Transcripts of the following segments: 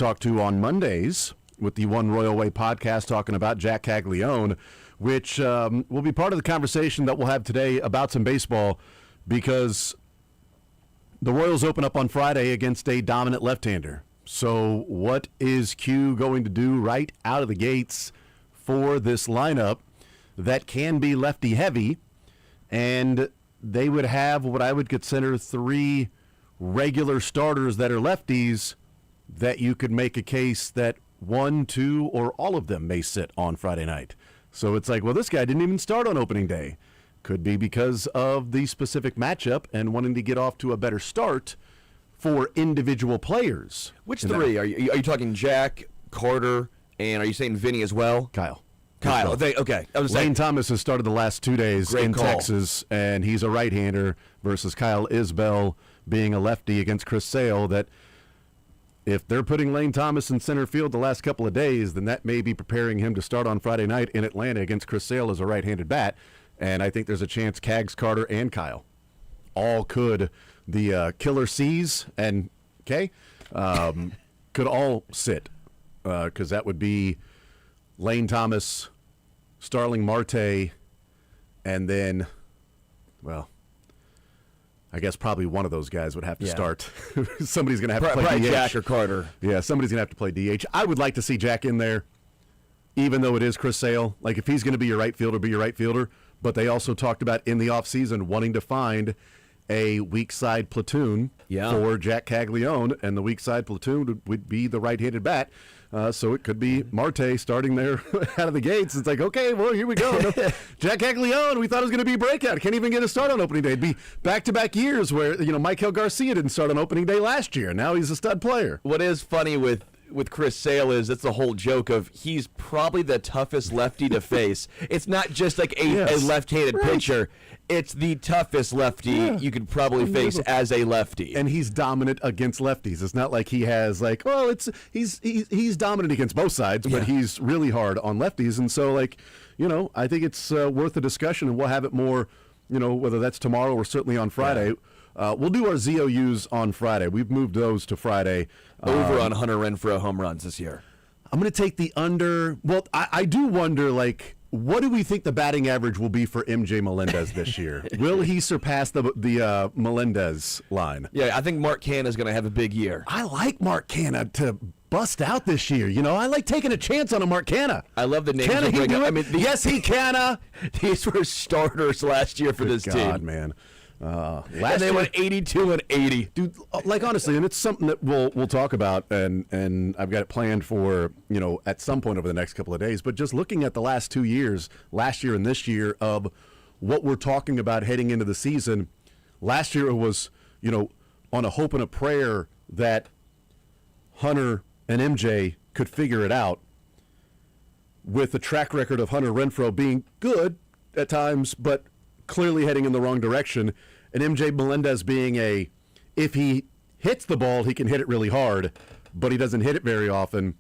talk to on Mondays with the One Royal Way podcast talking about Jack Caglione, which will be part of the conversation that we'll have today about some baseball because the Royals open up on Friday against a dominant left-hander. So what is Q going to do right out of the gates for this lineup that can be lefty-heavy? And they would have what I would consider three regular starters that are lefties that you could make a case that one, two, or all of them may sit on Friday night. So it's like, well, this guy didn't even start on opening day. Could be because of the specific matchup and wanting to get off to a better start for individual players. Which three? Are you talking Jack, Carter, and are you saying Vinny as well? Kyle. Okay. Lane Thomas has started the last 2 days in call. Texas, and he's a right-hander versus Kyle Isbell being a lefty against Chris Sale. That if they're putting Lane Thomas in center field the last couple of days, then that may be preparing him to start on Friday night in Atlanta against Chris Sale as a right-handed bat. And I think there's a chance Cags, Carter, and Kyle all could, the Killer C's and K, could all sit because that would be Lane Thomas, Starling Marte, and then, well, I guess probably one of those guys would have to start. Somebody's going to have to play DH. Jack or Carter. Yeah, somebody's going to have to play DH. I would like to see Jack in there, even though it is Chris Sale. Like, if he's going to be your right fielder, be your right fielder. But they also talked about in the offseason wanting to find a weak side platoon for Jack Caglione, and the weak side platoon would be the right-handed bat. So it could be Marte starting there out of the gates. It's like, okay, well, here we go. Jack Caglione, we thought it was going to be a breakout. Can't even get a start on opening day. It'd be back-to-back years where, Michael Garcia didn't start on opening day last year. Now he's a stud player. What is funny with Chris Sale is it's the whole joke of he's probably the toughest lefty to face. It's not just like a left-handed pitcher. It's the toughest lefty you could probably face as a lefty. And he's dominant against lefties. It's not like he has he's dominant against both sides, but he's really hard on lefties. And so I think it's worth a discussion, and we'll have it more, whether that's tomorrow or certainly on Friday. We'll do our ZOUs on Friday. We've moved those to Friday. Over on Hunter Renfroe home runs this year. I'm going to take the under. Well, I do wonder, what do we think the batting average will be for MJ Melendez this year? Will he surpass the Melendez line? Yeah, I think Mark Canha is going to have a big year. I like Mark Canha to bust out this year. I like taking a chance on a Mark Canha. I love the names. Can he do it? Yes, he can. These were starters last year for this team. God, man. And they went 82 and 80, dude. Honestly, and it's something that we'll talk about, and I've got it planned for at some point over the next couple of days. But just looking at the last 2 years, last year and this year, of what we're talking about heading into the season. Last year it was on a hope and a prayer that Hunter and MJ could figure it out. With the track record of Hunter Renfroe being good at times, but clearly heading in the wrong direction, and MJ Melendez being if he hits the ball, he can hit it really hard, but he doesn't hit it very often,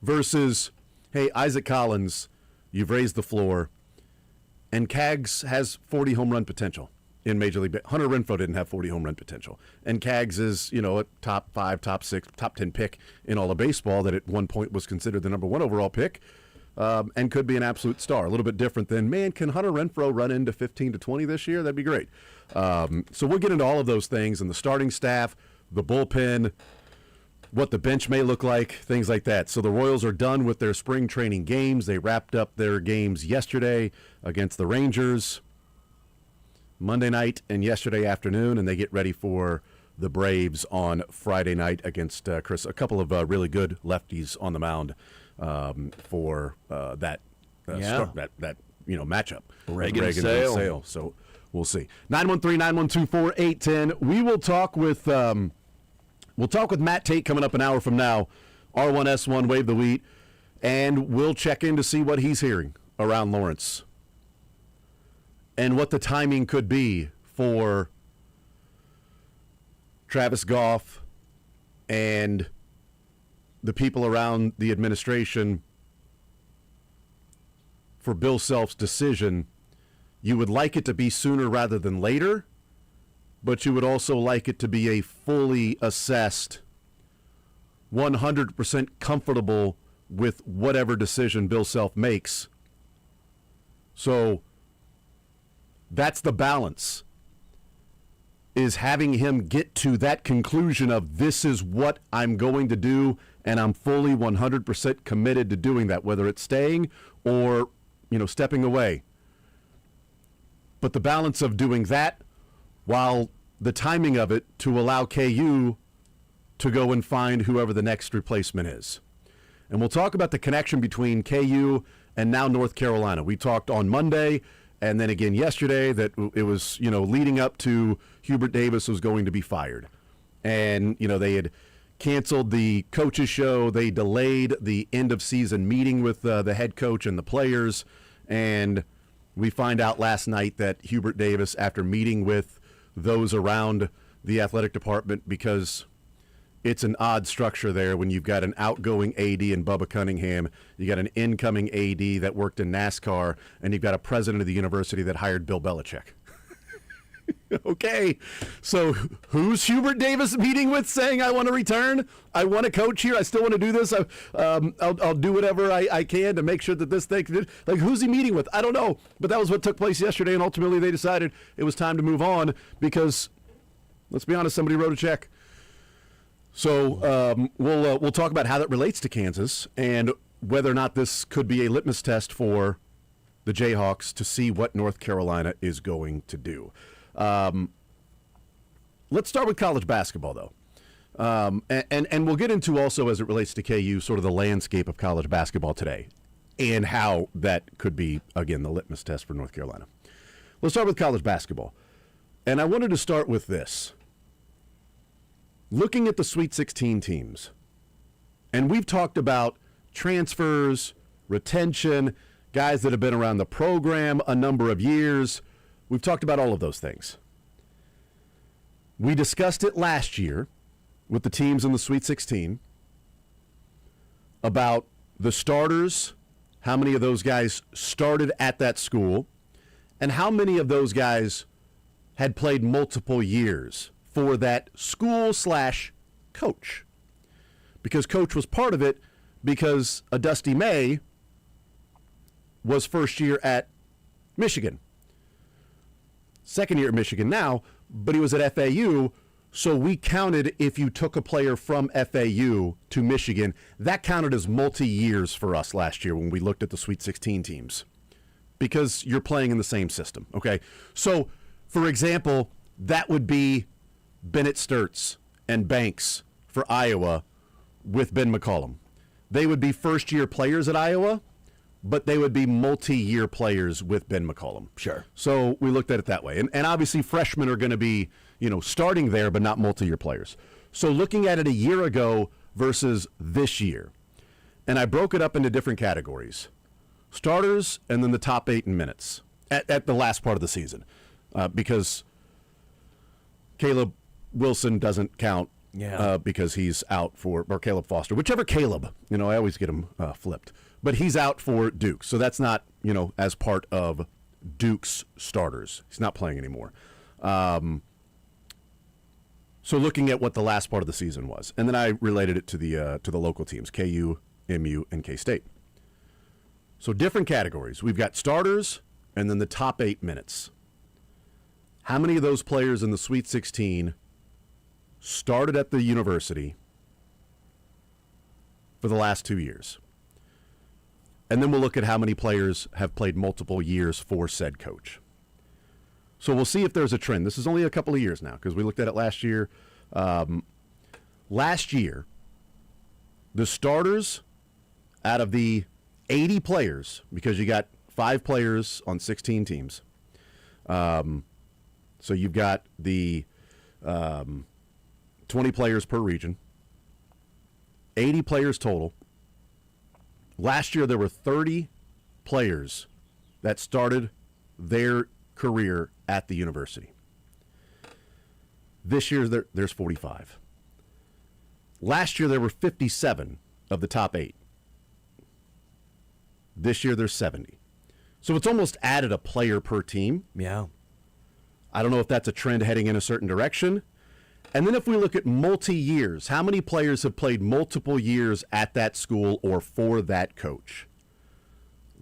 versus, hey, Isaac Collins, you've raised the floor, and Cags has 40 home run potential in Major League. Hunter Renfroe didn't have 40 home run potential, and Cags is, a top 5, top 6, top 10 pick in all of baseball that at one point was considered the number 1 overall pick. And could be an absolute star. A little bit different than, man, can Hunter Renfroe run into 15 to 20 this year? That'd be great. So we'll get into all of those things, and the starting staff, the bullpen, what the bench may look like, things like that. So the Royals are done with their spring training games. They wrapped up their games yesterday against the Rangers, Monday night and yesterday afternoon, and they get ready for the Braves on Friday night against Chris. A couple of really good lefties on the mound. For that matchup, Reagan and Sale. So we'll see. 913-912-4810. We will talk with Matt Tate coming up an hour from now. R1S1 Wave the Wheat, and we'll check in to see what he's hearing around Lawrence and what the timing could be for Travis Goff and the people around the administration for Bill Self's decision. You would like it to be sooner rather than later, but you would also like it to be a fully assessed 100% comfortable with whatever decision Bill Self makes. So that's the balance, is having him get to that conclusion of this is what I'm going to do, and I'm fully 100% committed to doing that, whether it's staying or, stepping away. But the balance of doing that while the timing of it to allow KU to go and find whoever the next replacement is. And we'll talk about the connection between KU and now North Carolina. We talked on Monday and then again yesterday that it was, leading up to Hubert Davis was going to be fired. And, they had canceled the coaches show. They delayed the end of season meeting with the head coach and the players. And we find out last night that Hubert Davis, after meeting with those around the athletic department, because it's an odd structure there when you've got an outgoing AD in Bubba Cunningham, you got an incoming AD that worked in NASCAR, and you've got a president of the university that hired Bill Belichick. Okay, so who's Hubert Davis meeting with saying, I want to return? I want to coach here. I still want to do this. I'll do whatever I can to make sure that this thing, like, who's he meeting with? I don't know. But that was what took place yesterday, and ultimately they decided it was time to move on because, let's be honest, somebody wrote a check. So we'll talk about how that relates to Kansas and whether or not this could be a litmus test for the Jayhawks to see what North Carolina is going to do. Let's start with college basketball, though. And we'll get into also, as it relates to KU, sort of the landscape of college basketball today and how that could be, again, the litmus test for North Carolina. Let's start with college basketball. And I wanted to start with this. Looking at the Sweet 16 teams, and we've talked about transfers, retention, guys that have been around the program a number of years. We've talked about all of those things. We discussed it last year with the teams in the Sweet 16 about the starters, how many of those guys started at that school, and how many of those guys had played multiple years for that school/coach. Because coach was part of it, because a Dusty May was first year at Michigan. Second year at Michigan now, but he was at FAU, so we counted if you took a player from FAU to Michigan, that counted as multi-years for us last year when we looked at the Sweet 16 teams. Because you're playing in the same system, okay? So, for example, that would be Bennett Sturts and Banks for Iowa with Ben McCollum. They would be first-year players at Iowa, but they would be multi-year players with Ben McCollum. Sure. So we looked at it that way. And obviously freshmen are going to be, starting there, but not multi-year players. So looking at it a year ago versus this year, and I broke it up into different categories. Starters and then the top 8 in minutes at the last part of the season, because Caleb Wilson doesn't count because he's out or Caleb Foster, whichever Caleb, I always get him flipped, but he's out for Duke. So that's not, as part of Duke's starters. He's not playing anymore. So looking at what the last part of the season was, and then I related it to the local teams, KU, MU, and K-State. So different categories. We've got starters and then the top 8 minutes. How many of those players in the Sweet 16 started at the university for the last 2 years? And then we'll look at how many players have played multiple years for said coach. So we'll see if there's a trend. This is only a couple of years now because we looked at it last year. Last year, the starters out of the 80 players, because you got 5 players on 16 teams. So you've got the 20 players per region, 80 players total. Last year, there were 30 players that started their career at the university. This year, there's 45. Last year, there were 57 of the top 8. This year, there's 70. So it's almost added a player per team. Yeah. I don't know if that's a trend heading in a certain direction. And then if we look at multi-years, how many players have played multiple years at that school or for that coach?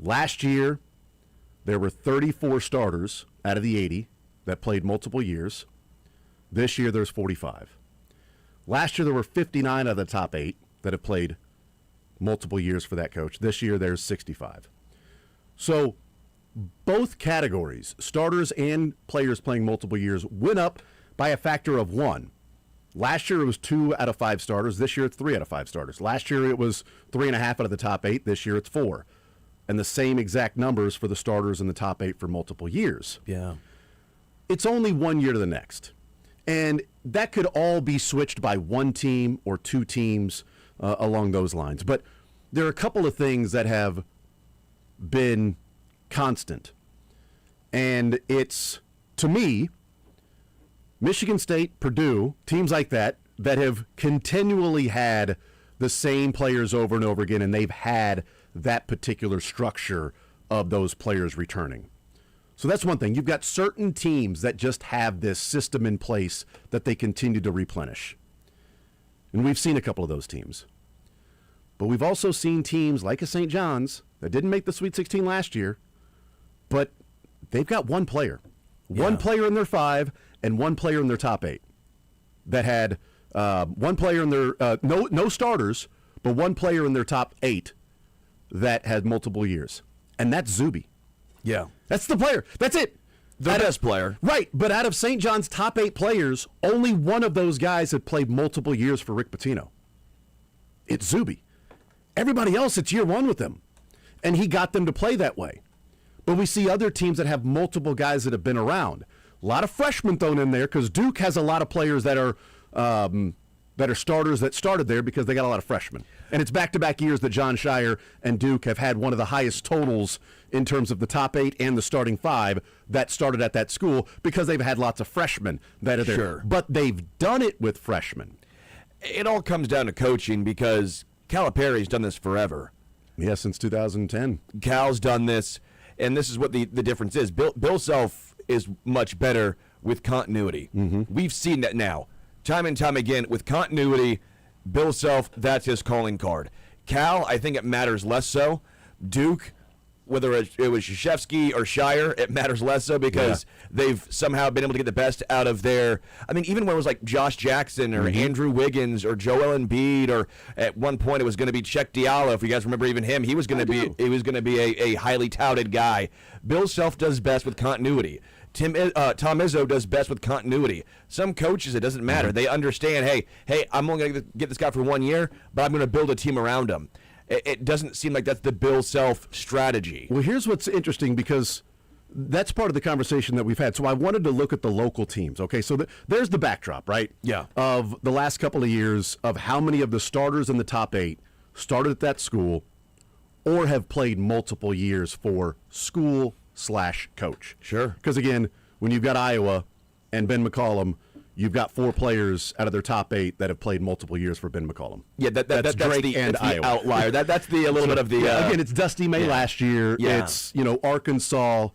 Last year, there were 34 starters out of the 80 that played multiple years. This year, there's 45. Last year, there were 59 out of the top 8 that have played multiple years for that coach. This year, there's 65. So both categories, starters and players playing multiple years, went up by a factor of 1. Last year, it was 2 out of 5 starters. This year, it's 3 out of 5 starters. Last year, it was 3.5 out of the top 8. This year, it's 4. And the same exact numbers for the starters in the top 8 for multiple years. Yeah. It's only 1 year to the next. And that could all be switched by one team or two teams along those lines. But there are a couple of things that have been constant. And it's, to me, Michigan State, Purdue, teams like that have continually had the same players over and over again, and they've had that particular structure of those players returning. So that's one thing. You've got certain teams that just have this system in place that they continue to replenish. And we've seen a couple of those teams. But we've also seen teams like a St. John's that didn't make the Sweet 16 last year, but they've got one player. Yeah. One player in their 5 and one player in their top 8 that had one player in their no starters, but one player in their top 8 that had multiple years. And that's Zuby. Yeah. That's the player. That's it. The best player. Right. But out of St. John's top 8 players, only one of those guys had played multiple years for Rick Pitino. It's Zuby. Everybody else, it's year 1 with them. And he got them to play that way. But we see other teams that have multiple guys that have been around. A lot of freshmen thrown in there because Duke has a lot of players that are starters that started there because they got a lot of freshmen. And it's back-to-back years that John Shire and Duke have had one of the highest totals in terms of the top 8 and the starting 5 that started at that school because they've had lots of freshmen that are there. Sure. But they've done it with freshmen. It all comes down to coaching because Calipari's done this forever. Yeah, since 2010. Cal's done this, and this is what the difference is. Bill Self is much better with continuity. Mm-hmm. We've seen that now. Time and time again, with continuity, Bill Self, that's his calling card. Cal, I think it matters less so. Duke, whether it was Krzyzewski or Shire, it matters less so because they've somehow been able to get the best out of their. I mean, even when it was like Josh Jackson or Andrew Wiggins or Joel Embiid, or at one point it was going to be Czech Diallo. If you guys remember, even him, he was going to be a highly touted guy. Bill Self does best with continuity. Tom Izzo does best with continuity. Some coaches, it doesn't matter. They understand, hey, I'm only going to get this guy for 1 year, but I'm going to build a team around him. It doesn't seem like that's the Bill Self strategy. Well, here's what's interesting because that's part of the conversation that we've had. So I wanted to look at the local teams. Okay, so there's the backdrop, right? Yeah. Of the last couple of years of how many of the starters in the top 8 started at that school or have played multiple years for school/coach. Sure. Because, again, when you've got Iowa and Ben McCollum, you've got 4 players out of their top 8 that have played multiple years for Ben McCollum. Yeah, that's Drake the, and that's Iowa. The outlier. That's the a little bit of the. Again, it's Dusty May last year. Yeah. It's Arkansas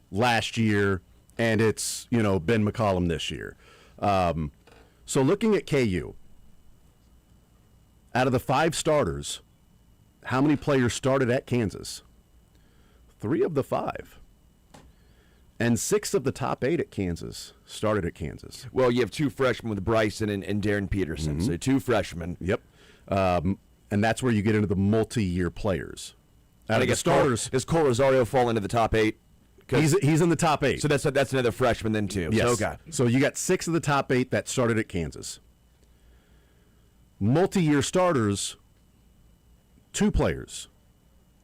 last year, and it's Ben McCollum this year. So looking at KU, out of the 5 starters, how many players started at Kansas? 3 of the 5. And 6 of the top 8 at Kansas started at Kansas. Well, you have 2 freshmen with Bryson and Darren Peterson. So 2 freshmen. Yep. And that's where you get into the multi-year players. Out of the starters, does Cole Rosario fall into the top 8? He's in the top 8. So that's another freshman then too. Yes. So, okay. So you got 6 of the top 8 that started at Kansas. Multi-year starters, 2 players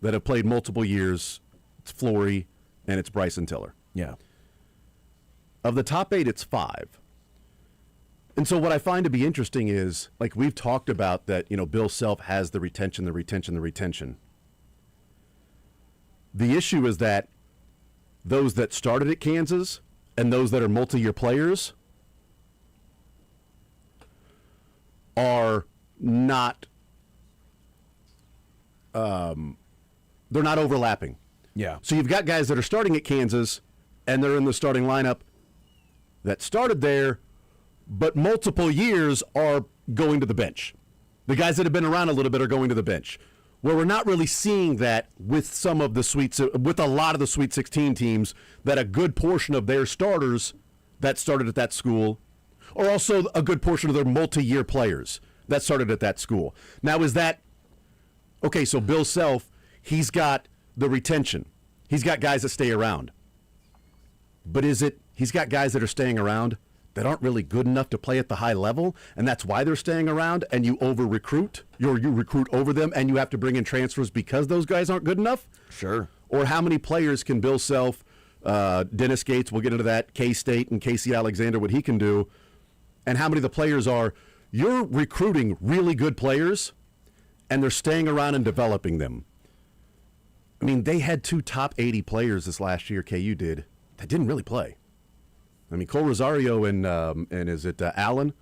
that have played multiple years. It's Flory and it's Bryson Tiller. Yeah. Of the top 8, it's 5. And so what I find to be interesting is, like we've talked about that, Bill Self has the retention. The issue is that those that started at Kansas and those that are multi-year players are not, they're not overlapping. Yeah. So you've got guys that are starting at Kansas and they're in the starting lineup that started there, but multiple years are going to the bench. The guys that have been around a little bit are going to the bench. Where we're not really seeing that with some of the with a lot of the Sweet 16 teams, that a good portion of their starters that started at that school, or also a good portion of their multi-year players that started at that school. Now, is that okay? So Bill Self, he's got the retention. He's got guys that stay around. But is it he's got guys that are staying around that aren't really good enough to play at the high level, and that's why they're staying around, and you over-recruit, you recruit over them, and you have to bring in transfers because those guys aren't good enough? Sure. Or how many players can Bill Self, Dennis Gates, we'll get into that, K-State and Casey Alexander, what he can do, and how many of the players are, you're recruiting really good players, and they're staying around and developing them. I mean, they had 2 top 80 players this last year, KU did, that didn't really play. I mean, Cole Rosario and is it Allen?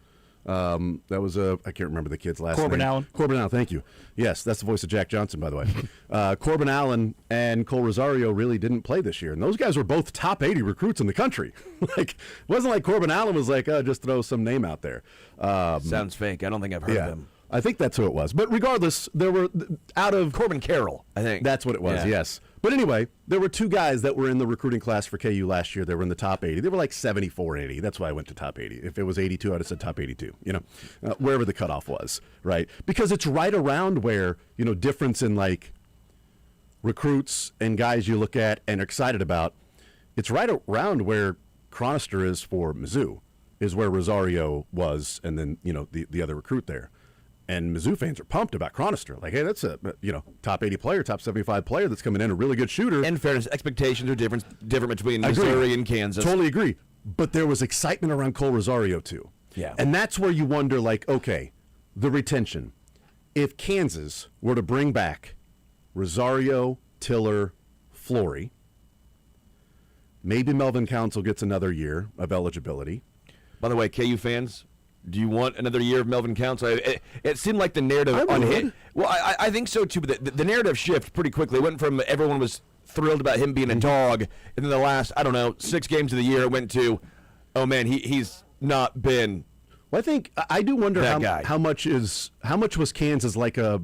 That was I can't remember the kid's last Corbin name. Allen. Corbin Allen, thank you. Yes, that's the voice of Jack Johnson, by the way. Corbin Allen and Cole Rosario really didn't play this year, and those guys were both top 80 recruits in the country. Like, it wasn't like Corbin Allen was like, just throw some name out there. Sounds fake. I don't think I've heard of him. I think that's who it was. But regardless, there were out of Corbin Carroll, I think. That's what it was, yes. But anyway, there were 2 guys that were in the recruiting class for KU last year. They were in the top 80. They were like 74 and 80. That's why I went to top 80. If it was 82, I'd have said top 82, wherever the cutoff was, right? Because it's right around where, difference in like recruits and guys you look at and are excited about. It's right around where Chronister is for Mizzou, is where Rosario was, and then, the other recruit there. And Mizzou fans are pumped about Chronister. Like, hey, that's a top 80 player, top 75 player that's coming in, a really good shooter. In fairness, expectations are different between Missouri and Kansas. Totally agree. But there was excitement around Cole Rosario, too. Yeah. And that's where you wonder, like, okay, the retention. If Kansas were to bring back Rosario, Tiller, Flory, maybe Melvin Council gets another year of eligibility. By the way, KU fans, do you want another year of Melvin Council? It seemed like the narrative on him. Well, I think so too. But the narrative shift pretty quickly. It went from everyone was thrilled about him being a dog, and then the last 6 games of the year it went to, oh man, he's not been. Well, I think I do wonder how much was Kansas like a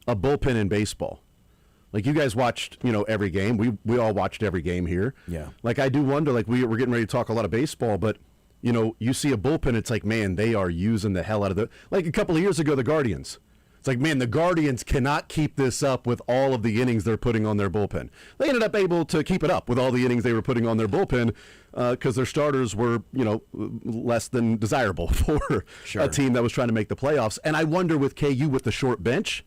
bullpen in baseball. Like, you guys watched, every game. We all watched every game here. Yeah. Like, I do wonder. Like, we're getting ready to talk a lot of baseball, but. You see a bullpen, it's like, man, they are using the hell out of the. Like a couple of years ago, the Guardians. It's like, man, the Guardians cannot keep this up with all of the innings they're putting on their bullpen. They ended up able to keep it up with all the innings they were putting on their bullpen because their starters were, less than desirable for a team that was trying to make the playoffs. And I wonder with KU with the short bench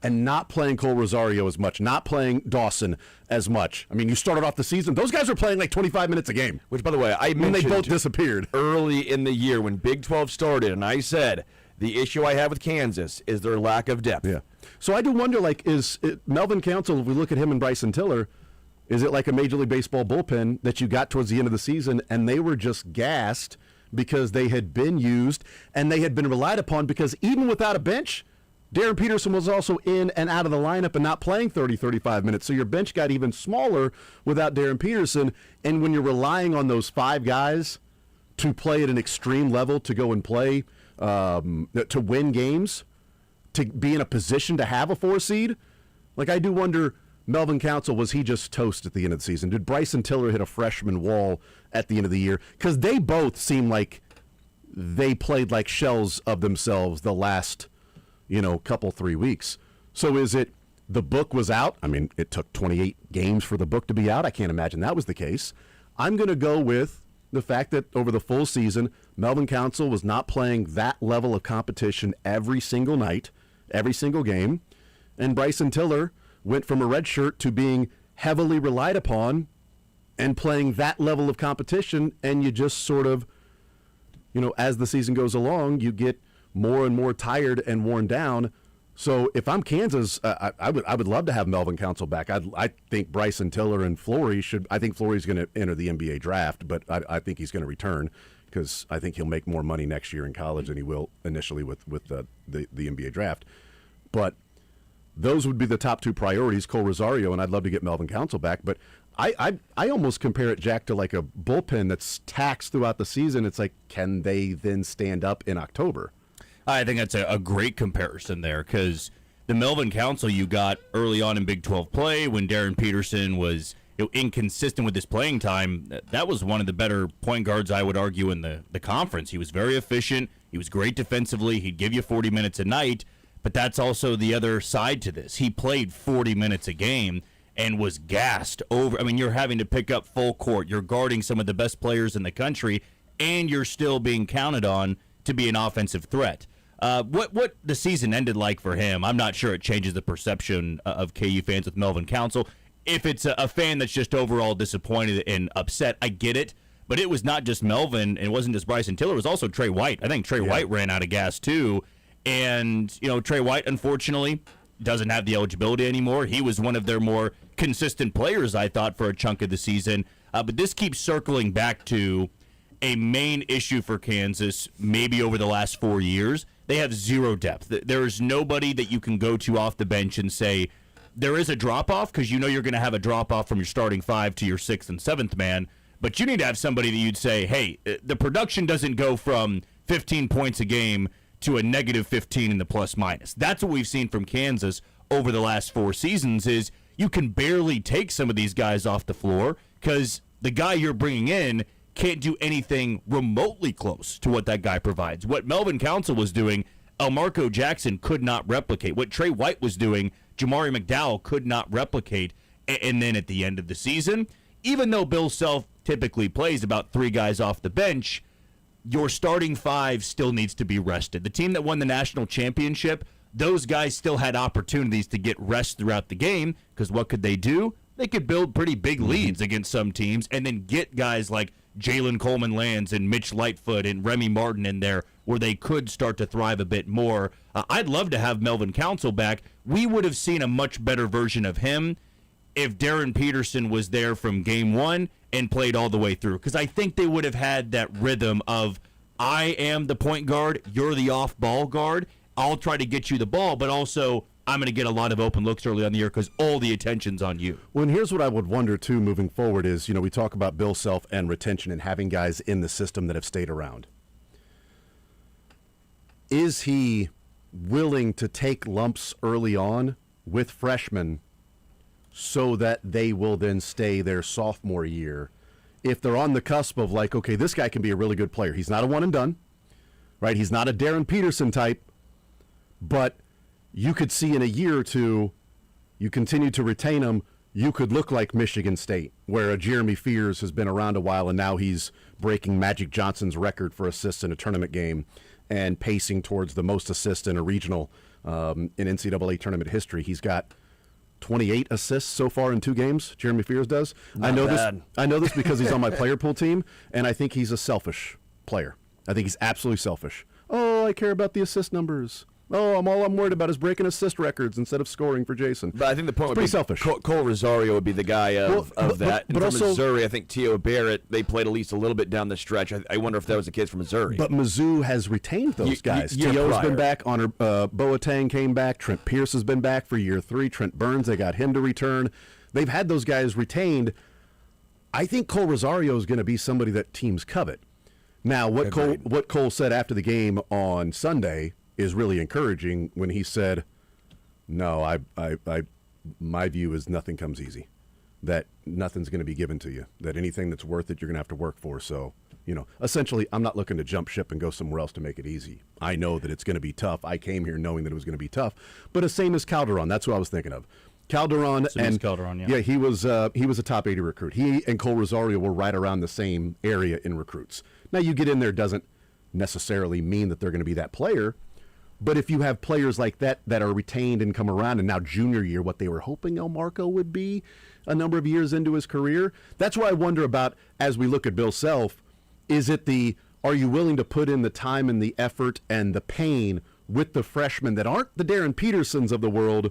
and not playing Cole Rosario as much, not playing Dawson as much. I mean, you started off the season, those guys were playing like 25 minutes a game. Which, by the way, I mentioned they both disappeared early in the year when Big 12 started, and I said the issue I have with Kansas is their lack of depth. Yeah. So I do wonder, like, is Melvin Council, if we look at him and Bryson Tiller, is it like a Major League Baseball bullpen that you got towards the end of the season and they were just gassed because they had been used and they had been relied upon because even without a bench, Darren Peterson was also in and out of the lineup and not playing 30, 35 minutes. So your bench got even smaller without Darren Peterson. And when you're relying on those 5 guys to play at an extreme level, to go and play, to win games, to be in a position to have a 4 seed, like, I do wonder, Melvin Council, was he just toast at the end of the season? Did Bryson Tiller hit a freshman wall at the end of the year? Because they both seem like they played like shells of themselves the last couple 3 weeks. So is it the book was out? I mean, it took 28 games for the book to be out. I can't imagine that was the case. I'm going to go with the fact that over the full season, Melvin Council was not playing that level of competition every single night, every single game. And Bryson Tiller went from a red shirt to being heavily relied upon and playing that level of competition. And you just sort of, as the season goes along, you get more and more tired and worn down. So if I'm Kansas, I would love to have Melvin Council back. I think Bryson Tiller and Flory should. I think Flory's going to enter the NBA draft, but I think he's going to return because I think he'll make more money next year in college than he will initially with the NBA draft. But those would be the top 2 priorities, Cole Rosario, and I'd love to get Melvin Council back. But I almost compare it, Jack, to like a bullpen that's taxed throughout the season. It's like, can they then stand up in October? I think that's a great comparison there, because the Melvin Council you got early on in Big 12 play when Darren Peterson was inconsistent with his playing time, that was one of the better point guards, I would argue, in the conference. He was very efficient. He was great defensively. He'd give you 40 minutes a night, but that's also the other side to this. He played 40 minutes a game and was gassed over. I mean, you're having to pick up full court. You're guarding some of the best players in the country, and you're still being counted on to be an offensive threat. What the season ended like for him, I'm not sure it changes the perception of KU fans with Melvin Council. If it's a fan that's just overall disappointed and upset, I get it. But it was not just Melvin, and it wasn't just Bryson Tiller. It was also Trey White. I think Trey White ran out of gas too. And, Trey White, unfortunately, doesn't have the eligibility anymore. He was one of their more consistent players, I thought, for a chunk of the season. But this keeps circling back to a main issue for Kansas, maybe over the last 4 years. They have zero depth. There is nobody that you can go to off the bench and say, there is a drop-off, because you're going to have a drop-off from your starting five to your sixth and seventh man, but you need to have somebody that you'd say, hey, the production doesn't go from 15 points a game to a negative 15 in the plus-minus. That's what we've seen from Kansas over the last 4 seasons is you can barely take some of these guys off the floor because the guy you're bringing in can't do anything remotely close to what that guy provides. What Melvin Council was doing, Elmarco Jackson could not replicate. What Trey White was doing, Jamari McDowell could not replicate. And then at the end of the season, even though Bill Self typically plays about 3 guys off the bench, your starting 5 still needs to be rested. The team that won the national championship, those guys still had opportunities to get rest throughout the game, because what could they do? They could build pretty big leads against some teams and then get guys like Jalen Coleman-Lands and Mitch Lightfoot and Remy Martin in there where they could start to thrive a bit more. I'd love to have Melvin Council back. We would have seen a much better version of him if Darren Peterson was there from game 1 and played all the way through, because I think they would have had that rhythm of, I am the point guard, you're the off-ball guard, I'll try to get you the ball, but also I'm going to get a lot of open looks early on the year because all the attention's on you. Well, and here's what I would wonder, too, moving forward is, we talk about Bill Self and retention and having guys in the system that have stayed around. Is he willing to take lumps early on with freshmen so that they will then stay their sophomore year? If they're on the cusp of like, okay, this guy can be a really good player. He's not a one and done, right? He's not a Darren Peterson type, but you could see in a year or two, you continue to retain him, you could look like Michigan State, where a Jeremy Fears has been around a while and now he's breaking Magic Johnson's record for assists in a tournament game and pacing towards the most assists in a regional in NCAA tournament history. He's got 28 assists so far in 2 games. Jeremy Fears does. Not bad. I know this because he's on my player pool team, and I think he's a selfish player. I think he's absolutely selfish. Oh, I care about the assist numbers. Oh, all I'm worried about is breaking assist records instead of scoring for Jason. But I think the point would pretty be selfish. Cole Rosario would be the guy of that. But and also, from Missouri, I think T.O. Barrett, they played at least a little bit down the stretch. I wonder if that was the case for Missouri. But Mizzou has retained those guys. T.O.'s been back. Boateng came back. Trent Pierce has been back for year 3. Trent Burns, they got him to return. They've had those guys retained. I think Cole Rosario is going to be somebody that teams covet. Now, what Cole said after the game on Sunday is really encouraging when he said, no, my view is nothing comes easy, that nothing's going to be given to you, that anything that's worth it, you're going to have to work for. So, essentially, I'm not looking to jump ship and go somewhere else to make it easy. I know that it's going to be tough. I came here knowing that it was going to be tough, but the same as Calderon. That's what I was thinking of. Calderon, he was a top 80 recruit. He and Cole Rosario were right around the same area in recruits. Now, you get in there doesn't necessarily mean that they're going to be that player. But if you have players like that are retained and come around, and now junior year, what they were hoping Elmarco would be a number of years into his career, that's where I wonder about, as we look at Bill Self, are you willing to put in the time and the effort and the pain with the freshmen that aren't the Darren Petersons of the world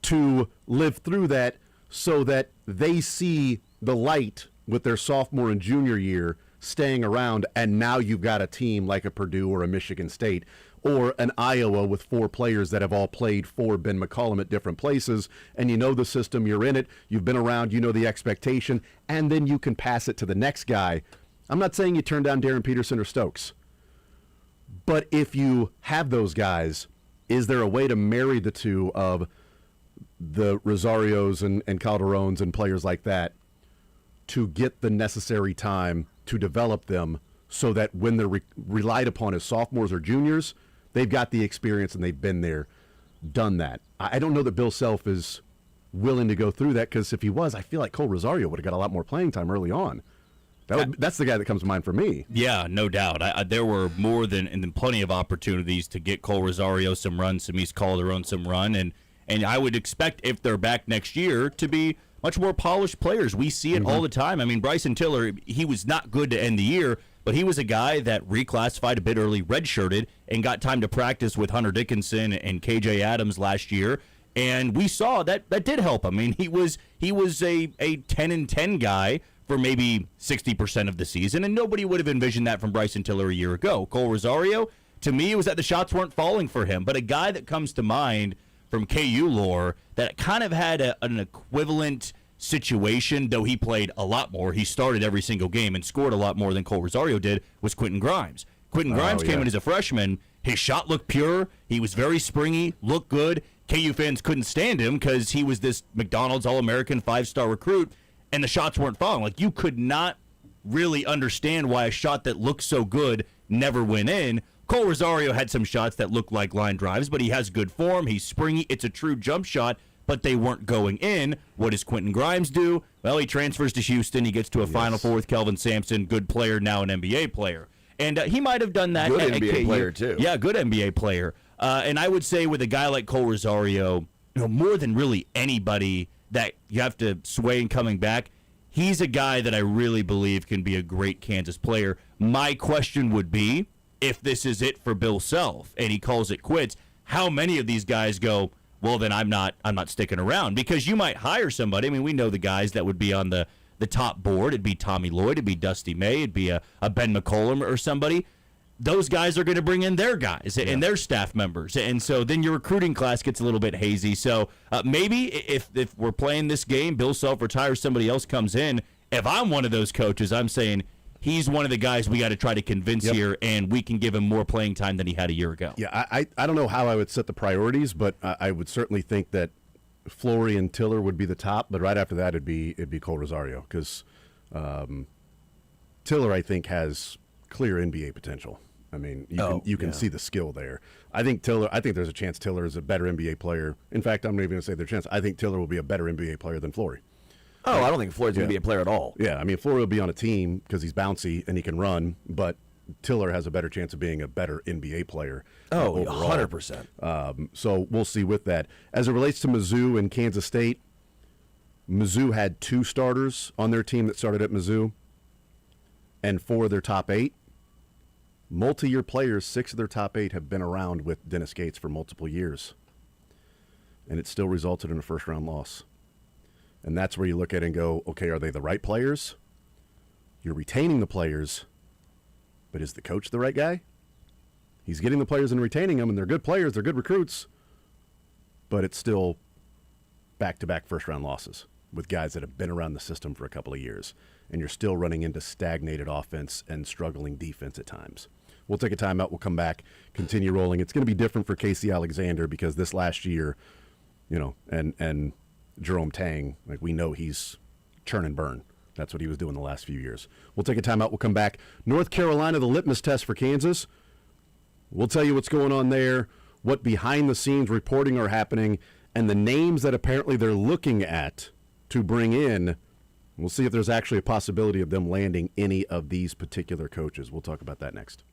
to live through that so that they see the light with their sophomore and junior year staying around, and now you've got a team like a Purdue or a Michigan State or an Iowa with 4 players that have all played for Ben McCollum at different places, and you know the system, you're in it, you've been around, you know the expectation, and then you can pass it to the next guy. I'm not saying you turn down Darren Peterson or Stokes, but if you have those guys, is there a way to marry the two of the Rosarios and Calderones and players like that to get the necessary time to develop them so that when they're relied upon as sophomores or juniors, they've got the experience and they've been there, done that. I don't know that Bill Self is willing to go through that, because if he was, I feel like Cole Rosario would have got a lot more playing time early on. That's the guy that comes to mind for me. Yeah, no doubt. There were more than plenty of opportunities to get Cole Rosario some run, some East Calderon some run, and I would expect, if they're back next year, to be much more polished players. We see it all the time. I mean, Bryson Tiller, he was not good to end the year, but he was a guy that reclassified a bit early, redshirted, and got time to practice with Hunter Dickinson and KJ Adams last year. And we saw that did help him. I mean, he was a 10-10 guy for maybe 60% of the season, and nobody would have envisioned that from Bryson Tiller a year ago. Cole Rosario, to me, it was that the shots weren't falling for him, but a guy that comes to mind from KU lore that kind of had an equivalent situation, though he played a lot more. He started every single game and scored a lot more than Cole Rosario did, was Quentin Grimes. Quentin Grimes came in as a freshman. His shot looked pure. He was very springy, looked good. KU fans couldn't stand him because he was this McDonald's All-American 5-star recruit, and the shots weren't falling. Like, you could not really understand why a shot that looked so good never went in. Cole Rosario had some shots that looked like line drives, but he has good form. He's springy. It's a true jump shot, but they weren't going in. What does Quentin Grimes do? Well, he transfers to Houston. He gets to a Final Four with Kelvin Sampson, good player, now an NBA player. And he might have done that. Good at NBA KU. player, too. Yeah, good NBA player. And I would say with a guy like Cole Rosario, more than really anybody that you have to sway in coming back, he's a guy that I really believe can be a great Kansas player. My question would be, if this is it for Bill Self and he calls it quits, how many of these guys go, well, then I'm not sticking around? Because you might hire somebody. I mean, we know the guys that would be on the top board. It'd be Tommy Lloyd. It'd be Dusty May. It'd be a Ben McCollum or somebody. Those guys are going to bring in their guys and their staff members. And so then your recruiting class gets a little bit hazy. So maybe if we're playing this game, Bill Self retires, somebody else comes in. If I'm one of those coaches, I'm saying he's one of the guys we got to try to convince here, and we can give him more playing time than he had a year ago. Yeah, I don't know how I would set the priorities, but I would certainly think that Flory and Tiller would be the top, but right after that it'd be Cole Rosario, because Tiller, I think, has clear NBA potential. I mean, you can see the skill there. I think there's a chance Tiller is a better NBA player. In fact, I'm not even going to say there's a chance. I think Tiller will be a better NBA player than Flory. Oh, I don't think Floyd's going to be a player at all. Yeah, I mean, Flory will be on a team because he's bouncy and he can run, but Tiller has a better chance of being a better NBA player. Overall. 100%. So we'll see with that. As it relates to Mizzou and Kansas State, Mizzou had 2 starters on their team that started at Mizzou, and 4 of their top 8. Multi-year players, 6 of their top 8 have been around with Dennis Gates for multiple years, and it still resulted in a first-round loss. And that's where you look at it and go, okay, are they the right players? You're retaining the players, but is the coach the right guy? He's getting the players and retaining them, and they're good players, they're good recruits, but it's still back-to-back first-round losses with guys that have been around the system for a couple of years, and you're still running into stagnated offense and struggling defense at times. We'll take a timeout. We'll come back, continue rolling. It's going to be different for Casey Alexander because this last year, and Jerome Tang, like, we know he's churn and burn. That's what he was doing the last few years. We'll take a timeout. We'll come back. North Carolina, the litmus test for Kansas. We'll tell you what's going on there, what behind-the-scenes reporting are happening, and the names that apparently they're looking at to bring in. We'll see if there's actually a possibility of them landing any of these particular coaches. We'll talk about that next.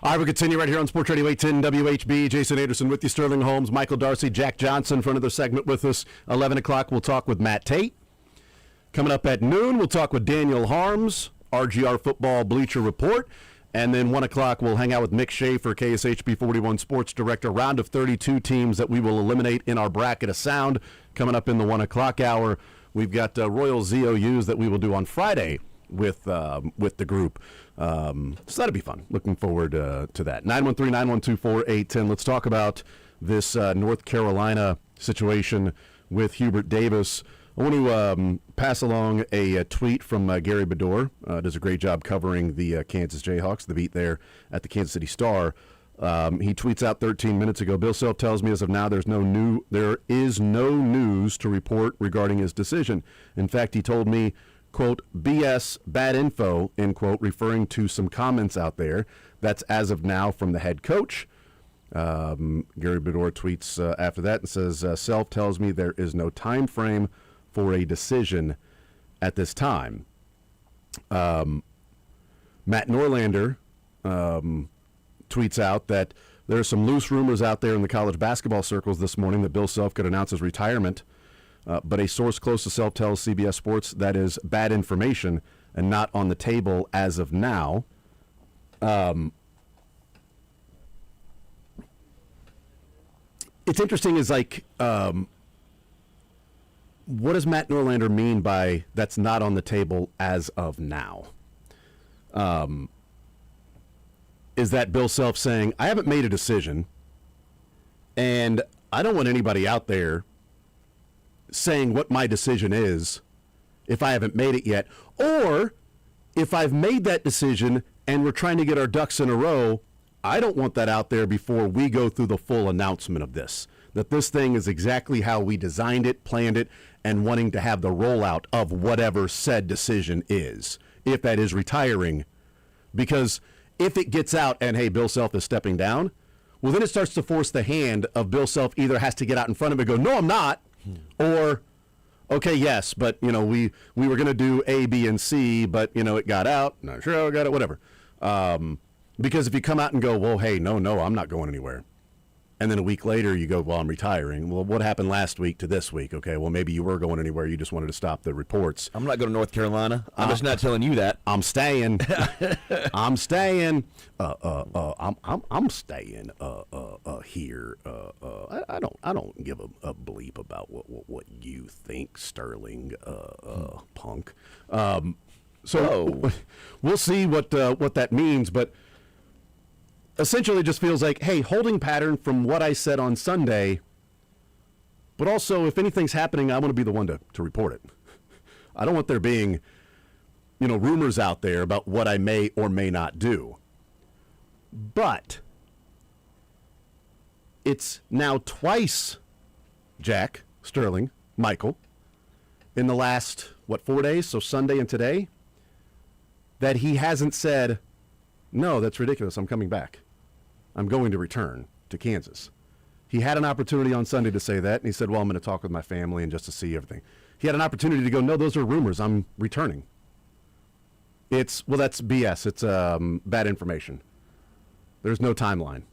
All right, we continue right here on Sports Radio 810 WHB. Jason Anderson with you, Sterling Holmes, Michael Darcy, Jack Johnson for another segment with us. 11 o'clock, we'll talk with Matt Tate. Coming up at noon, we'll talk with Daniel Harms, RGR Football Bleacher Report. And then 1 o'clock, we'll hang out with Mick Schaefer, KSHB 41 Sports Director. Round of 32 teams that we will eliminate in our bracket of sound. Coming up in the 1 o'clock hour, we've got Royal ZOUs that we will do on Friday with the group. So that'll be fun. Looking forward to that. 913-912-4810. Let's talk about this North Carolina situation with Hubert Davis. I want to pass along a tweet from Gary Bedore. Does a great job covering the Kansas Jayhawks, the beat there at the Kansas City Star. He tweets out 13 minutes ago, Bill Self tells me as of now there is no news to report regarding his decision. In fact, he told me, quote, BS, bad info, end quote, referring to some comments out there. That's as of now from the head coach. Gary Bedore tweets after that and says, Self tells me there is no time frame for a decision at this time. Matt Norlander tweets out that there are some loose rumors out there in the college basketball circles this morning that Bill Self could announce his retirement, but a source close to Self tells CBS Sports that is bad information and not on the table as of now. It's interesting is like, what does Matt Norlander mean by that's not on the table as of now? Is that Bill Self saying, I haven't made a decision, and I don't want anybody out there saying what my decision is if I haven't made it yet? Or if I've made that decision and we're trying to get our ducks in a row, I don't want that out there before we go through the full announcement of this. That this thing is exactly how we designed it, planned it, and wanting to have the rollout of whatever said decision is, if that is retiring. Because if it gets out and, hey, Bill Self is stepping down, well, then it starts to force the hand of Bill Self either has to get out in front of it and go, no, I'm not, or, okay, yes, but, we were going to do A, B, and C, but, it got out. Not sure how it got it, whatever. Because if you come out and go, well, hey, no, I'm not going anywhere. And then a week later you go, well, I'm retiring. Well, what happened last week to this week? Okay, well, maybe you were going anywhere. You just wanted to stop the reports. I'm not going to North Carolina. I'm just not telling you that. I'm staying. I'm staying. I'm staying here. I don't give a bleep about what you think, Sterling, punk. So we'll see what that means, but essentially it just feels like, hey, holding pattern from what I said on Sunday, but also if anything's happening, I want to be the one to report it. I don't want there being, rumors out there about what I may or may not do. But it's now twice, Jack, Sterling, Michael, in the last, 4 days, so Sunday and today, that he hasn't said, no, that's ridiculous, I'm coming back. I'm going to return to Kansas. He had an opportunity on Sunday to say that, and he said, well, I'm going to talk with my family and just to see everything. He had an opportunity to go, no, those are rumors, I'm returning. That's BS. It's bad information. There's no timeline.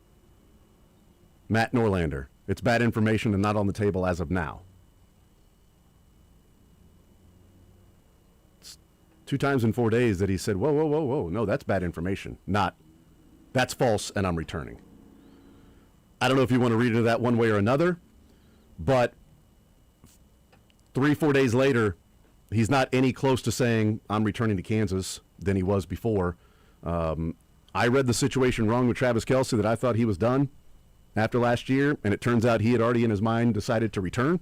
Matt Norlander, it's bad information and not on the table as of now. It's 2 times in 4 days that he said, whoa, no, that's bad information, not that's false and I'm returning. I don't know if you want to read into that one way or another, but 3-4 days later, he's not any close to saying I'm returning to Kansas than he was before. I read the situation wrong with Travis Kelce, that I thought he was done after last year, and it turns out he had already in his mind decided to return.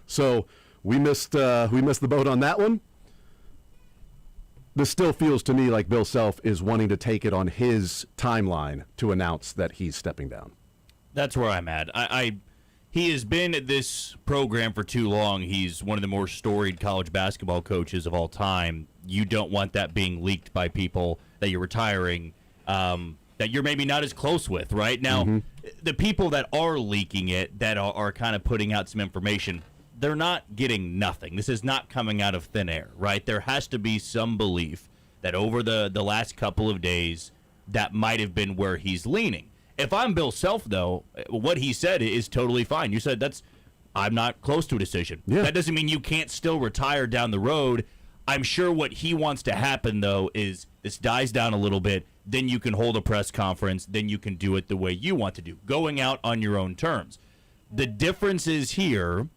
So we missed the boat on that one. This still feels to me like Bill Self is wanting to take it on his timeline to announce that he's stepping down. That's where I'm at. He has been at this program for too long. He's one of the more storied college basketball coaches of all time. You don't want that being leaked by people that you're retiring, that you're maybe not as close with, right? Now, the people that are leaking it, that are kind of putting out some information, they're not getting nothing. This is not coming out of thin air, right? There has to be some belief that over the last couple of days, that might have been where he's leaning. If I'm Bill Self, though, what he said is totally fine. You said I'm not close to a decision. Yeah. That doesn't mean you can't still retire down the road. I'm sure what he wants to happen, though, is this dies down a little bit, then you can hold a press conference, then you can do it the way you want to do, going out on your own terms. The difference is here,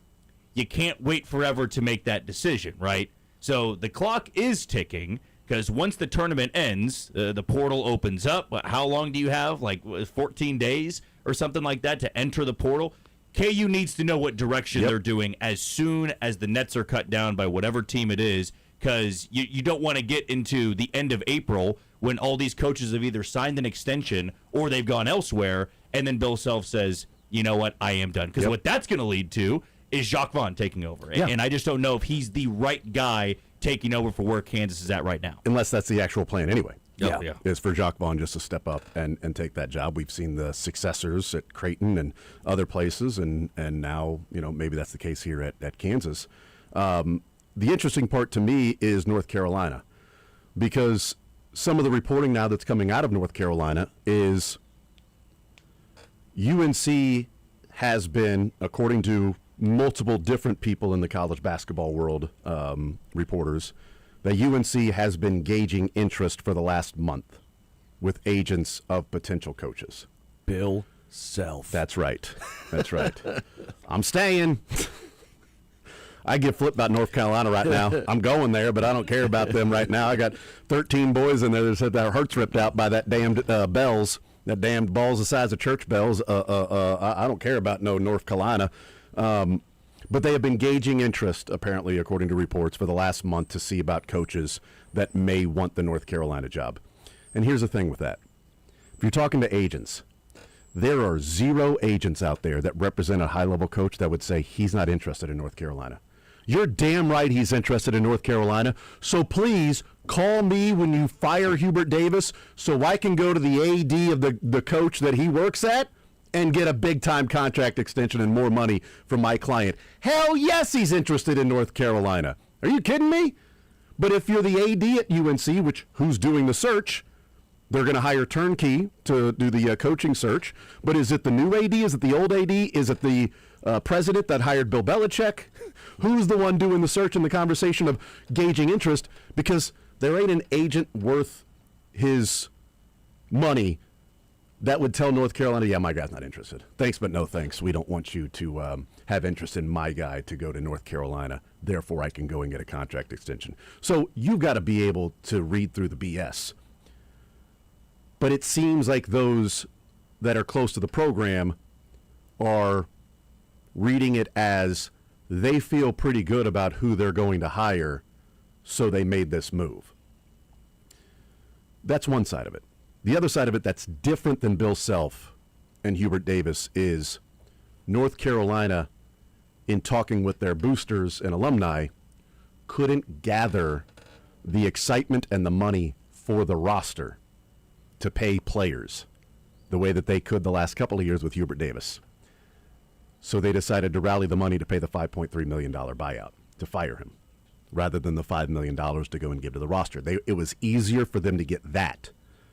you can't wait forever to make that decision, right? So the clock is ticking, because once the tournament ends, the portal opens up. How long do you have? Like 14 days or something like that to enter the portal? KU needs to know what direction they're doing as soon as the nets are cut down by whatever team it is, because you don't want to get into the end of April when all these coaches have either signed an extension or they've gone elsewhere, and then Bill Self says, you know what, I am done. Because what that's going to lead to is Jacques Vaughn taking over. Yeah. And I just don't know if he's the right guy taking over for where Kansas is at right now. Unless that's the actual plan anyway. Yeah. Is for Jacques Vaughn just to step up and take that job. We've seen the successors at Creighton and other places, and now, maybe that's the case here at Kansas. The interesting part to me is North Carolina, because some of the reporting now that's coming out of North Carolina is UNC has been, according to multiple different people in the college basketball world, reporters, that UNC has been gauging interest for the last month with agents of potential coaches. Bill Self. That's right. That's right. I'm staying. I get flipped about North Carolina right now. I'm going there, but I don't care about them right now. I got 13 boys in there that said their hearts ripped out by that damned bells, that damned balls the size of church bells. I don't care about no North Carolina. But they have been gauging interest, apparently, according to reports, for the last month to see about coaches that may want the North Carolina job. And here's the thing with that. If you're talking to agents, there are 0 agents out there that represent a high-level coach that would say he's not interested in North Carolina. You're damn right he's interested in North Carolina. So please call me when you fire Hubert Davis so I can go to the AD of the coach that he works at and get a big-time contract extension and more money from my client. Hell yes, he's interested in North Carolina. Are you kidding me? But if you're the AD at UNC, who's doing the search, they're going to hire Turnkey to do the coaching search. But is it the new AD? Is it the old AD? Is it the president that hired Bill Belichick? Who's the one doing the search and the conversation of gauging interest? Because there ain't an agent worth his money that would tell North Carolina, yeah, my guy's not interested. Thanks, but no thanks. We don't want you to have interest in my guy to go to North Carolina. Therefore, I can go and get a contract extension. So you've got to be able to read through the BS. But it seems like those that are close to the program are reading it as they feel pretty good about who they're going to hire, so they made this move. That's one side of it. The other side of it that's different than Bill Self and Hubert Davis is North Carolina, in talking with their boosters and alumni, couldn't gather the excitement and the money for the roster to pay players the way that they could the last couple of years with Hubert Davis. So they decided to rally the money to pay the $5.3 million buyout to fire him, rather than the $5 million to go and give to the roster. It was easier for them to get that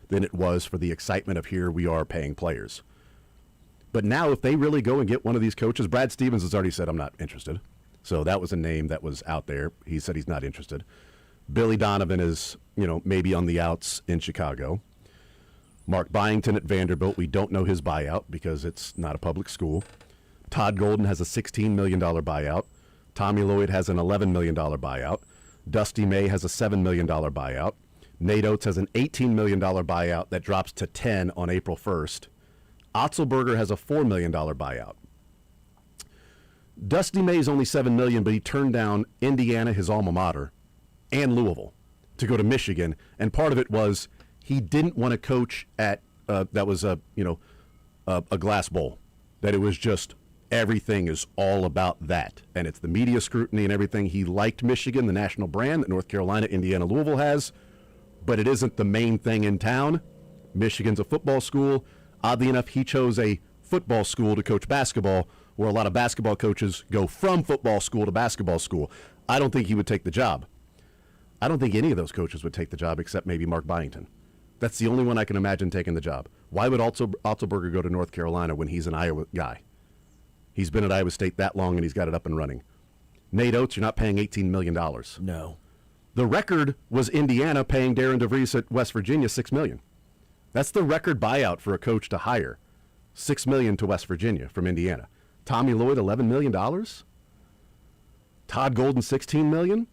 than it was for the excitement of here we are paying players. But now if they really go and get one of these coaches, Brad Stevens has already said, I'm not interested. So that was a name that was out there. He said he's not interested. Billy Donovan is, maybe on the outs in Chicago. Mark Byington at Vanderbilt, we don't know his buyout because it's not a public school. Todd Golden has a $16 million buyout. Tommy Lloyd has an $11 million buyout. Dusty May has a $7 million buyout. Nate Oates has an $18 million buyout that drops to $10 on April 1st. Otzelberger has a $4 million buyout. Dusty May is only $7 million, but he turned down Indiana, his alma mater, and Louisville to go to Michigan. And part of it was he didn't want to coach at that was a glass bowl. That it was just everything is all about that, and it's the media scrutiny and everything. He liked Michigan, the national brand that North Carolina, Indiana, Louisville has, but it isn't the main thing in town. Michigan's a football school. Oddly enough, he chose a football school to coach basketball, where a lot of basketball coaches go from football school to basketball school. I don't think he would take the job. I don't think any of those coaches would take the job except maybe Mark Byington. That's the only one I can imagine taking the job. Why would Otzelberger go to North Carolina when he's an Iowa guy? He's been at Iowa State that long, and he's got it up and running. Nate Oates, you're not paying $18 million. No. The record was Indiana paying Darren DeVries at West Virginia $6 million. That's the record buyout for a coach to hire. $6 million to West Virginia from Indiana. Tommy Lloyd, $11 million. Todd Golden, $16 million.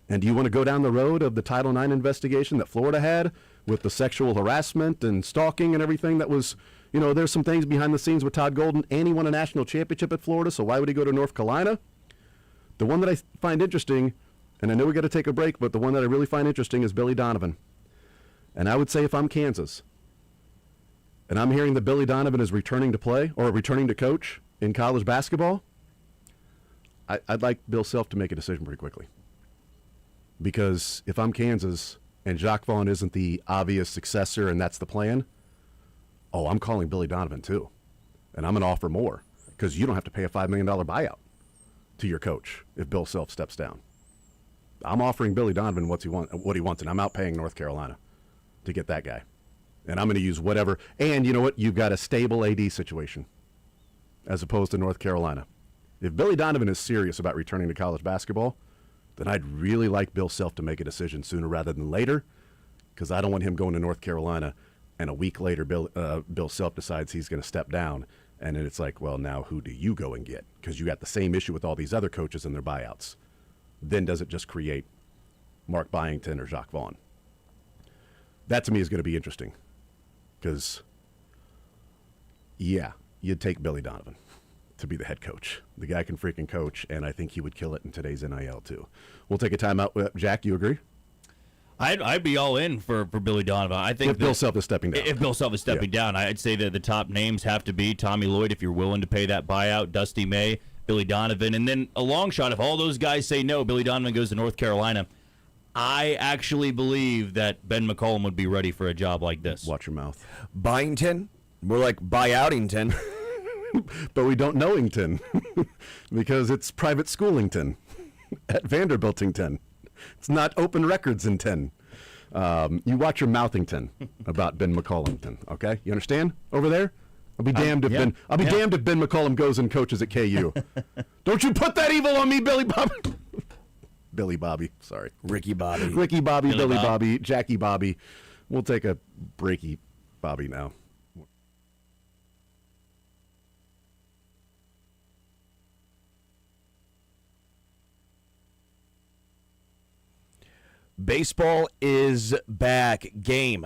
And do you want to go down the road of the Title IX investigation that Florida had with the sexual harassment and stalking and everything that was, there's some things behind the scenes with Todd Golden, and he won a national championship at Florida, so why would he go to North Carolina? The one that I find interesting, and I know we got to take a break, but the one that I really find interesting is Billy Donovan. And I would say if I'm Kansas, and I'm hearing that Billy Donovan is returning to play or returning to coach in college basketball, I'd like Bill Self to make a decision pretty quickly. Because if I'm Kansas and Jacques Vaughn isn't the obvious successor and that's the plan, I'm calling Billy Donovan too. And I'm going to offer more because you don't have to pay a $5 million buyout to your coach if Bill Self steps down. I'm offering Billy Donovan what he wants, and I'm out paying North Carolina to get that guy. And I'm going to use whatever. And you know what? You've got a stable AD situation as opposed to North Carolina. If Billy Donovan is serious about returning to college basketball, then I'd really like Bill Self to make a decision sooner rather than later, because I don't want him going to North Carolina and a week later Bill Self decides he's going to step down. And then it's like, well, now who do you go and get? Because you got the same issue with all these other coaches and their buyouts. Then does it just create Mark Byington or Jacques Vaughn? That to me is going to be interesting because, yeah, you'd take Billy Donovan to be the head coach. The guy can freaking coach, and I think he would kill it in today's NIL too. We'll take a timeout. Jack, you agree? I'd be all in for Billy Donovan. I think if Bill Self is stepping down. If Bill Self is stepping down, I'd say that the top names have to be Tommy Lloyd, if you're willing to pay that buyout, Dusty May, Billy Donovan, and then a long shot, if all those guys say no, Billy Donovan goes to North Carolina. I actually believe that Ben McCollum would be ready for a job like this. Watch your mouth. Byington? More like buyoutington. But we don't know Ington because it's private schoolington at Vanderbiltington. It's not open records in 10. You watch your mouthington about Ben McCollumton, okay? You understand over there? I'll be damned if damned if Ben McCollum goes and coaches at KU. Don't you put that evil on me, Billy Bobby. Billy Bobby, sorry. Ricky Bobby, Billy Bobby, Jackie Bobby. We'll take a breaky Bobby now. Baseball is back. Game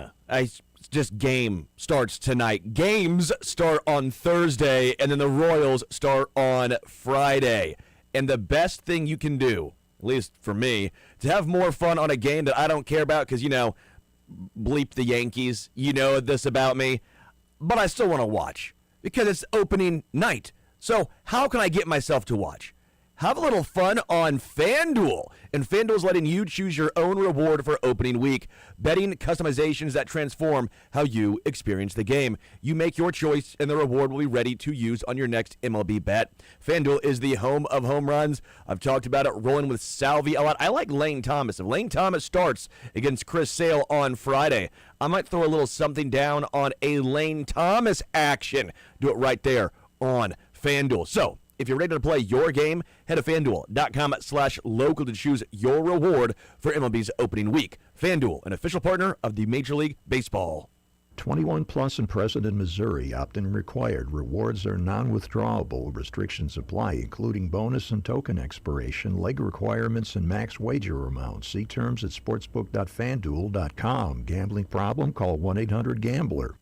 starts tonight. Games start on Thursday, and then the Royals start on Friday. And the best thing you can do, at least for me, to have more fun on a game that I don't care about because, bleep the Yankees, you know this about me, but I still want to watch because it's opening night. So how can I get myself to watch? Have a little fun on FanDuel. And FanDuel is letting you choose your own reward for opening week. Betting customizations that transform how you experience the game. You make your choice, and the reward will be ready to use on your next MLB bet. FanDuel is the home of home runs. I've talked about it rolling with Salvi a lot. I like Lane Thomas. If Lane Thomas starts against Chris Sale on Friday, I might throw a little something down on a Lane Thomas action. Do it right there on FanDuel. So, if you're ready to play your game, head to FanDuel.com/local to choose your reward for MLB's opening week. FanDuel, an official partner of the Major League Baseball. 21 plus and present in Missouri. Opt-in required. Rewards are non-withdrawable. Restrictions apply, including bonus and token expiration, leg requirements, and max wager amounts. See terms at sportsbook.fanduel.com. Gambling problem? Call 1-800-GAMBLER.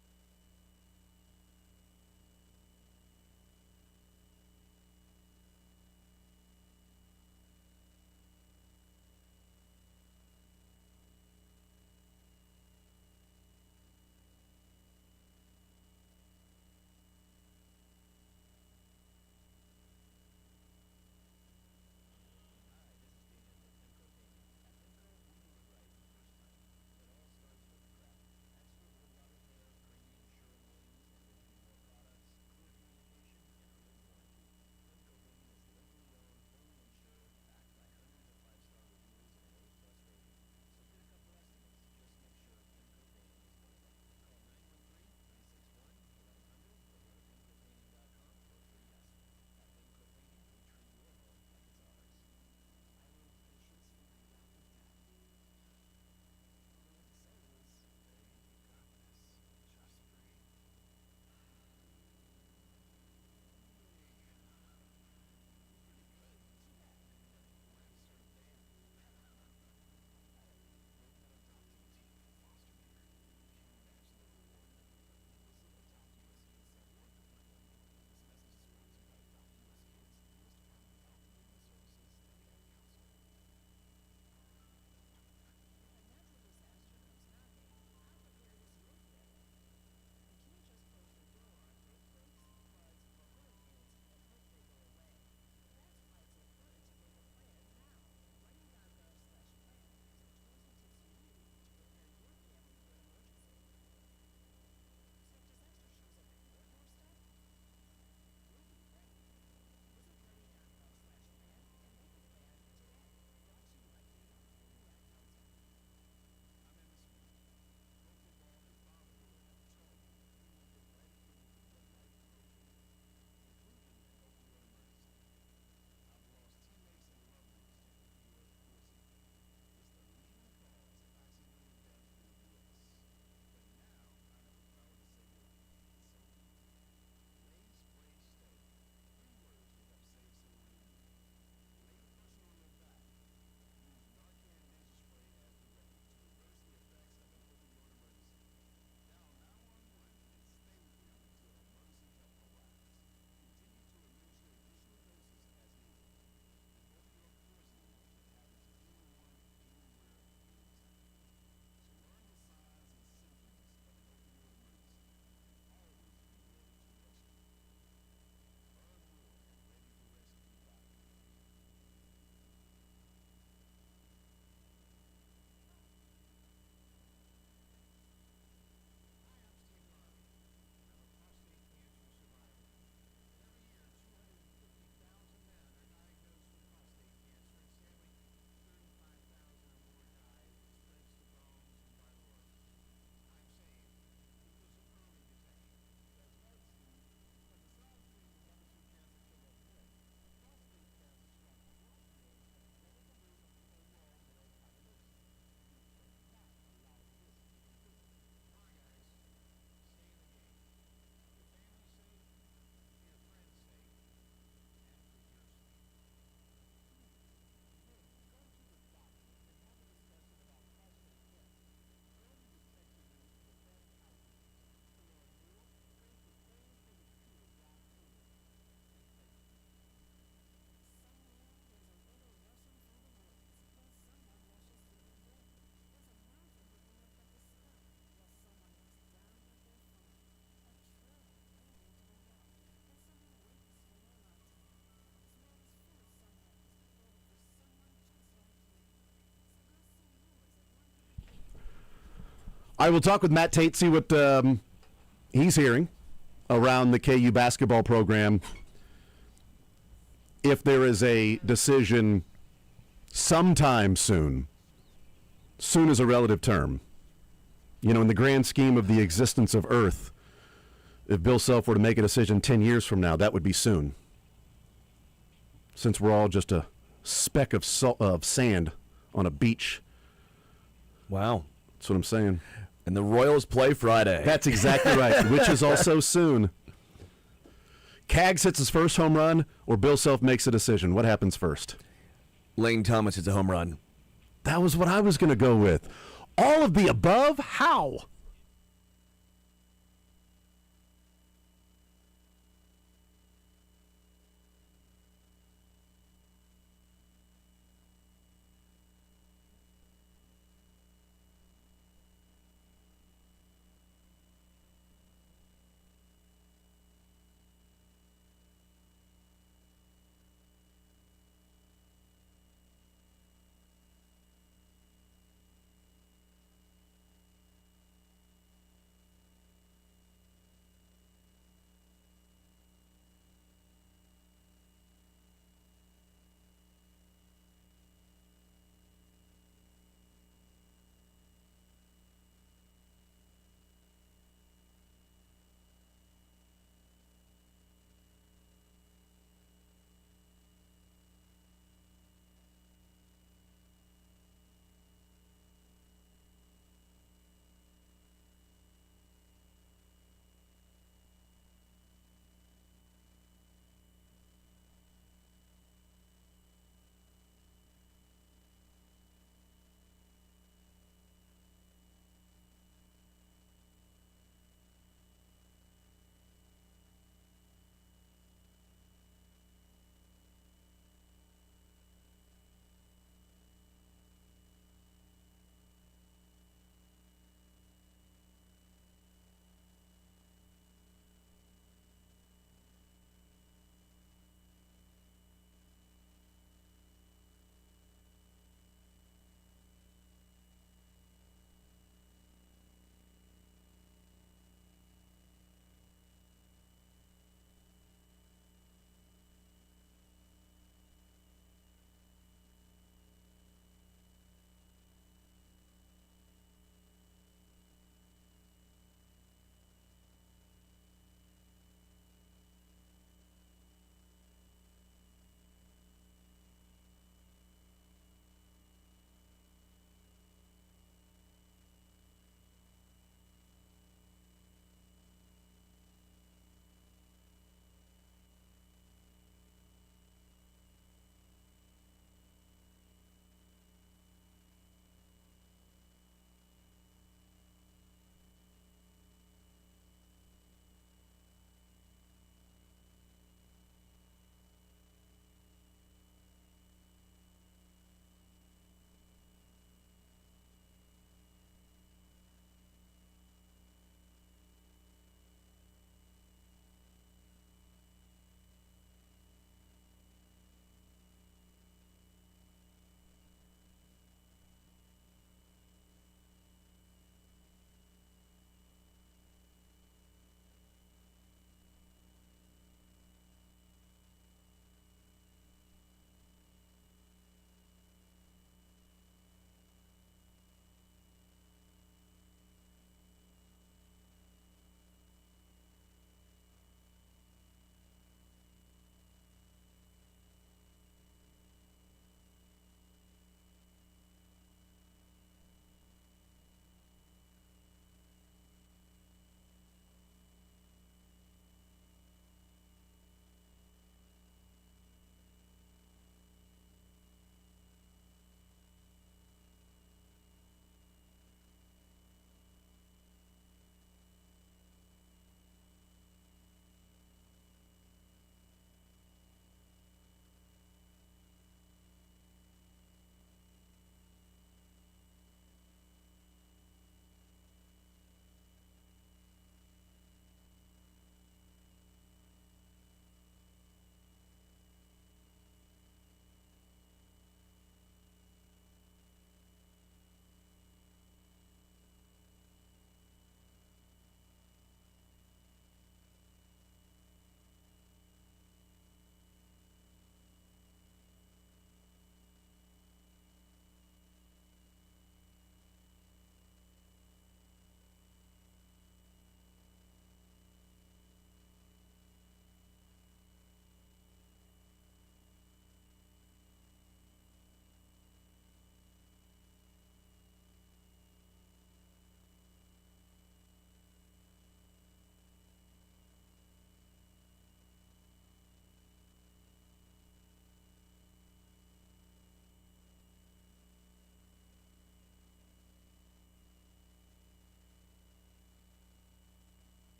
I will talk with Matt Tate, see what he's hearing around the KU basketball program. If there is a decision sometime soon is a relative term. You know, in the grand scheme of the existence of Earth, if Bill Self were to make a decision 10 years from now, that would be soon. Since we're all just a speck of sand on a beach. Wow. That's what I'm saying. And the Royals play Friday. That's exactly right, which is also soon. Kaggs hits his first home run, or Bill Self makes a decision. What happens first? Lane Thomas hits a home run. That was what I was going to go with. All of the above? How?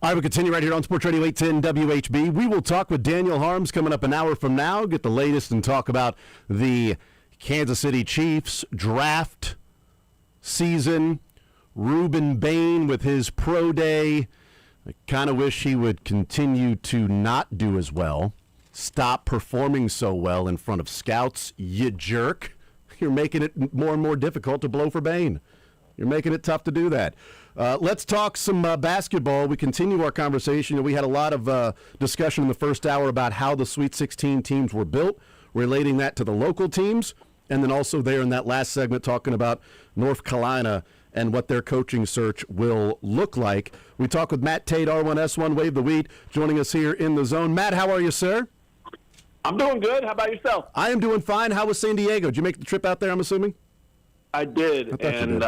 All right, we'll continue right here on Sports Radio 810 WHB. We will talk with Daniel Holmes coming up an hour from now, get the latest and talk about the Kansas City Chiefs draft season. Ruben Bain with his pro day. I kind of wish he would continue to not do as well. Stop performing so well in front of scouts, you jerk. You're making it more and more difficult to blow for Bain. You're making it tough to do that. Let's talk some basketball. We continue our conversation. We had a lot of discussion in the first hour about how the Sweet 16 teams were built, relating that to the local teams, and then also there in that last segment talking about North Carolina and what their coaching search will look like. We talk with Matt Tate, R1S1, Wave the Wheat, joining us here in the zone. Matt, how are you, sir? I'm doing good. How about yourself? I am doing fine. How was San Diego? Did you make the trip out there, I'm assuming? I did, and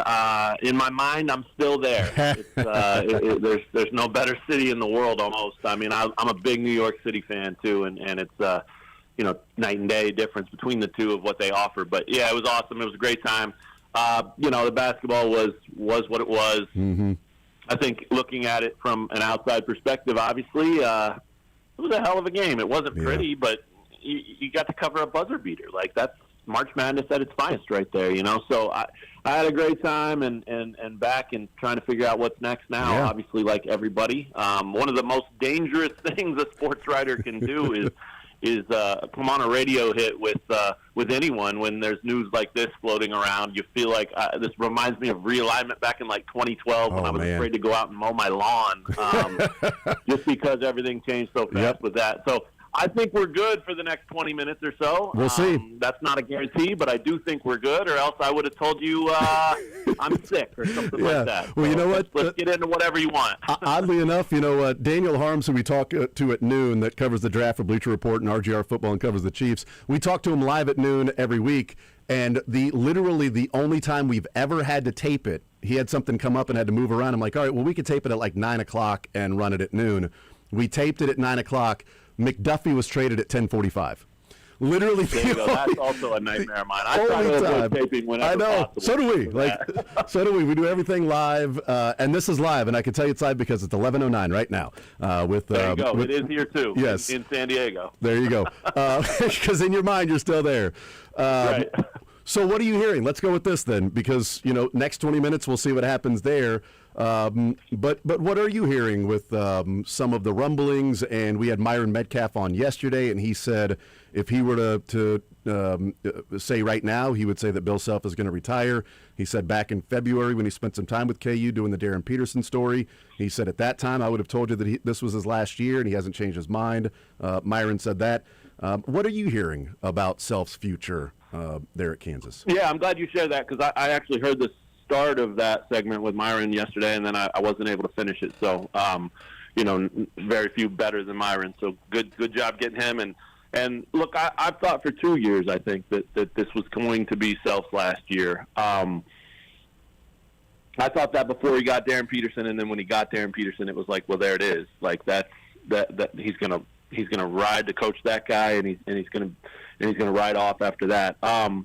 in my mind, I'm still there. There's no better city in the world, almost. I mean, I'm a big New York City fan too, and it's night and day difference between the two of what they offer. But yeah, it was awesome. It was a great time. The basketball was what it was. Mm-hmm. I think looking at it from an outside perspective, obviously, it was a hell of a game. It wasn't pretty, but you got to cover a buzzer beater. Like, that's March Madness at its finest right there, So I had a great time and back and trying to figure out what's next now, obviously, like everybody. One of the most dangerous things a sports writer can do is come on a radio hit with anyone when there's news like this floating around. You feel like this reminds me of realignment back in like 2012 when I was afraid to go out and mow my lawn just because everything changed so fast with that. So I think we're good for the next 20 minutes or so. We'll see. That's not a guarantee, but I do think we're good, or else I would have told you I'm sick or something like that. Well, so you know what? Let's get into whatever you want. Oddly enough, Daniel Harms, who we talk to at noon, that covers the draft for Bleacher Report and RGR Football and covers the Chiefs, we talk to him live at noon every week, and literally the only time we've ever had to tape it, he had something come up and had to move around. I'm like, all right, well, we could tape it at like 9 o'clock and run it at noon. We taped it at 9 o'clock. McDuffie was traded at 10:45. Literally, there you go. That's also a nightmare of mine. I try to avoid taping whenever possible. So do we. So do we. We do everything live, and this is live, and I can tell you it's live because it's 11:09 right now. There you go. It is here too. Yes, in San Diego. There you go. Because in your mind, you're still there. Right. So what are you hearing? Let's go with this then, because next 20 minutes we'll see what happens there. But what are you hearing with some of the rumblings? And we had Myron Metcalf on yesterday, and he said if he were to say right now, he would say that Bill Self is going to retire. He said back in February when he spent some time with KU doing the Darren Peterson story, he said at that time I would have told you that this was his last year, and he hasn't changed his mind. Myron said that. What are you hearing about Self's future there at Kansas? Yeah, I'm glad you shared that because I actually heard the start of that segment with Myron yesterday, and then I wasn't able to finish it. So, very few better than Myron. So good job getting him. And look, I've thought for 2 years, I think, that this was going to be Self's last year. I thought that before he got Darren Peterson, and then when he got Darren Peterson, it was like, well, there it is. Like that he's gonna ride to coach that guy, and he's gonna ride off after that. I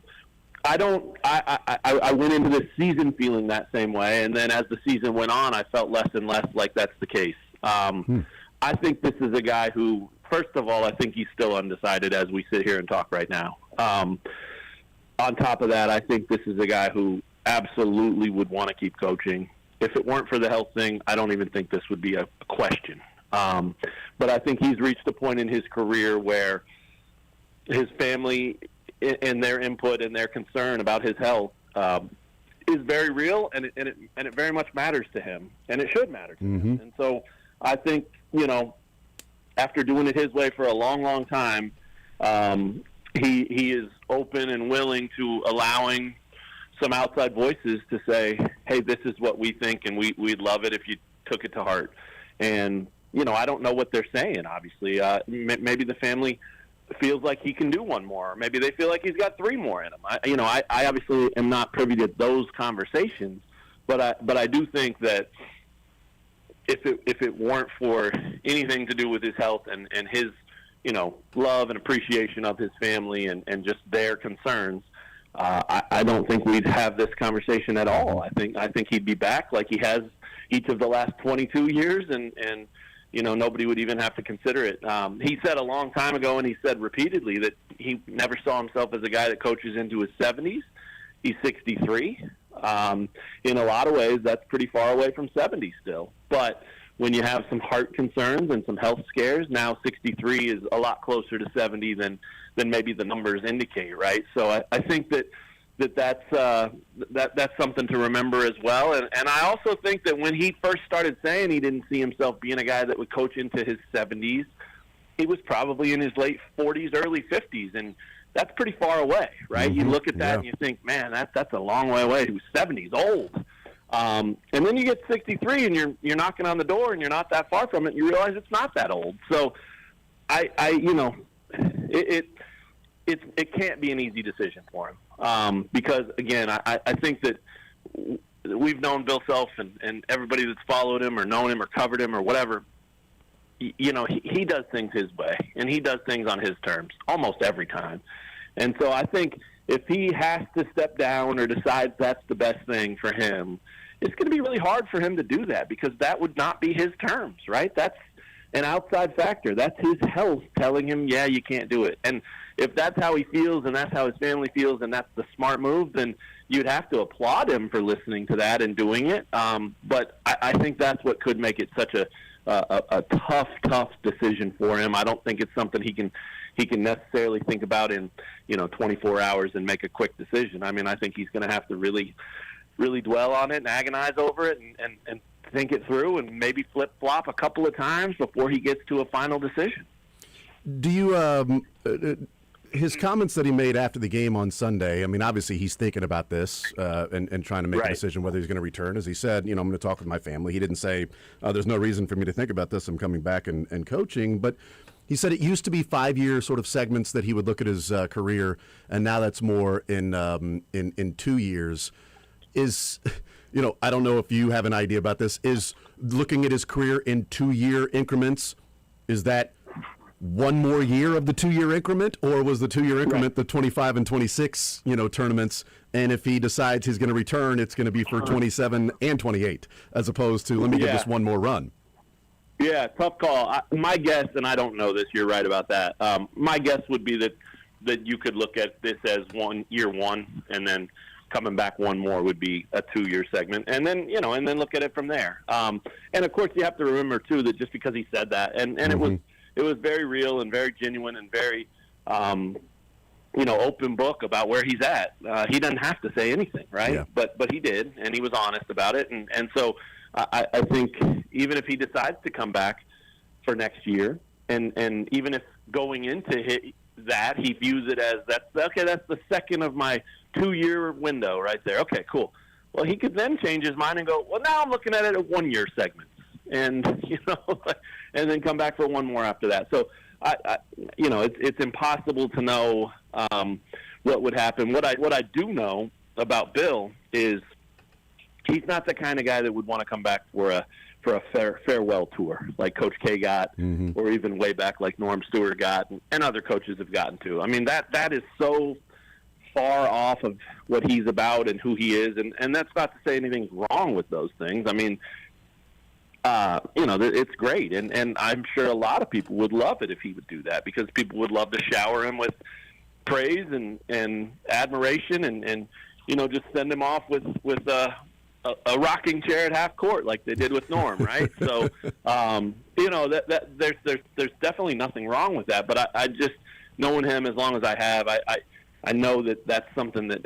went into this season feeling that same way, and then as the season went on, I felt less and less like that's the case. I think this is a guy who, first of all, I think he's still undecided as we sit here and talk right now. On top of that, I think this is a guy who absolutely would want to keep coaching. If it weren't for the health thing, I don't even think this would be a question. But I think he's reached a point in his career where his family and their input and their concern about his health is very real, and it very much matters to him, and it should matter to him. And so I think, after doing it his way for a long, long time, he is open and willing to allowing some outside voices to say, hey, this is what we think, and we'd love it if you took it to heart. And, I don't know what they're saying, obviously. Maybe the family feels like he can do one more. Maybe they feel like he's got 3 more in him. I obviously am not privy to those conversations, but I do think that if it weren't for anything to do with his health and his love and appreciation of his family and just their concerns, I don't think we'd have this conversation at all. I think he'd be back like he has each of the last 22 years, and nobody would even have to consider it. He said a long time ago, and he said repeatedly, that he never saw himself as a guy that coaches into his 70s. He's 63. In a lot of ways, that's pretty far away from 70 still. But when you have some heart concerns and some health scares, now 63 is a lot closer to 70 than maybe the numbers indicate, right? So I think that's something to remember as well. And I also think that when he first started saying he didn't see himself being a guy that would coach into his 70s, he was probably in his late 40s, early 50s, and that's pretty far away, right? You look at that and you think, man, that's a long way away. He was 70s, old. And then you get 63 and you're knocking on the door and you're not that far from it, and you realize it's not that old. So it can't be an easy decision for him. Because again, I think that we've known Bill Self and everybody that's followed him or known him or covered him or whatever, he does things his way, and he does things on his terms almost every time. And so I think if he has to step down or decides that's the best thing for him, it's going to be really hard for him to do that, because that would not be his terms, right? That's an outside factor. That's his health telling him, yeah, you can't do it. And if that's how he feels and that's how his family feels and that's the smart move, then you'd have to applaud him for listening to that and doing it. But I think that's what could make it such a tough decision for him. I don't think it's something he can necessarily think about in 24 hours and make a quick decision. I mean, I think he's going to have to really dwell on it and agonize over it and think it through and maybe flip-flop a couple of times before he gets to a final decision. Do you his comments that he made after the game on Sunday, I mean, obviously he's thinking about this and trying to make a decision whether he's going to return. As he said, I'm going to talk with my family. He didn't say, there's no reason for me to think about this. I'm coming back and coaching. But he said it used to be 5-year sort of segments that he would look at his career, and now that's more in 2 years. I don't know if you have an idea about this, is looking at his career in 2-year increments, is that one more year of the 2-year increment, or was the 2-year increment the 25 and 26, tournaments? And if he decides he's going to return, it's going to be for 27 and 28, as opposed to let me give this one more run. Yeah, tough call. My guess, and I don't know this, you're right about that. My guess would be that you could look at this as year one, and then coming back one more would be a 2-year segment, and then and then look at it from there. And of course, you have to remember too that just because he said that, and it was very real and very genuine and very, open book about where he's at. He doesn't have to say anything, right? Yeah. But he did, and he was honest about it. And so I think even if he decides to come back for next year, and even if going into that he views it as that's the second of my 2-year window right there. Okay, cool. Well, he could then change his mind and go, well, now I'm looking at it at 1-year segments. And and then come back for one more after that. So it's impossible to know what would happen. What I do know about Bill is he's not the kind of guy that would want to come back for a farewell tour like Coach K got, or even way back like Norm Stewart got, and other coaches have gotten to. I mean, that is so far off of what he's about and who he is, and that's not to say anything's wrong with those things. I mean, it's great, and I'm sure a lot of people would love it if he would do that, because people would love to shower him with praise and admiration, and just send him off with a rocking chair at half court like they did with Norm, right? So, that there's definitely nothing wrong with that. But I just, knowing him as long as I have, I know that that's something that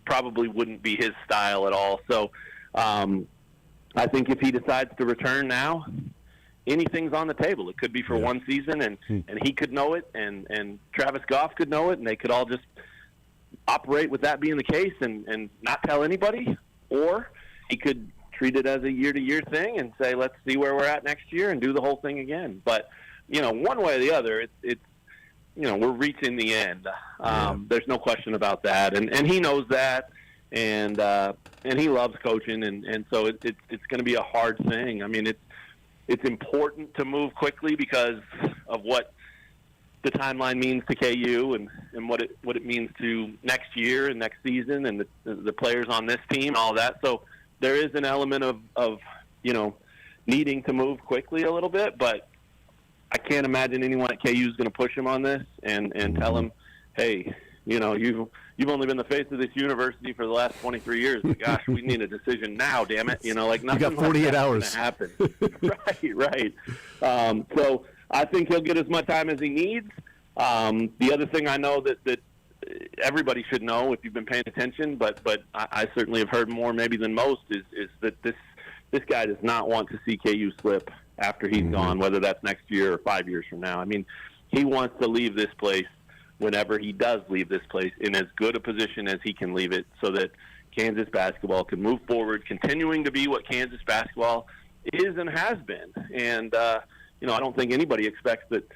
probably wouldn't be his style at all. So. I think if he decides to return now, anything's on the table. It could be for one season, and he could know it, and Travis Goff could know it, and they could all just operate with that being the case and not tell anybody. Or he could treat it as a year-to-year thing and say, let's see where we're at next year and do the whole thing again. But, one way or the other, it's we're reaching the end. There's no question about that, and he knows that. And he loves coaching, and so it's going to be a hard thing. I mean, it's important to move quickly because of what the timeline means to KU and what it means to next year and next season and the players on this team, all that. So there is an element of needing to move quickly a little bit, but I can't imagine anyone at KU is going to push him on this and tell him, hey, you know, you've only been the face of this university for the last 23 years. But gosh, we need a decision now, damn it. You know, like nothing. You got 48 hours. Going to happen. right. So I think he'll get as much time as he needs. The other thing I know that everybody should know if you've been paying attention, but I certainly have heard more maybe than most is that this guy does not want to see KU slip after he's gone, whether that's next year or 5 years from now. I mean, he wants to leave this place whenever he does leave this place in as good a position as he can leave it so that Kansas basketball can move forward, continuing to be what Kansas basketball is and has been. And, you know, I don't think anybody expects that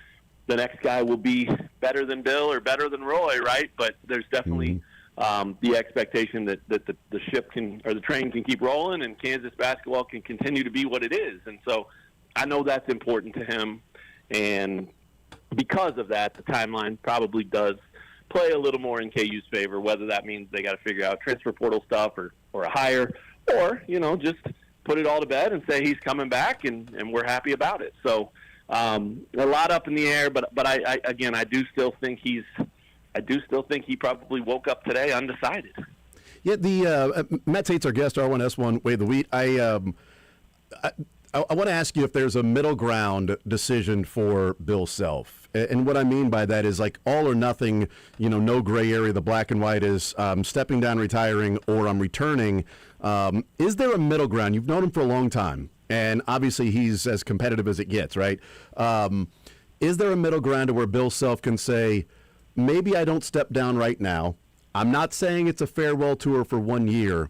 the next guy will be better than Bill or better than Roy, right? But there's definitely the expectation that the ship can, or the train can keep rolling and Kansas basketball can continue to be what it is. And so I know that's important to him. And because of that, the timeline probably does play a little more in KU's favor, whether that means they got to figure out transfer portal stuff or a hire, or, you know, just put it all to bed and say he's coming back and we're happy about it. So a lot up in the air, but I do still think he probably woke up today undecided. Yeah, the Matt Tate's our guest, R1S1 Way of the Wheat. I want to ask you if there's a middle ground decision for Bill Self. And what I mean by that is like all or nothing, you know, no gray area. The black and white is stepping down, retiring, or I'm returning. Is there a middle ground? You've known him for a long time, and obviously he's as competitive as it gets, right? Is there a middle ground to where Bill Self can say, maybe I don't step down right now. I'm not saying it's a farewell tour for 1 year,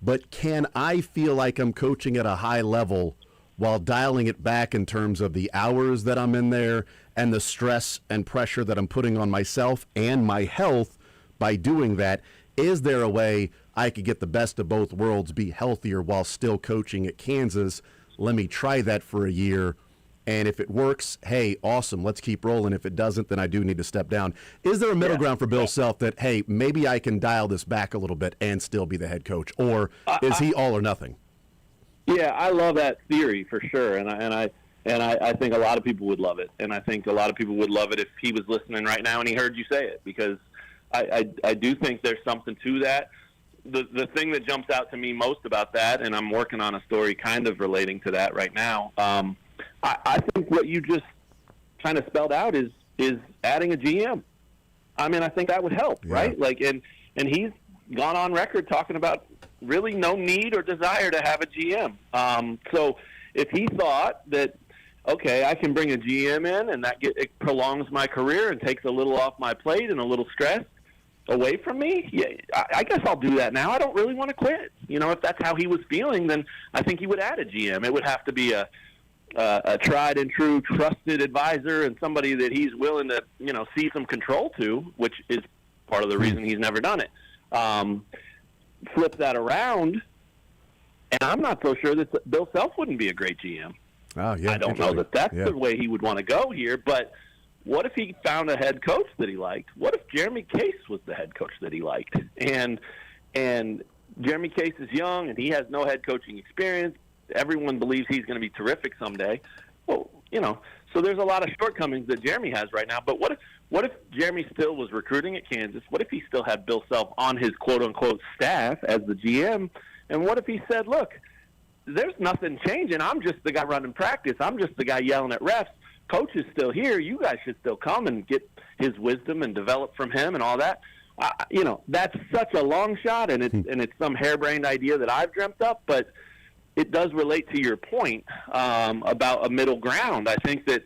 but can I feel like I'm coaching at a high level while dialing it back in terms of the hours that I'm in there and the stress and pressure that I'm putting on myself and my health by doing that? Is there a way I could get the best of both worlds, be healthier while still coaching at Kansas? Let me try that for a year. And if it works, hey, awesome, let's keep rolling. If it doesn't, then I do need to step down. Is there a middle ground for Bill Self that, hey, maybe I can dial this back a little bit and still be the head coach? Or is he all or nothing? Yeah, I love that theory for sure, and I think a lot of people would love it, and I think a lot of people would love it if he was listening right now and he heard you say it, because I do think there's something to that. The thing that jumps out to me most about that, and I'm working on a story kind of relating to that right now. I think what you just kind of spelled out is adding a GM. I mean, I think that would help, right? Like, and he's gone on record talking about really no need or desire to have a GM. So if he thought that, okay, I can bring a GM in and it prolongs my career and takes a little off my plate and a little stress away from me, yeah, I guess I'll do that now. I don't really want to quit. You know, if that's how he was feeling, then I think he would add a GM. It would have to be a tried and true, trusted advisor and somebody that he's willing to, you know, see some control to, which is part of the reason he's never done it. Flip that around, and I'm not so sure that Bill Self wouldn't be a great GM. Oh, yeah, I don't know that that's the way he would want to go here, but what if he found a head coach that he liked? What if Jeremy Case was the head coach that he liked? And Jeremy Case is young, and he has no head coaching experience. Everyone believes he's going to be terrific someday. Well, you know, so there's a lot of shortcomings that Jeremy has right now. But what if Jeremy still was recruiting at Kansas? What if he still had Bill Self on his quote-unquote staff as the GM? And what if he said, look, there's nothing changing. I'm just the guy running practice. I'm just the guy yelling at refs. Coach is still here. You guys should still come and get his wisdom and develop from him and all that. You know, that's such a long shot, and it's some harebrained idea that I've dreamt up, but it does relate to your point about a middle ground. I think that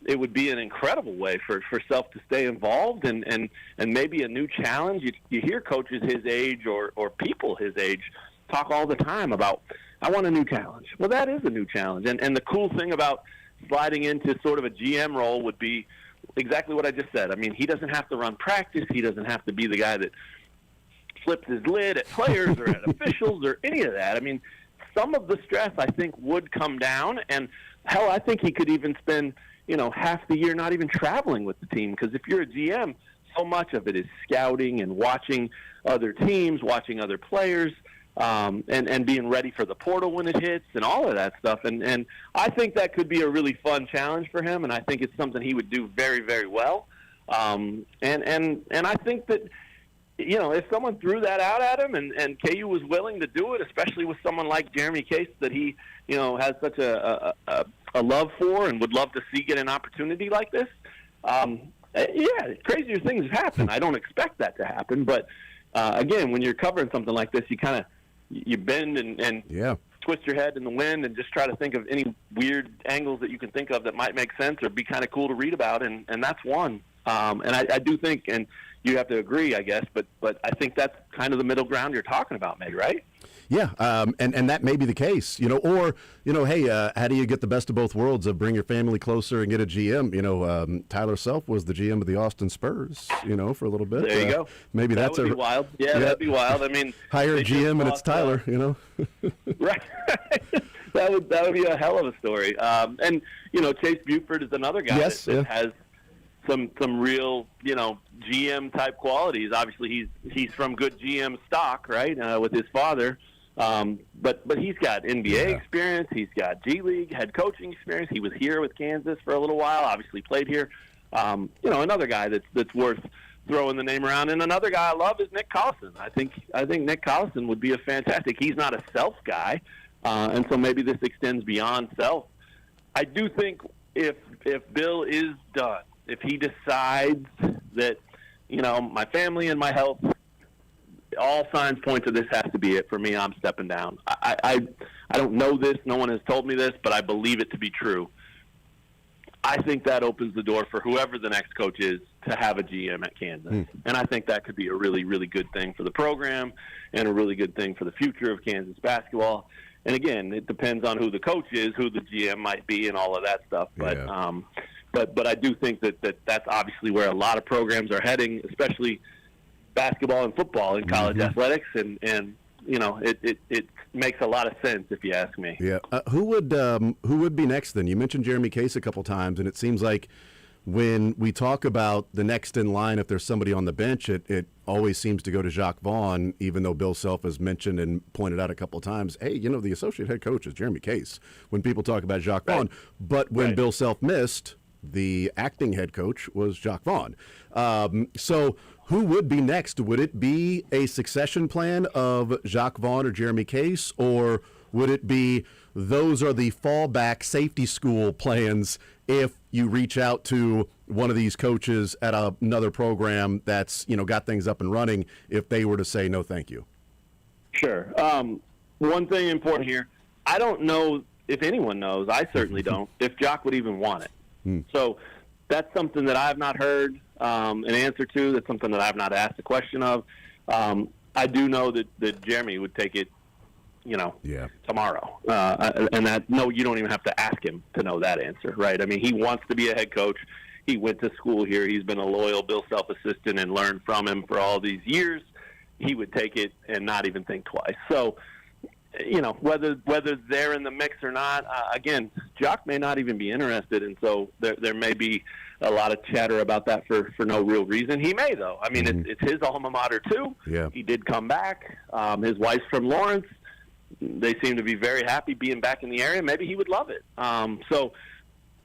it would be an incredible way for Self to stay involved and maybe a new challenge. You hear coaches his age or people his age talk all the time about, I want a new challenge. Well, that is a new challenge. And the cool thing about sliding into sort of a GM role would be exactly what I just said. I mean, he doesn't have to run practice. He doesn't have to be the guy that flips his lid at players or at officials or any of that. I mean, some of the stress, I think, would come down. And, hell, I think he could even spend, you know, half the year not even traveling with the team. Because if you're a GM, so much of it is scouting and watching other teams, watching other players. and being ready for the portal when it hits and all of that stuff. And I think that could be a really fun challenge for him, and I think it's something he would do very, very well. And I think that, you know, if someone threw that out at him and KU was willing to do it, especially with someone like Jeremy Case that he, you know, has such a love for and would love to see get an opportunity like this, yeah, crazier things happen. I don't expect that to happen, but again, when you're covering something like this, you bend and twist your head in the wind and just try to think of any weird angles that you can think of that might make sense or be kind of cool to read about, and that's one. And I do think, and you have to agree, I guess, but I think that's kind of the middle ground you're talking about, Meg, right? Yeah, and that may be the case, you know, or, you know, hey, how do you get the best of both worlds of bring your family closer and get a GM? You know, Tyler Self was the GM of the Austin Spurs, you know, for a little bit. There you go. Maybe that that's would be wild. Yeah, that'd be wild. I mean, hire a GM and it's Tyler, you know. Right. that would be a hell of a story. And, you know, Chase Buford is another guy that has some real, you know, GM type qualities. Obviously, he's from good GM stock, right? With his father, but he's got NBA experience. He's got G League head coaching experience. He was here with Kansas for a little while. Obviously, played here. You know, another guy that's worth throwing the name around. And another guy I love is Nick Collison. I think Nick Collison would be a fantastic. He's not a Self guy, and so maybe this extends beyond Self. I do think if Bill is done, if he decides that, you know, my family and my health, all signs point to this has to be it for me, I'm stepping down. I don't know this. No one has told me this, but I believe it to be true. I think that opens the door for whoever the next coach is to have a GM at Kansas. And I think that could be a really, really good thing for the program and a really good thing for the future of Kansas basketball. And, again, it depends on who the coach is, who the GM might be, and all of that stuff. But I do think that's obviously where a lot of programs are heading, especially basketball and football in college athletics, and you know it makes a lot of sense if you ask me. Yeah, who would be next then? You mentioned Jeremy Case a couple times, and it seems like when we talk about the next in line, if there's somebody on the bench, it always seems to go to Jacques Vaughn, even though Bill Self has mentioned and pointed out a couple times, hey, you know, the associate head coach is Jeremy Case when people talk about Jacques Vaughn. But when Bill Self missed, the acting head coach was Jacques Vaughn. So who would be next? Would it be a succession plan of Jacques Vaughn or Jeremy Case, or would it be those are the fallback safety school plans if you reach out to one of these coaches at another program that's, you know, got things up and running, if they were to say no thank you? Sure. One thing important here, I don't know if anyone knows, I certainly don't, if Jacques would even want it. So that's something that I've not heard an answer to. That's something that I've not asked a question of. I do know that Jeremy would take it, you know, tomorrow. And that, no, you don't even have to ask him to know that answer, right? I mean, he wants to be a head coach. He went to school here. He's been a loyal Bill Self assistant and learned from him for all these years. He would take it and not even think twice. So, you know, whether they're in the mix or not, again, Jacques may not even be interested, and so there may be a lot of chatter about that for no real reason. He may, though. I mean, it's his alma mater, too. Yeah. He did come back. His wife's from Lawrence. They seem to be very happy being back in the area. Maybe he would love it. So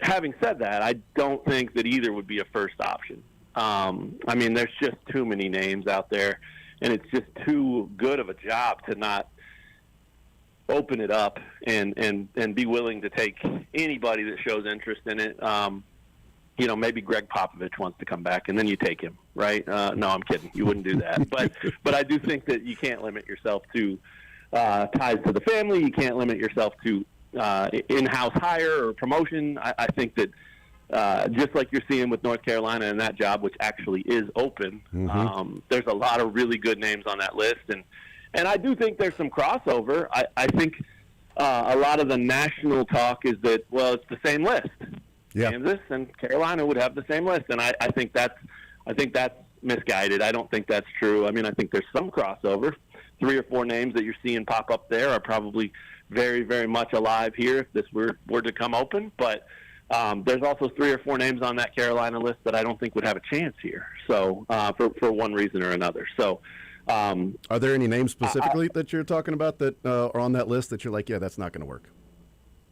having said that, I don't think that either would be a first option. I mean, there's just too many names out there, and it's just too good of a job to not open it up and be willing to take anybody that shows interest in it. You know, maybe Greg Popovich wants to come back, and then you take him, right? No, I'm kidding. You wouldn't do that. But I do think that you can't limit yourself to ties to the family. You can't limit yourself to in-house hire or promotion. I think that just like you're seeing with North Carolina and that job, which actually is open, there's a lot of really good names on that list. And I do think there's some crossover. I think a lot of the national talk is that, well, it's the same list. Yeah. Kansas and Carolina would have the same list, and I think that's misguided. I don't think that's true. I mean, I think there's some crossover. 3 or 4 names that you're seeing pop up there are probably very, very much alive here if this were to come open. But there's also 3 or 4 names on that Carolina list that I don't think would have a chance here. So for one reason or another. So Are there any names specifically that you're talking about that are on that list that you're like, yeah, that's not going to work?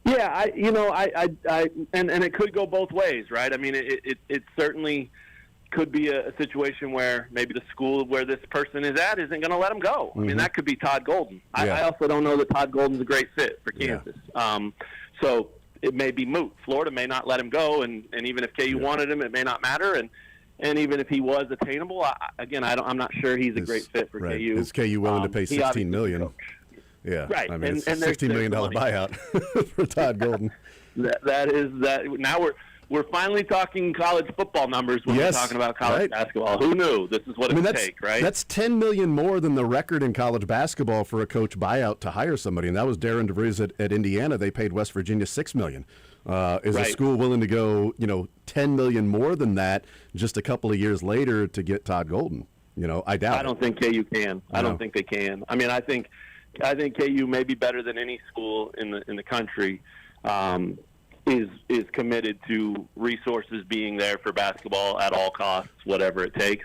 Yeah, and it could go both ways, right? I mean, it certainly could be a situation where maybe the school where this person is at isn't going to let him go. I mean, that could be Todd Golden. Yeah. I also don't know that Todd Golden's a great fit for Kansas. So it may be moot. Florida may not let him go, and even if KU wanted him, it may not matter. And even if he was attainable, I'm not sure he's a great fit for KU. Is KU willing to pay $16 million? Yeah, right. I mean, it's and a $16 million buyout for Todd Golden. That is that. Now we're finally talking college football numbers when we're talking about college basketball. Who knew this is what it would take, right? That's $10 million more than the record in college basketball for a coach buyout to hire somebody, and that was Darren DeVries at Indiana. They paid West Virginia $6 million. Is a school willing to go, $10 million more than that just a couple of years later to get Todd Golden? I doubt. I don't think KU can. I don't think they can. I mean, I think KU may be better than any school in the country. Is committed to resources being there for basketball at all costs, whatever it takes.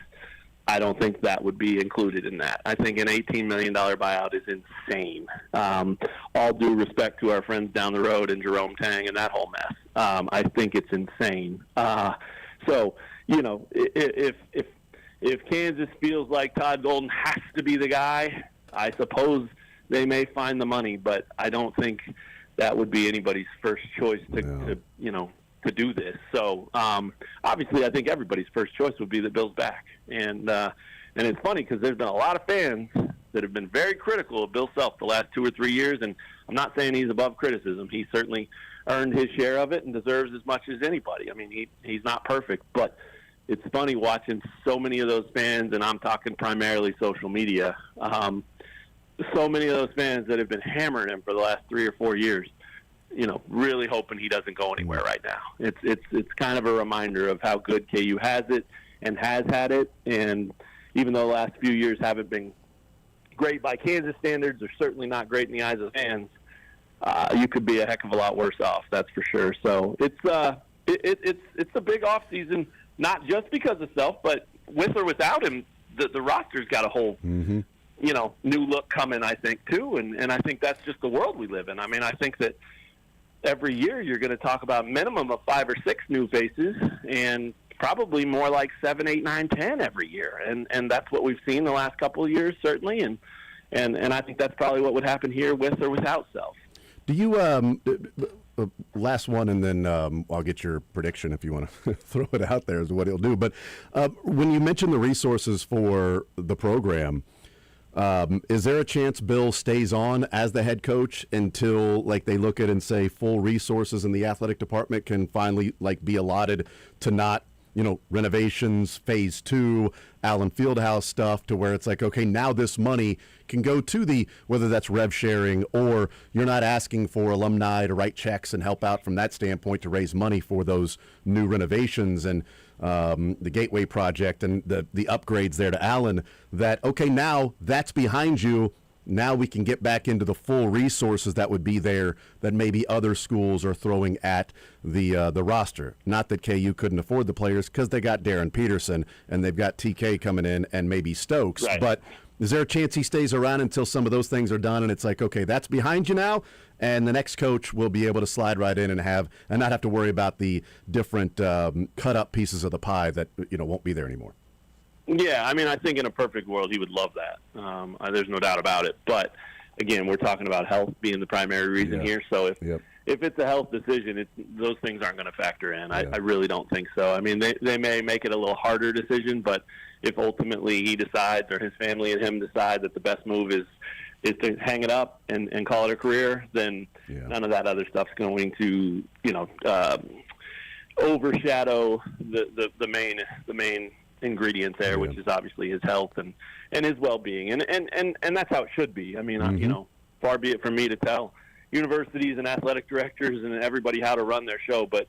I don't think that would be included in that. I think an $18 million buyout is insane. All due respect to our friends down the road and Jerome Tang and that whole mess. I think it's insane. So, if Kansas feels like Todd Golden has to be the guy, I suppose they may find the money, but I don't think that would be anybody's first choice to do this. So obviously, I think everybody's first choice would be that Bill's back. And it's funny because there's been a lot of fans that have been very critical of Bill Self the last 2 or 3 years, and I'm not saying he's above criticism. He certainly earned his share of it and deserves as much as anybody. I mean, he's not perfect, but it's funny watching so many of those fans, and I'm talking primarily social media. So many of those fans that have been hammering him for the last 3 or 4 years, really hoping he doesn't go anywhere right now. It's kind of a reminder of how good KU has it and has had it. And even though the last few years haven't been great by Kansas standards, or certainly not great in the eyes of fans, you could be a heck of a lot worse off. That's for sure. So it's a big off season, not just because of Self, but with or without him, the roster's got a whole. Mm-hmm. New look coming, I think, too. And I think that's just the world we live in. I mean, I think that every year you're going to talk about minimum of 5 or 6 new faces, and probably more like 7, 8, 9, 10 every year. And that's what we've seen the last couple of years, certainly. And I think that's probably what would happen here with or without Self. Do you last one, and then I'll get your prediction if you want to throw it out there as to what he'll do. But when you mention the resources for the program, is there a chance Bill stays on as the head coach until they look at and say full resources in the athletic department can finally be allotted to not renovations, phase 2, Allen Fieldhouse stuff, to where it's okay, now this money can go to whether that's rev sharing, or you're not asking for alumni to write checks and help out from that standpoint to raise money for those new renovations and the Gateway project and the upgrades there to Allen, that, okay, now that's behind you. Now we can get back into the full resources that would be there that maybe other schools are throwing at the roster. Not that KU couldn't afford the players, because they got Darren Peterson and they've got TK coming in and maybe Stokes. Right. But is there a chance he stays around until some of those things are done and it's okay, that's behind you now, and the next coach will be able to slide right in and not have to worry about the different cut up pieces of the pie that won't be there anymore? Yeah, I mean, I think in a perfect world he would love that. There's no doubt about it. But again, we're talking about health being the primary reason here. So if it's a health decision, those things aren't going to factor in. I really don't think so. I mean, they may make it a little harder decision, but if ultimately he decides, or his family and him decide, that the best move is to hang it up and call it a career, then none of that other stuff's going to overshadow the main ingredient there, which is obviously his health and his well-being, and that's how it should be. I mean, far be it from me to tell universities and athletic directors and everybody how to run their show, but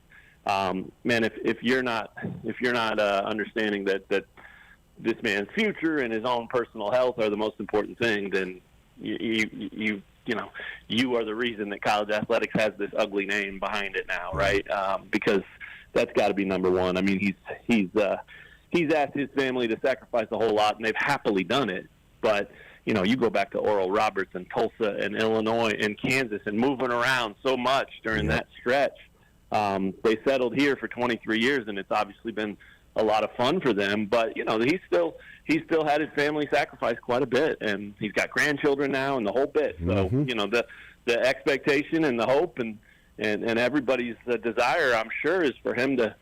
man, if you're not understanding that this man's future and his own personal health are the most important thing, then you are the reason that college athletics has this ugly name behind it now, right? Because that's got to be number one. I mean, he's asked his family to sacrifice a whole lot, and they've happily done it. But, you go back to Oral Roberts and Tulsa and Illinois and Kansas and moving around so much during that stretch. They settled here for 23 years, and it's obviously been a lot of fun for them. But, he still had his family sacrifice quite a bit, and he's got grandchildren now and the whole bit. So, the expectation and the hope and everybody's desire, I'm sure, is for him to,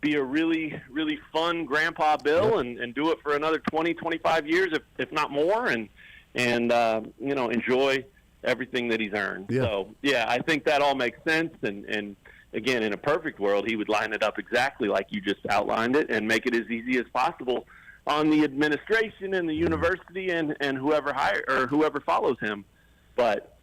be a really, really fun Grandpa Bill and do it for another 20, 25 years, if not more, and enjoy everything that he's earned. Yeah. So, I think that all makes sense. And again, in a perfect world, he would line it up exactly like you just outlined it and make it as easy as possible on the administration and the university and whoever follows him. But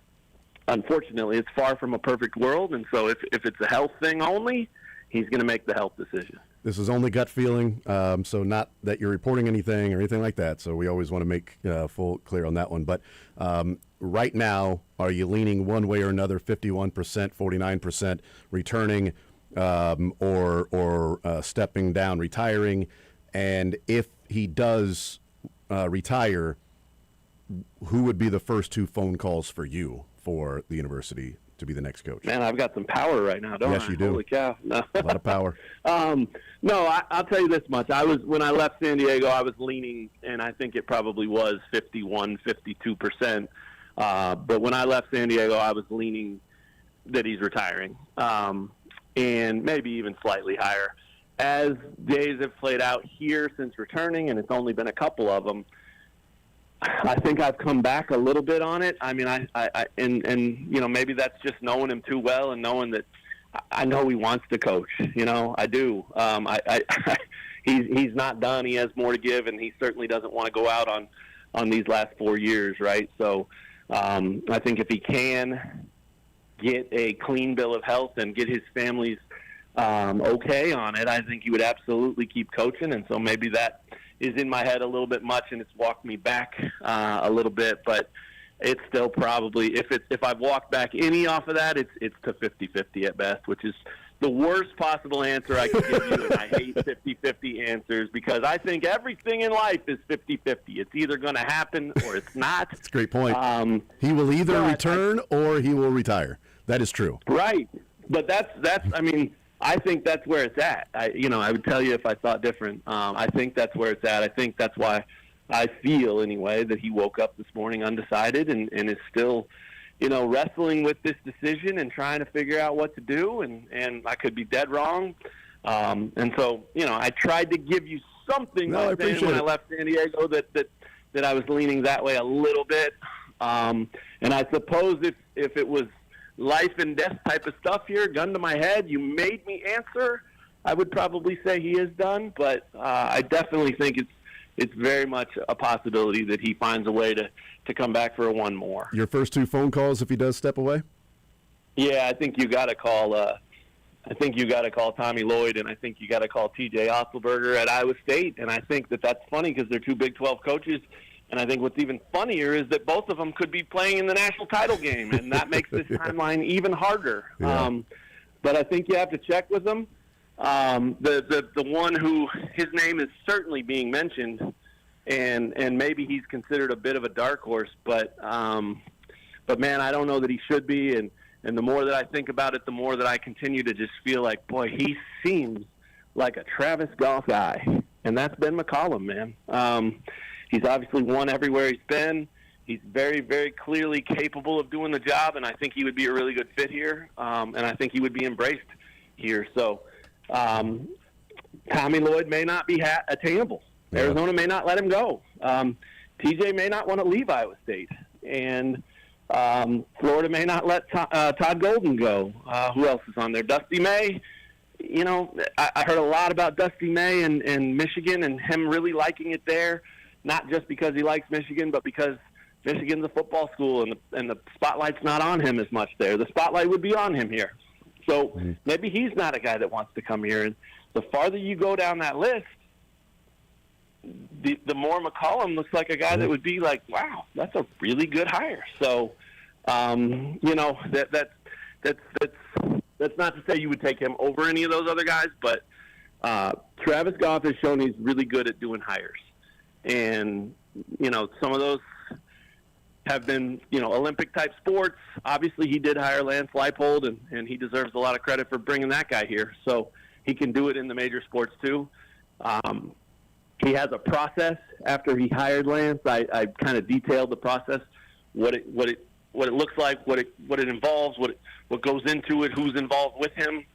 unfortunately, it's far from a perfect world. And so if it's a health thing only, he's going to make the health decision. This is only gut feeling, so not that you're reporting anything or anything like that. So we always want to make full clear on that one. But right now, are you leaning one way or another, 51%, 49% returning, or stepping down, retiring? And if he does retire, who would be the first two phone calls for you for the university to be the next coach? Man, I've got some power right now, don't I? Yes, you do. Holy cow. No. A lot of power. I'll tell you this much. When I left San Diego, I was leaning, and I think it probably was 51, 52%. But when I left San Diego, I was leaning that he's retiring, and maybe even slightly higher. As days have played out here since returning, and it's only been a couple of them, I think I've come back a little bit on it. I mean, maybe that's just knowing him too well and knowing that I know he wants to coach. I do. He's not done. He has more to give, and he certainly doesn't want to go out on these last 4 years, right? So I think if he can get a clean bill of health and get his family's okay on it, I think he would absolutely keep coaching. And so maybe that is in my head a little bit much, and it's walked me back a little bit. But it's still probably, if I've walked back any off of that, it's to 50-50 at best, which is the worst possible answer I could give you. And I hate 50-50 answers because I think everything in life is 50-50. It's either going to happen or it's not. That's a great point. He will either return or he will retire. That is true. Right. But that's I mean, I think that's where it's at. I would tell you if I thought different. I think that's where it's at. I think that's why I feel, anyway, that he woke up this morning undecided and is still, wrestling with this decision and trying to figure out what to do. And I could be dead wrong. And so, I tried to give you something when I left San Diego that I was leaning that way a little bit. And I suppose if it was life and death type of stuff here, gun to my head, you made me answer, I would probably say he is done. But I definitely think it's very much a possibility that he finds a way to come back for one more. Your first two phone calls if he does step away? Yeah, I think you got to call. Tommy Lloyd, and I think you got to call T.J. Otzelberger at Iowa State. And I think that's funny because they're two Big 12 coaches. And I think what's even funnier is that both of them could be playing in the national title game, and that makes this timeline even harder. Yeah. But I think you have to check with them. The one who his name is certainly being mentioned, and maybe he's considered a bit of a dark horse, but man, I don't know that he should be. And the more that I think about it, the more that I continue to just feel like, boy, he seems like a Travis Goff guy, and that's Ben McCollum, man. He's obviously won everywhere he's been. He's very, very clearly capable of doing the job, and I think he would be a really good fit here, and I think he would be embraced here. So Tommy Lloyd may not be attainable. Yeah. Arizona may not let him go. TJ may not want to leave Iowa State, and Florida may not let Todd Golden go. Who else is on there? Dusty May. I heard a lot about Dusty May and Michigan and him really liking it there. Not just because he likes Michigan, but because Michigan's a football school and the spotlight's not on him as much there. The spotlight would be on him here. So maybe he's not a guy that wants to come here. And the farther you go down that list, the more McCollum looks like a guy that would be like, wow, that's a really good hire. So, that's not to say you would take him over any of those other guys, but Travis Goff has shown he's really good at doing hires. And, some of those have been, Olympic-type sports. Obviously, he did hire Lance Leipold, and he deserves a lot of credit for bringing that guy here. So he can do it in the major sports, too. He has a process after he hired Lance. I kind of detailed the process, what it looks like, what it involves, what goes into it, who's involved with him.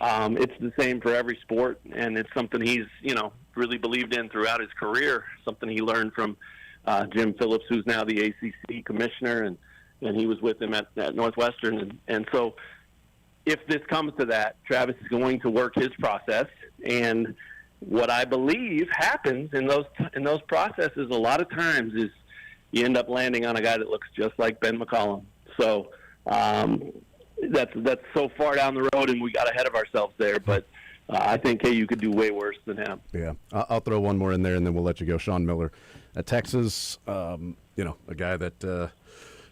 It's the same for every sport, and it's something he's, really believed in throughout his career, something he learned from Jim Phillips, who's now the ACC commissioner, and he was with him at Northwestern. And so if this comes to that, Travis is going to work his process. And what I believe happens in those processes a lot of times is you end up landing on a guy that looks just like Ben McCollum. So that's so far down the road, and we got ahead of ourselves there. But I think KU could do way worse than him. Yeah, I'll throw one more in there, and then we'll let you go. Sean Miller at Texas, a guy that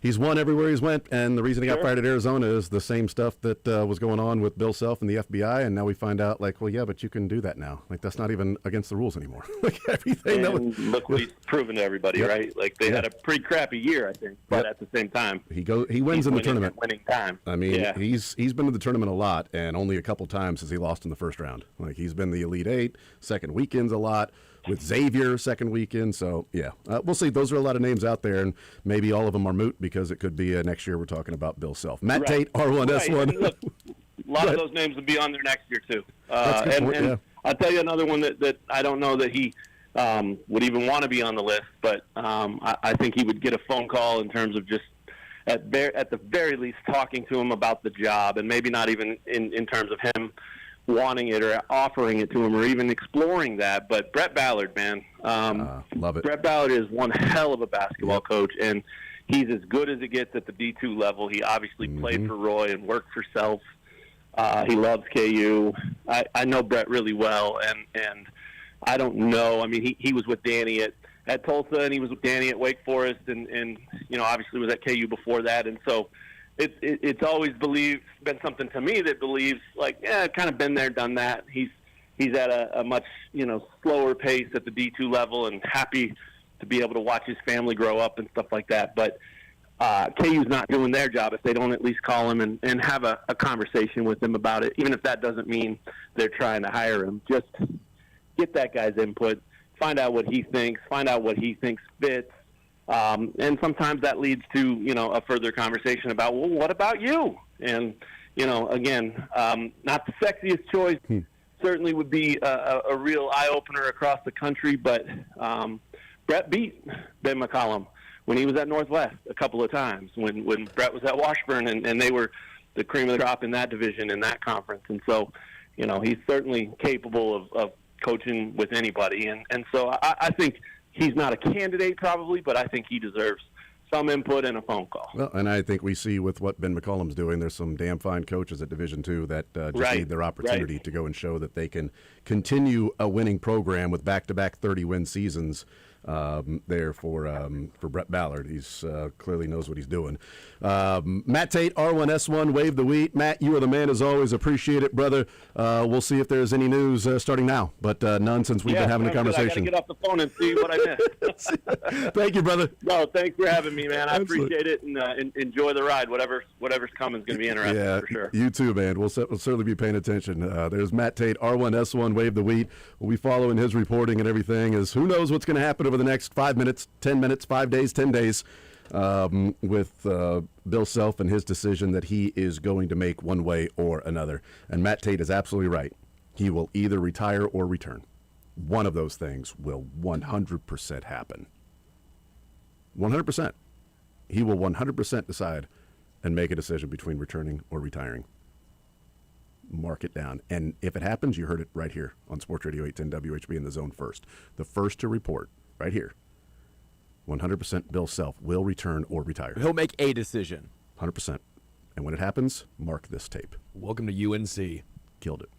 he's won everywhere he's went, and the reason he got fired at Arizona is the same stuff that was going on with Bill Self and the FBI, and now we find out, well, yeah, but you can do that now. That's not even against the rules anymore. Everything. And look what he's proven to everybody, right? They had a pretty crappy year, I think, but at the same time, he wins in the tournament. Winning time. I mean, he's been to the tournament a lot, and only a couple times has he lost in the first round. He's been the Elite Eight, second weekends a lot. With Xavier second weekend. So, we'll see. Those are a lot of names out there, and maybe all of them are moot because it could be next year we're talking about Bill Self. Matt Tate, R1S1. Right. Look, a lot of those names will be on there next year, too. That's a good point, and I'll tell you another one that I don't know that he would even want to be on the list, but I think he would get a phone call in terms of just at the very least talking to him about the job, and maybe not even in terms of him wanting it or offering it to him or even exploring that. But Brett Ballard, man. Love it. Brett Ballard is one hell of a basketball coach, and he's as good as it gets at the D2 level. He obviously played for Roy and worked for Self. He loves KU. I know Brett really well, and I don't know. I mean, he was with Danny at Tulsa, and he was with Danny at Wake Forest, and obviously was at KU before that. And so it's always been something to me that believes kind of been there, done that. He's at a much slower pace at the D2 level, and happy to be able to watch his family grow up and stuff like that. But KU's not doing their job if they don't at least call him and have a conversation with him about it, even if that doesn't mean they're trying to hire him. Just get that guy's input, find out what he thinks, find out what he thinks fits. And sometimes that leads to, a further conversation about, well, what about you? And, again, not the sexiest choice, certainly would be a real eye-opener across the country, but Brett beat Ben McCollum when he was at Northwest a couple of times, when Brett was at Washburn, and they were the cream of the crop in that division, in that conference. And so, he's certainly capable of coaching with anybody. And so I think he's not a candidate probably, but I think he deserves some input and a phone call. Well, and I think we see with what Ben McCollum's doing, there's some damn fine coaches at Division II that just need their opportunity to go and show that they can continue a winning program with back-to-back 30-win seasons there for Brett Ballard. He's clearly knows what he's doing. Matt Tate, R1S1, Wave the Wheat. Matt, you are the man as always. Appreciate it, brother. We'll see if there's any news starting now, but none since we've been having a conversation. I got to get off the phone and see what I missed. Thank you, brother. No, thanks for having me, man. I appreciate it, and enjoy the ride. Whatever's coming is going to be interesting for sure. You too, man. We'll certainly be paying attention. There's Matt Tate, R1S1, Wave the Wheat. We'll be following his reporting and everything. As who knows what's going to happen over the next 5 minutes, 10 minutes, 5 days, 10 days with Bill Self and his decision that he is going to make one way or another. And Matt Tate is absolutely right. He will either retire or return. One of those things will 100% happen. 100%. He will 100% decide and make a decision between returning or retiring. Mark it down. And if it happens, you heard it right here on Sports Radio 810 WHB in the Zone first. The first to report right here. 100% Bill Self will return or retire. He'll make a decision. 100%. And when it happens, mark this tape. Welcome to UNC. Killed it.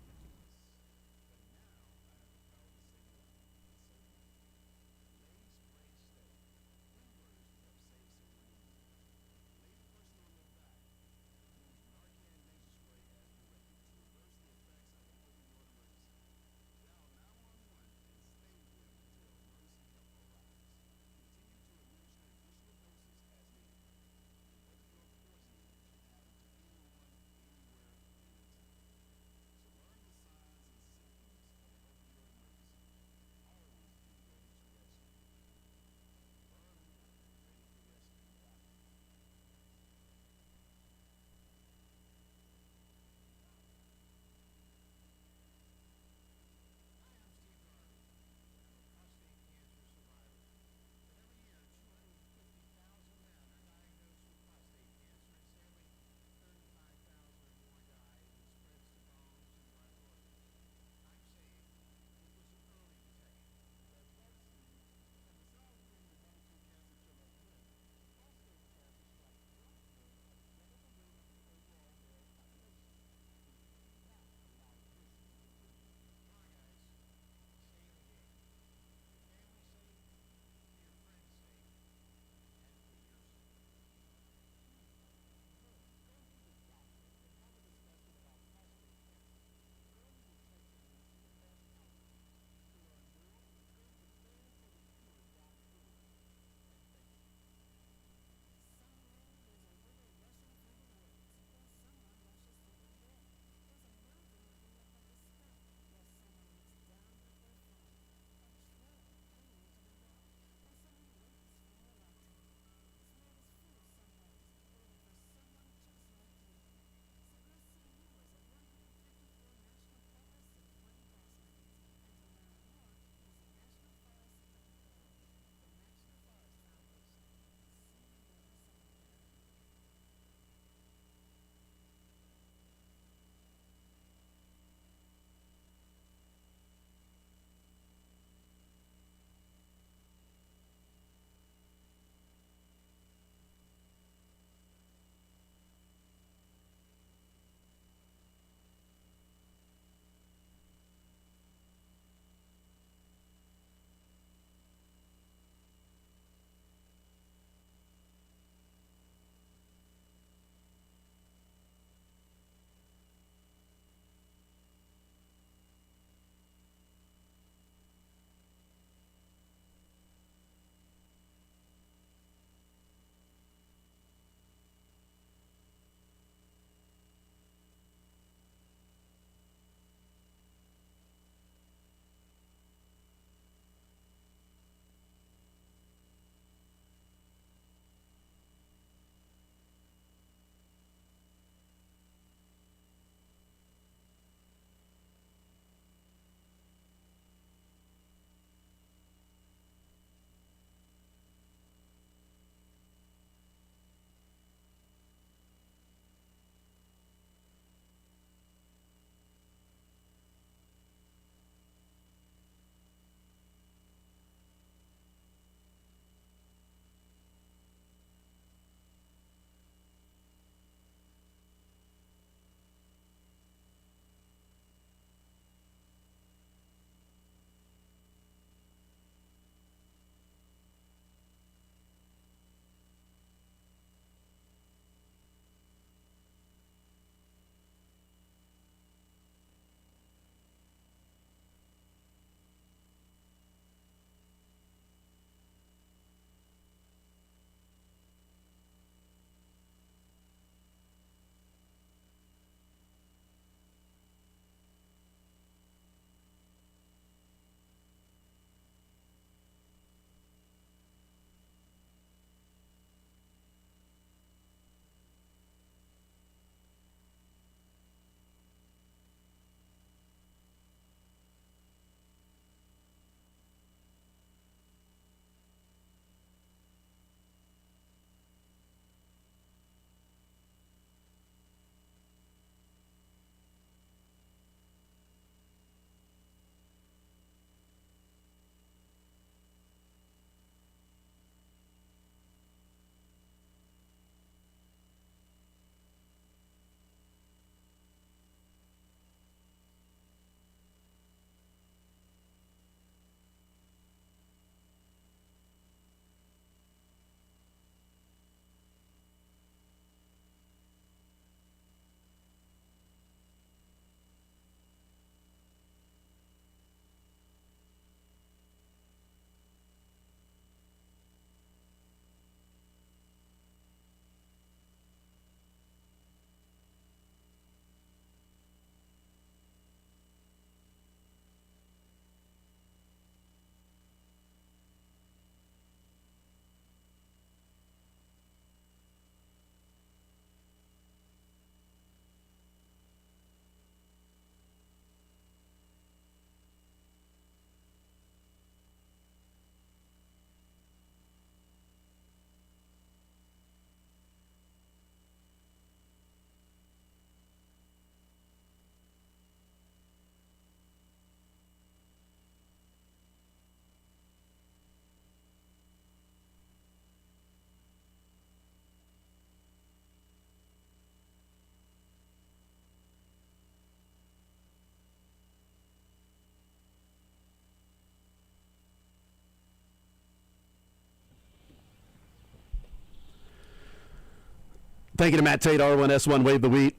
Thank you to Matt Tate, R1S1, Wave the Wheat.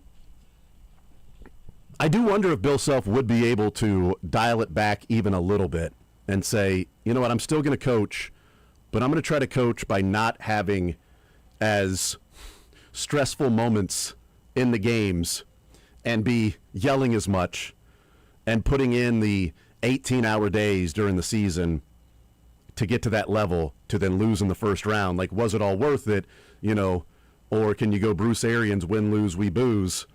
I do wonder if Bill Self would be able to dial it back even a little bit and say, you know what, I'm still going to coach, but I'm going to try to coach by not having as stressful moments in the games and be yelling as much and putting in the 18-hour days during the season to get to that level to then lose in the first round. Like, was it all worth it, or can you go Bruce Arians, win, lose, we booze,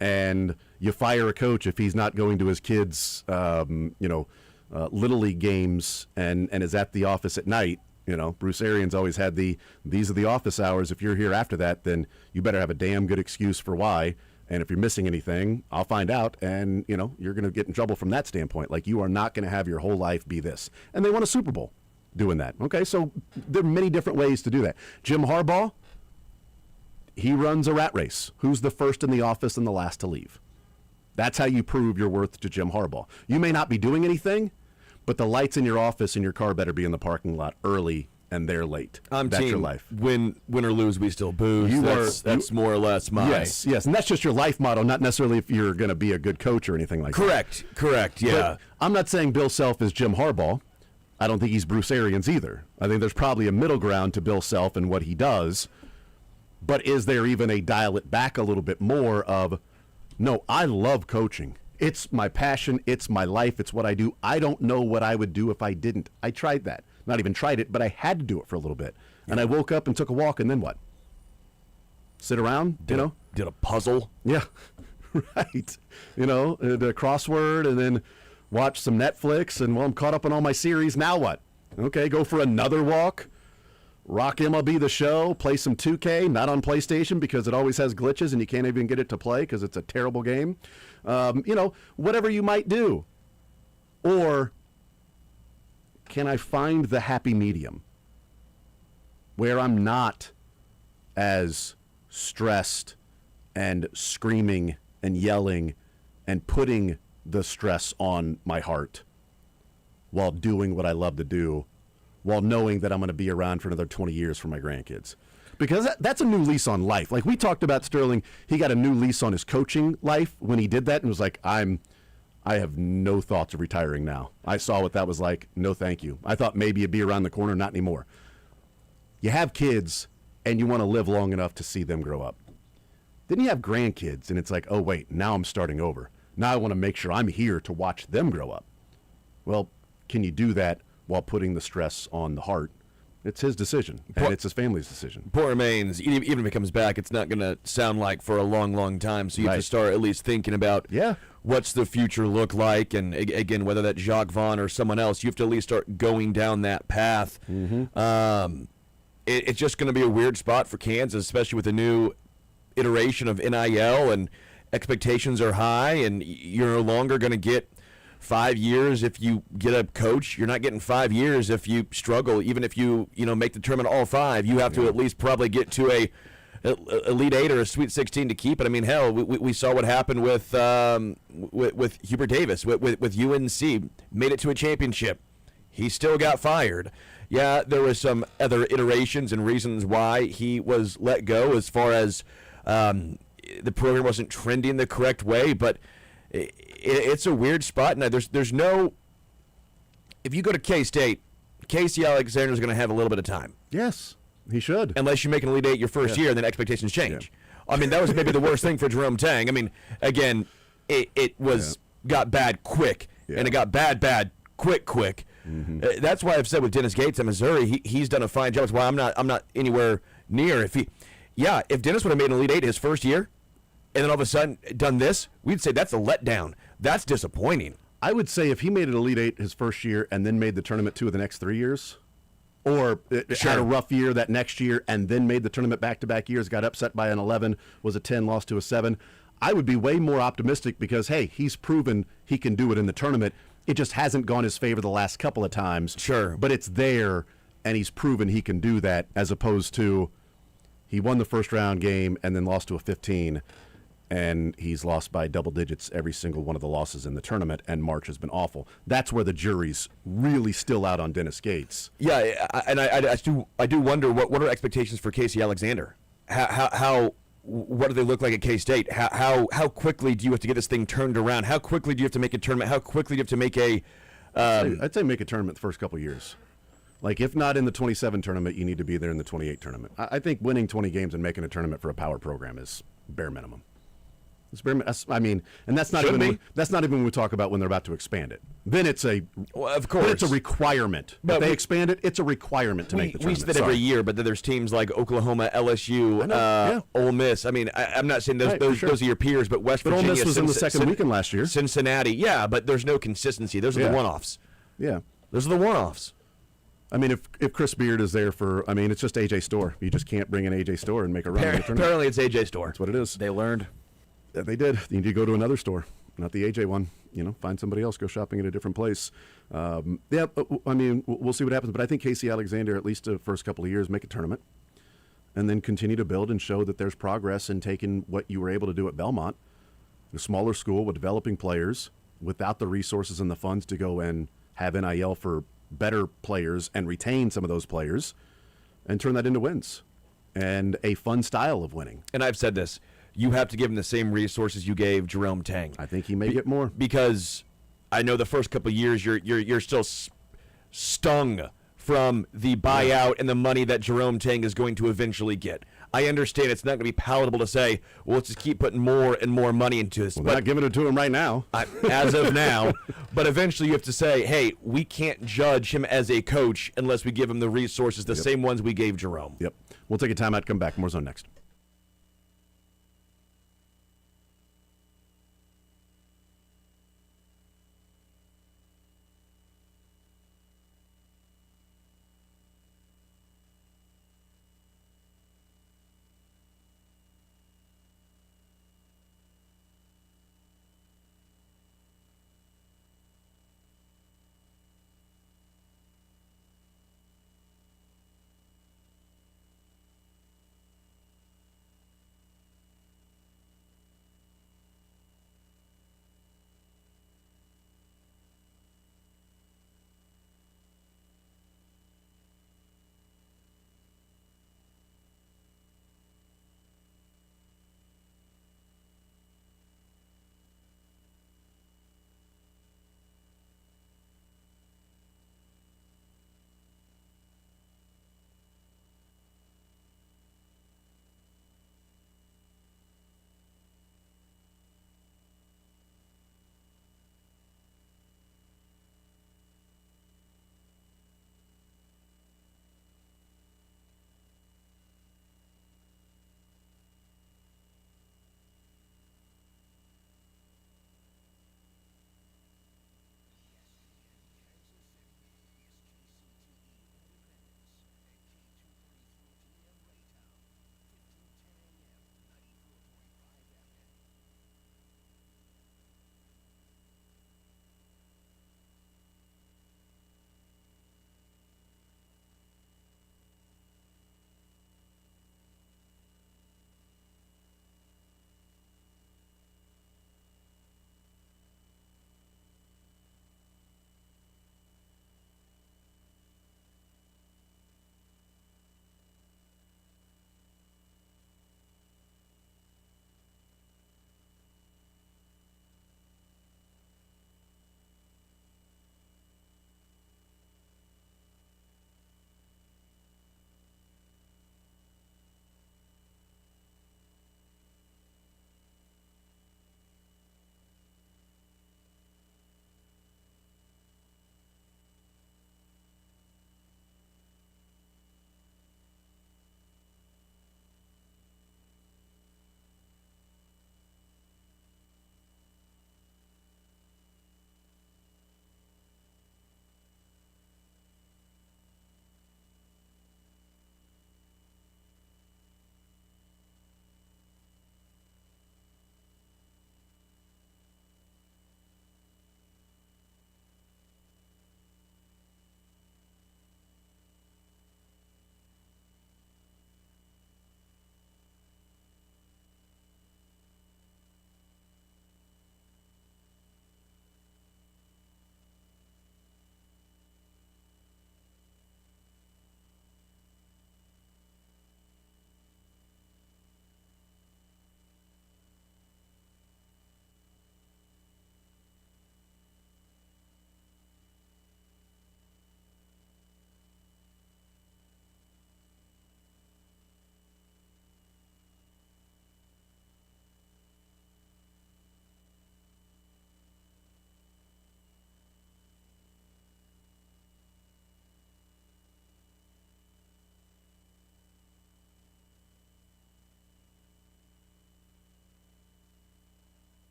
and you fire a coach if he's not going to his kids' Little League games and is at the office at night. Bruce Arians always had these are the office hours. If you're here after that, then you better have a damn good excuse for why. And if you're missing anything, I'll find out. And, you're going to get in trouble from that standpoint. Like, you are not going to have your whole life be this. And they won a Super Bowl doing that. Okay, so there are many different ways to do that. Jim Harbaugh, he runs a rat race. Who's the first in the office and the last to leave? That's how you prove your worth to Jim Harbaugh. You may not be doing anything, but the lights in your office and your car better be in the parking lot early, and they're late. That's your life. Win or lose, we still booze. That's more or less my... Yes, and that's just your life motto, not necessarily if you're going to be a good coach or anything like that. Correct, yeah. But I'm not saying Bill Self is Jim Harbaugh. I don't think he's Bruce Arians either. I think there's probably a middle ground to Bill Self and what he does. But is there even a dial it back a little bit more of, no, I love coaching. It's my passion. It's my life. It's what I do. I don't know what I would do if I didn't. I tried that. Not even tried it, but I had to do it for a little bit. And I woke up and took a walk, and then what? Sit around, Did a puzzle. Yeah, right. The crossword, and then watch some Netflix, and, I'm caught up on all my series. Now what? Okay, go for another walk. Rock MLB The Show, play some 2K, not on PlayStation because it always has glitches and you can't even get it to play because it's a terrible game. Whatever you might do. Or can I find the happy medium where I'm not as stressed and screaming and yelling and putting the stress on my heart while doing what I love to do, while knowing that I'm going to be around for another 20 years for my grandkids. Because that's a new lease on life. Like we talked about Sterling, he got a new lease on his coaching life when he did that and was like, I have no thoughts of retiring now. I saw what that was like. No, thank you. I thought maybe it'd be around the corner, not anymore. You have kids and you want to live long enough to see them grow up. Then you have grandkids and it's like, oh wait, now I'm starting over. Now I want to make sure I'm here to watch them grow up. Well, can you do that while putting the stress on the heart? It's his decision, and it's his family's decision. Point remains, even if he comes back, it's not going to sound like for a long, long time. So you have to start at least thinking about what's the future look like, and again, whether that's Jacques Vaughn or someone else, you have to at least start going down that path. Mm-hmm. It's just going to be a weird spot for Kansas, especially with a new iteration of NIL, and expectations are high, and you're no longer going to get 5 years if you get a coach. You're not getting 5 years if you struggle. Even if you make the tournament all 5, you have to at least probably get to a Elite 8 or a Sweet 16 to keep it. I mean, hell, we saw what happened with Hubert Davis with UNC. Made it to a championship. He still got fired. Yeah, there was some other iterations and reasons why he was let go, as far as the program wasn't trending the correct way, but it's a weird spot. Now, there's no. If you go to K-State, Casey Alexander's going to have a little bit of time. Yes, he should. Unless you make an Elite 8 your first year, then expectations change. Yeah. I mean, that was maybe the worst thing for Jerome Tang. I mean, again, it got bad quick, and it got bad quick. Mm-hmm. That's why I've said with Dennis Gates at Missouri, he's done a fine job. That's why I'm not anywhere near. If Dennis would have made an Elite 8 his first year, and then all of a sudden done this, we'd say that's a letdown. That's disappointing. I would say if he made an Elite 8 his first year and then made the tournament 2 of the next 3 years, or had a rough year that next year and then made the tournament back-to-back years, got upset by an 11, was a 10, lost to a 7, I would be way more optimistic because, hey, he's proven he can do it in the tournament. It just hasn't gone his favor the last couple of times. Sure. But it's there, and he's proven he can do that, as opposed to he won the first-round game and then lost to a 15, and he's lost by double digits every single one of the losses in the tournament, and March has been awful. That's where the jury's really still out on Dennis Gates. Yeah, and I do wonder what are expectations for Casey Alexander? How what do they look like at K-State? How quickly do you have to get this thing turned around? How quickly do you have to make a tournament? How quickly do you have to make a I'd say make a tournament the first couple of years. Like, if not in the 27 tournament, you need to be there in the 28 tournament. I think winning 20 games and making a tournament for a power program is bare minimum. It's bare. I mean, and that's not Should even be. that's not even when we talk about when they're about to expand it. Then it's a of course then it's a requirement. But if they we- expand it, it's a requirement to make the we tournament. say that every Sorry. year, but then there's teams like Oklahoma, LSU, yeah. Ole Miss. I mean, I'm not saying those Right, for sure. those are your peers, but West But Ole Virginia. Miss was in the second weekend last year. Cincinnati, yeah, but there's no consistency. Those are Yeah. the one-offs. Yeah. Those are the one-offs. I mean, if Chris Beard is there for, I mean, it's just AJ Store. You just can't bring in AJ Store and make a run. in the tournament. Apparently, it's AJ Store. That's what it is. They learned. Yeah, they did. You need to go to another store, not the AJ one. You know, find somebody else. Go shopping at a different place. Yeah, I mean, we'll see what happens. But I think Casey Alexander, at least the first couple of years, make a tournament, and then continue to build and show that there's progress in taking what you were able to do at Belmont, a smaller school with developing players, without the resources and the funds to go and have NIL for better players and retain some of those players, and turn that into wins and a fun style of winning. And I've said this. You have to give him the same resources you gave Jerome Tang. I think he may get more. Because I know the first couple of years you're still stung from the buyout and the money that Jerome Tang is going to eventually get. I understand it's not going to be palatable to say, well, let's just keep putting more and more money into this. Well, they're not giving it to him right now. As of now, but eventually you have to say, hey, we can't judge him as a coach unless we give him the resources, the same ones we gave Jerome. Yep. We'll take a timeout, come back. More Zone next.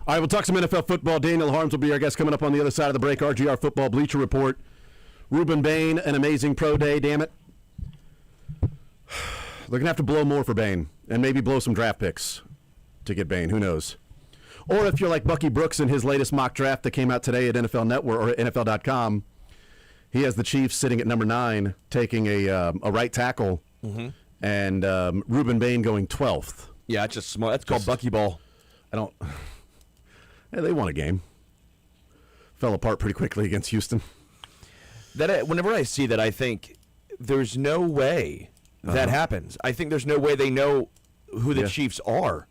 All right, we'll talk some NFL football. Daniel Holmes will be our guest coming up on the other side of the break. RGR Football Bleacher Report. Ruben Bain, an amazing pro day, damn it. They're going to have to blow more for Bain and maybe blow some draft picks to get Bain. Who knows? Or if you're like Bucky Brooks in his latest mock draft that came out today at NFL Network or NFL.com, he has the Chiefs sitting at number 9, taking a right tackle, and Ruben Bain going 12th. Yeah, it's just smart. That's called Bucky Ball. I don't. Hey, they won a game. Fell apart pretty quickly against Houston. Whenever I see that, I think there's no way that happens. I think there's no way they know who the Chiefs are.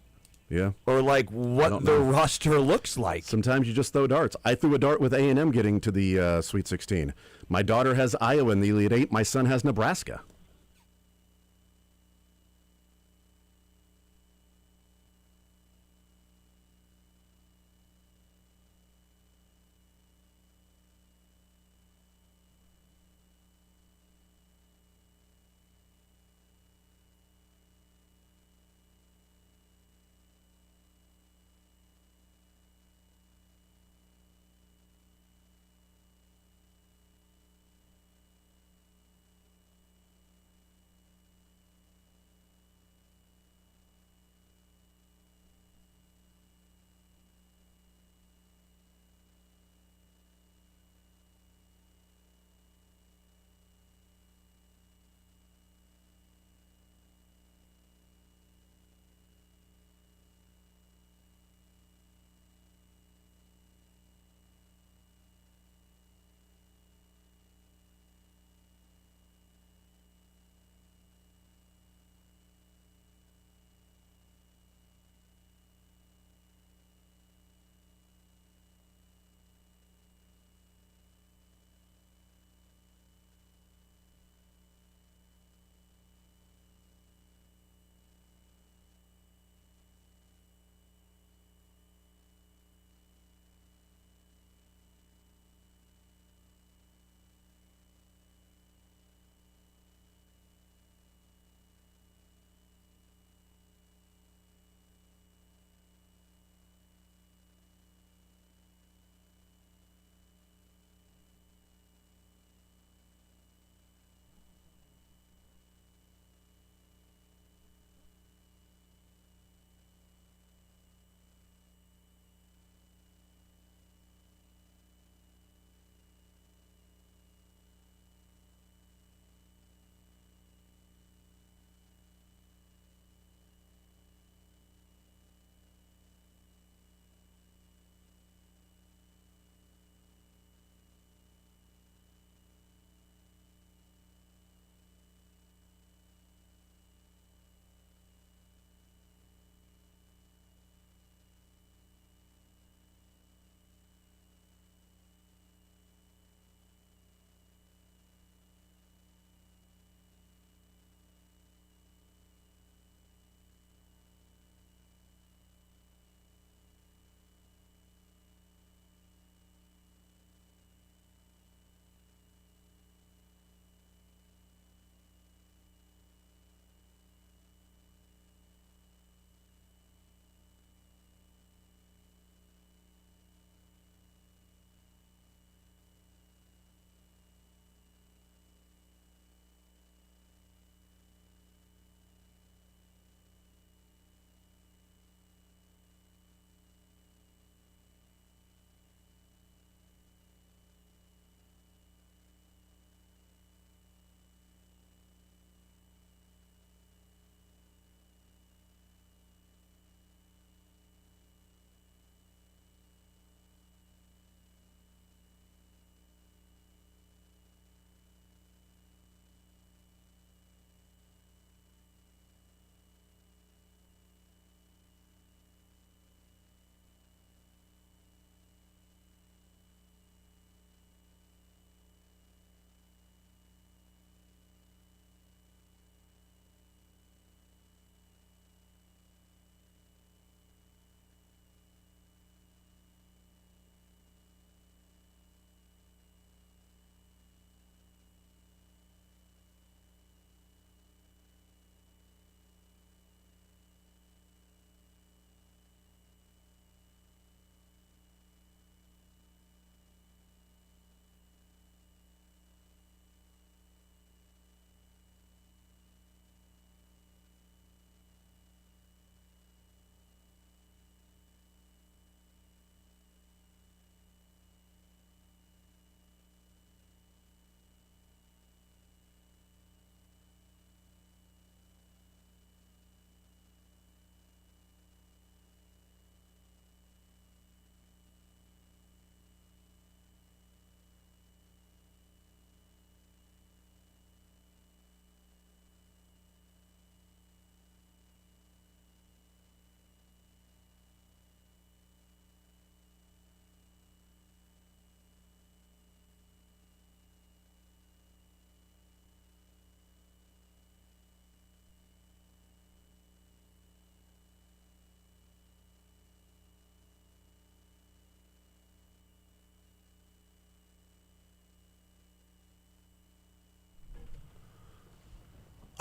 Yeah. Or like what their roster looks like. Sometimes you just throw darts. I threw a dart with A&M getting to the Sweet 16. My daughter has Iowa in the Elite 8. My son has Nebraska.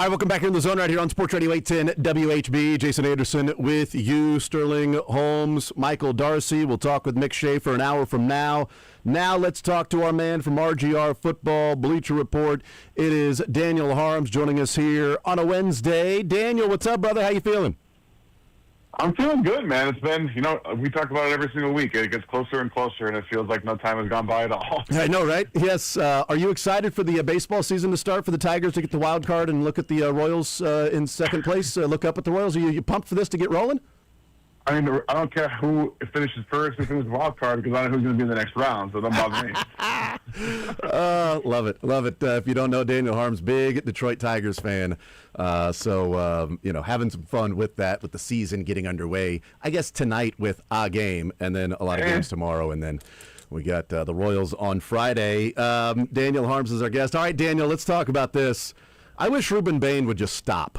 All right, welcome back here in the zone right here on Sports Radio 810 WHB. Jason Anderson with you, Sterling Holmes, Michael Darcy. We'll talk with Mick Schaefer an hour from now. Now let's talk to our man from RGR Football, Bleacher Report. It is Daniel Harms joining us here on a Wednesday. Daniel, what's up, brother? How you feeling? I'm feeling good, man. It's been, we talk about it every single week. It gets closer and closer, and it feels like no time has gone by at all. I know, right? Yes. Are you excited for the baseball season to start, for the Tigers to get the wild card and look at the Royals in second place, look up at the Royals? Are you pumped for this to get rolling? I mean, I don't care who finishes first, who finishes wild card, because I know who's going to be in the next round, so don't bother me. Love it. Love it. If you don't know, Daniel Harms, big Detroit Tigers fan. So having some fun with that, with the season getting underway. I guess tonight with a game, and then a lot of games tomorrow, and then we got the Royals on Friday. Daniel Harms is our guest. All right, Daniel, let's talk about this. I wish Ruben Bain would just stop.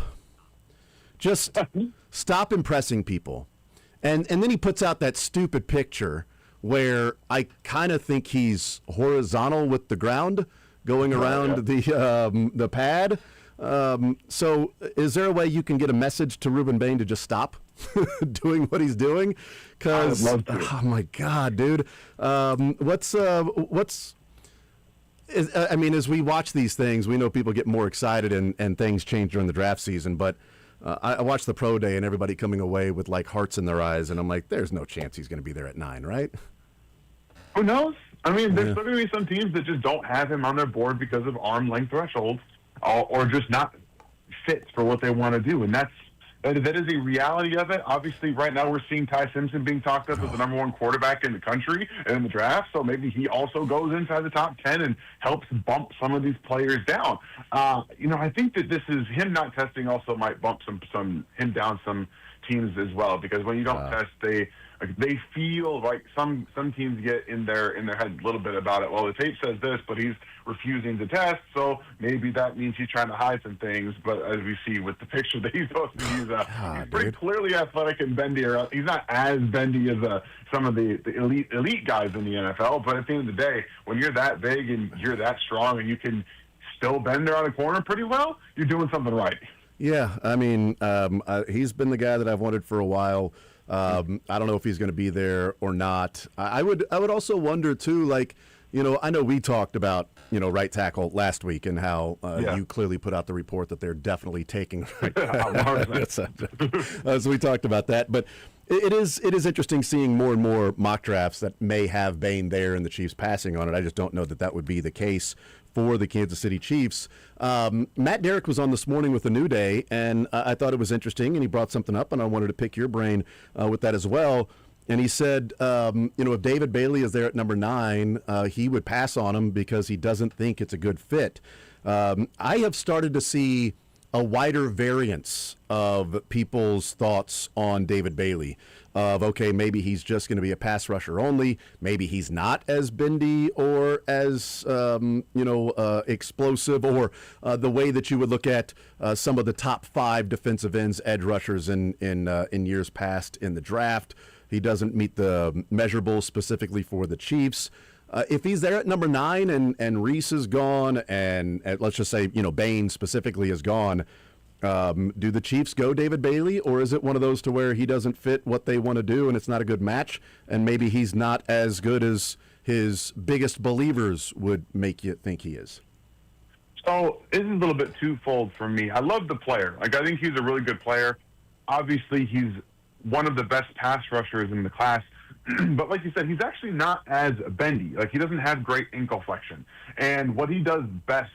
Just stop impressing people. And then he puts out that stupid picture where I kind of think he's horizontal with the ground going around the pad. So is there a way you can get a message to Ruben Bain to just stop doing what he's doing? Because, oh my God, dude. As we watch these things, we know people get more excited and things change during the draft season, but I watched the pro day and everybody coming away with like hearts in their eyes, and I'm like, there's no chance he's going to be there at 9, right? Who knows? I mean, there's still going to be some teams that just don't have him on their board because of arm length thresholds, or just not fit for what they want to do, and that is a reality of it. Obviously, right now we're seeing Ty Simpson being talked up as the number 1 quarterback in the country in the draft, so maybe he also goes inside the top 10 and helps bump some of these players down. I think that this is him not testing also might bump him down some teams as well, because when you don't test, they feel like some teams get in their head a little bit about it. Well, the tape says this, but he's refusing to test, so maybe that means he's trying to hide some things. But as we see with the picture that he's posting, he's pretty clearly athletic and bendy. He's not as bendy as some of the elite guys in the NFL, but at the end of the day, when you're that big and you're that strong and you can still bend around the corner pretty well, you're doing something right. Yeah, I mean, he's been the guy that I've wanted for a while. I don't know if he's going to be there or not. I would also wonder too, like, I know we talked about, right tackle last week and how you clearly put out the report that they're definitely taking right tackle. So we talked about that, but it is interesting seeing more and more mock drafts that may have Bain there and the Chiefs passing on it. I just don't know that would be the case for the Kansas City Chiefs. Matt Derrick was on this morning with the New Day, and I thought it was interesting, and he brought something up, and I wanted to pick your brain with that as well. And he said, if David Bailey is there at number 9, he would pass on him because he doesn't think it's a good fit. I have started to see a wider variance of people's thoughts on David Bailey of, okay, maybe he's just going to be a pass rusher only. Maybe he's not as bendy or as, explosive, or the way that you would look at some of the top 5 defensive ends, edge rushers in years past in the draft. He doesn't meet the measurables specifically for the Chiefs. If he's there at number 9 and Reese is gone, and let's just say, Bain specifically is gone, do the Chiefs go David Bailey, or is it one of those to where he doesn't fit what they want to do and it's not a good match, and maybe he's not as good as his biggest believers would make you think he is? So this is a little bit twofold for me. I love the player. I think he's a really good player. Obviously, he's one of the best pass rushers in the class. But like you said, he's actually not as bendy. Like, he doesn't have great ankle flexion. And what he does best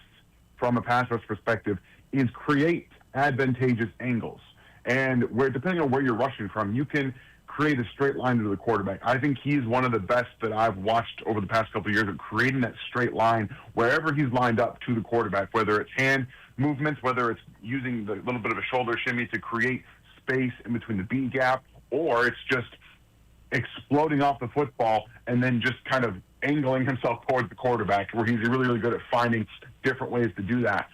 from a pass rush perspective is create advantageous angles. And depending on where you're rushing from, you can create a straight line to the quarterback. I think he's one of the best that I've watched over the past couple of years at creating that straight line wherever he's lined up to the quarterback, whether it's hand movements, whether it's using the little bit of a shoulder shimmy to create space in between the B gap, or it's just exploding off the football and then just kind of angling himself towards the quarterback, where he's really, really good at finding different ways to do that.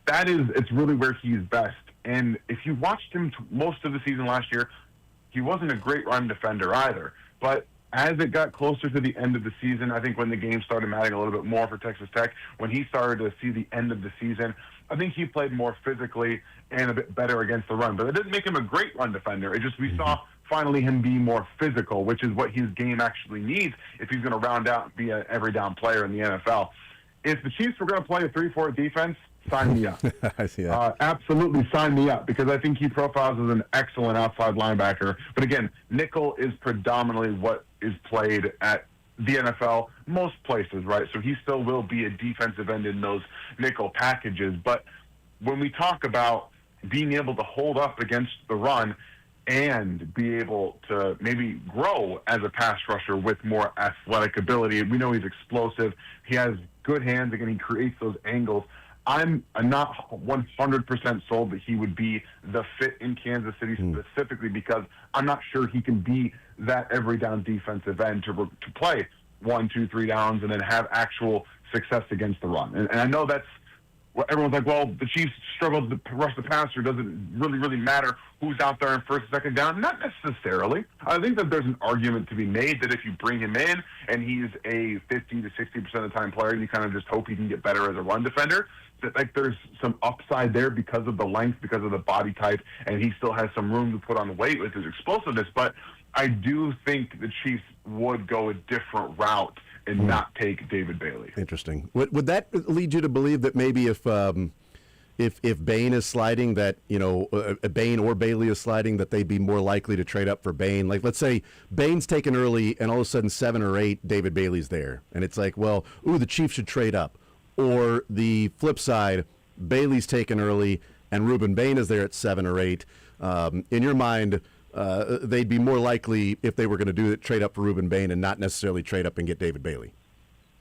It's really where he's best. And if you watched him most of the season last year, he wasn't a great run defender either. But as it got closer to the end of the season, I think when the game started mattering a little bit more for Texas Tech, when he started to see the end of the season, I think he played more physically and a bit better against the run. But it didn't make him a great run defender. It just, we saw finally him be more physical, which is what his game actually needs if he's going to round out and be an every down player in the NFL. If the Chiefs were going to play a 3-4 defense, sign me up. I see that. Absolutely sign me up, because I think he profiles as an excellent outside linebacker. But again, nickel is predominantly what is played at the NFL, most places, right? So he still will be a defensive end in those nickel packages. But when we talk about being able to hold up against the run and be able to maybe grow as a pass rusher with more athletic ability, we know he's explosive. He has good hands. Again, he creates those angles. I'm not 100% sold that he would be the fit in Kansas City specifically, because I'm not sure he can be that every down defensive end to play 1, 2, 3 downs and then have actual success against the run. And I know that's what everyone's like, well, the Chiefs struggled to rush the passer. Doesn't really matter who's out there in first and second down. Not necessarily. I think that there's an argument to be made that if you bring him in and he's a 50 to 60% of the time player, and you kind of just hope he can get better as a run defender, that like there's some upside there because of the length, because of the body type, and he still has some room to put on weight with his explosiveness. But I do think the Chiefs would go a different route and not take David Bailey. Interesting. Would that lead you to believe that maybe if Bain is sliding, that Bain or Bailey is sliding, that they'd be more likely to trade up for Bain? Like, let's say Bain's taken early, and all of a sudden 7 or 8, David Bailey's there, and it's like, well, the Chiefs should trade up. Or the flip side, Bailey's taken early, and Ruben Bain is there at 7 or 8. In your mind, they'd be more likely, if they were going to do it, trade up for Ruben Bain and not necessarily trade up and get David Bailey.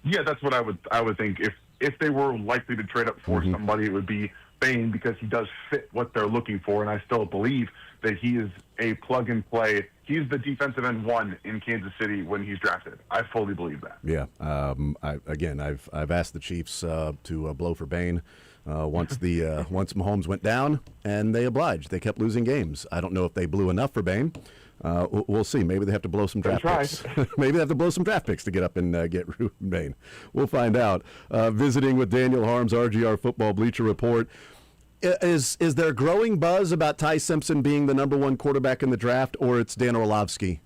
Yeah, that's what I would think. If they were likely to trade up for somebody, it would be Bain, because he does fit what they're looking for, and I still believe that he is a plug-and-play. He's the defensive end 1 in Kansas City when he's drafted. I fully believe that. Yeah. I've asked the Chiefs to blow for Bain once Holmes went down, and they obliged. They kept losing games. I don't know if they blew enough for Bain. We'll see. Maybe they have to blow some draft picks. Maybe they have to blow some draft picks to get up and get Ruben Bain. We'll find out. Visiting with Daniel Harms, RGR Football Bleacher Report. Is there growing buzz about Ty Simpson being the number 1 quarterback in the draft, or it's Dan Orlovsky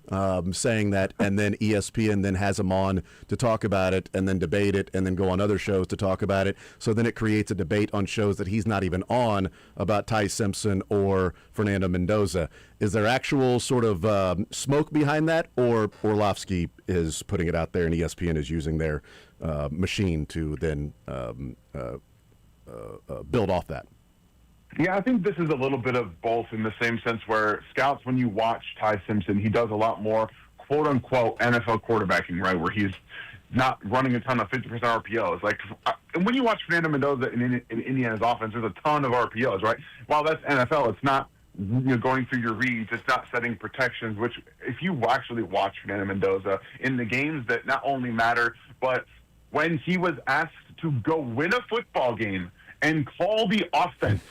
saying that, and then ESPN then has him on to talk about it and then debate it and then go on other shows to talk about it? So then it creates a debate on shows that he's not even on about Ty Simpson or Fernando Mendoza. Is there actual sort of smoke behind that, or Orlovsky is putting it out there and ESPN is using their machine to then build off that? Yeah, I think this is a little bit of both, in the same sense where scouts, when you watch Ty Simpson, he does a lot more quote-unquote NFL quarterbacking, right, where he's not running a ton of 50% RPOs. Like, and when you watch Fernando Mendoza in Indiana's offense, there's a ton of RPOs, right? While that's NFL, it's not going through your reads, it's not setting protections, which if you actually watch Fernando Mendoza in the games that not only matter, but when he was asked to go win a football game and call the offense,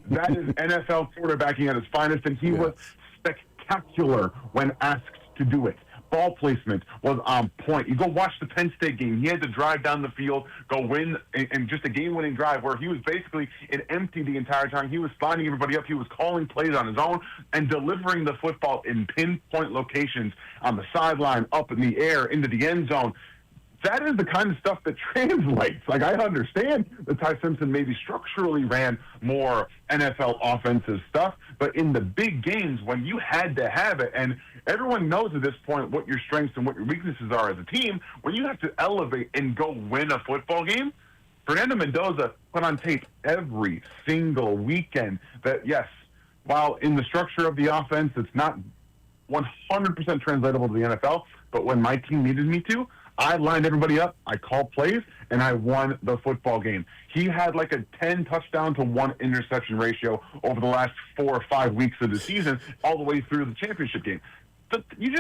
that is NFL quarterbacking at its finest, and he was spectacular when asked to do it. Ball placement was on point. You go watch the Penn State game. He had to drive down the field, go win, and just a game-winning drive where he was basically empty the entire time. He was sliding everybody up. He was calling plays on his own and delivering the football in pinpoint locations on the sideline, up in the air, into the end zone. That is the kind of stuff that translates. Like, I understand that Ty Simpson maybe structurally ran more NFL offensive stuff, but in the big games when you had to have it, and everyone knows at this point what your strengths and what your weaknesses are as a team, when you have to elevate and go win a football game, Fernando Mendoza put on tape every single weekend that, yes, while in the structure of the offense, it's not 100% translatable to the NFL, but when my team needed me to, I lined everybody up, I called plays, and I won the football game. He had like a 10 touchdown to 1 interception ratio over the last 4 or 5 weeks of the season, all the way through the championship game. But you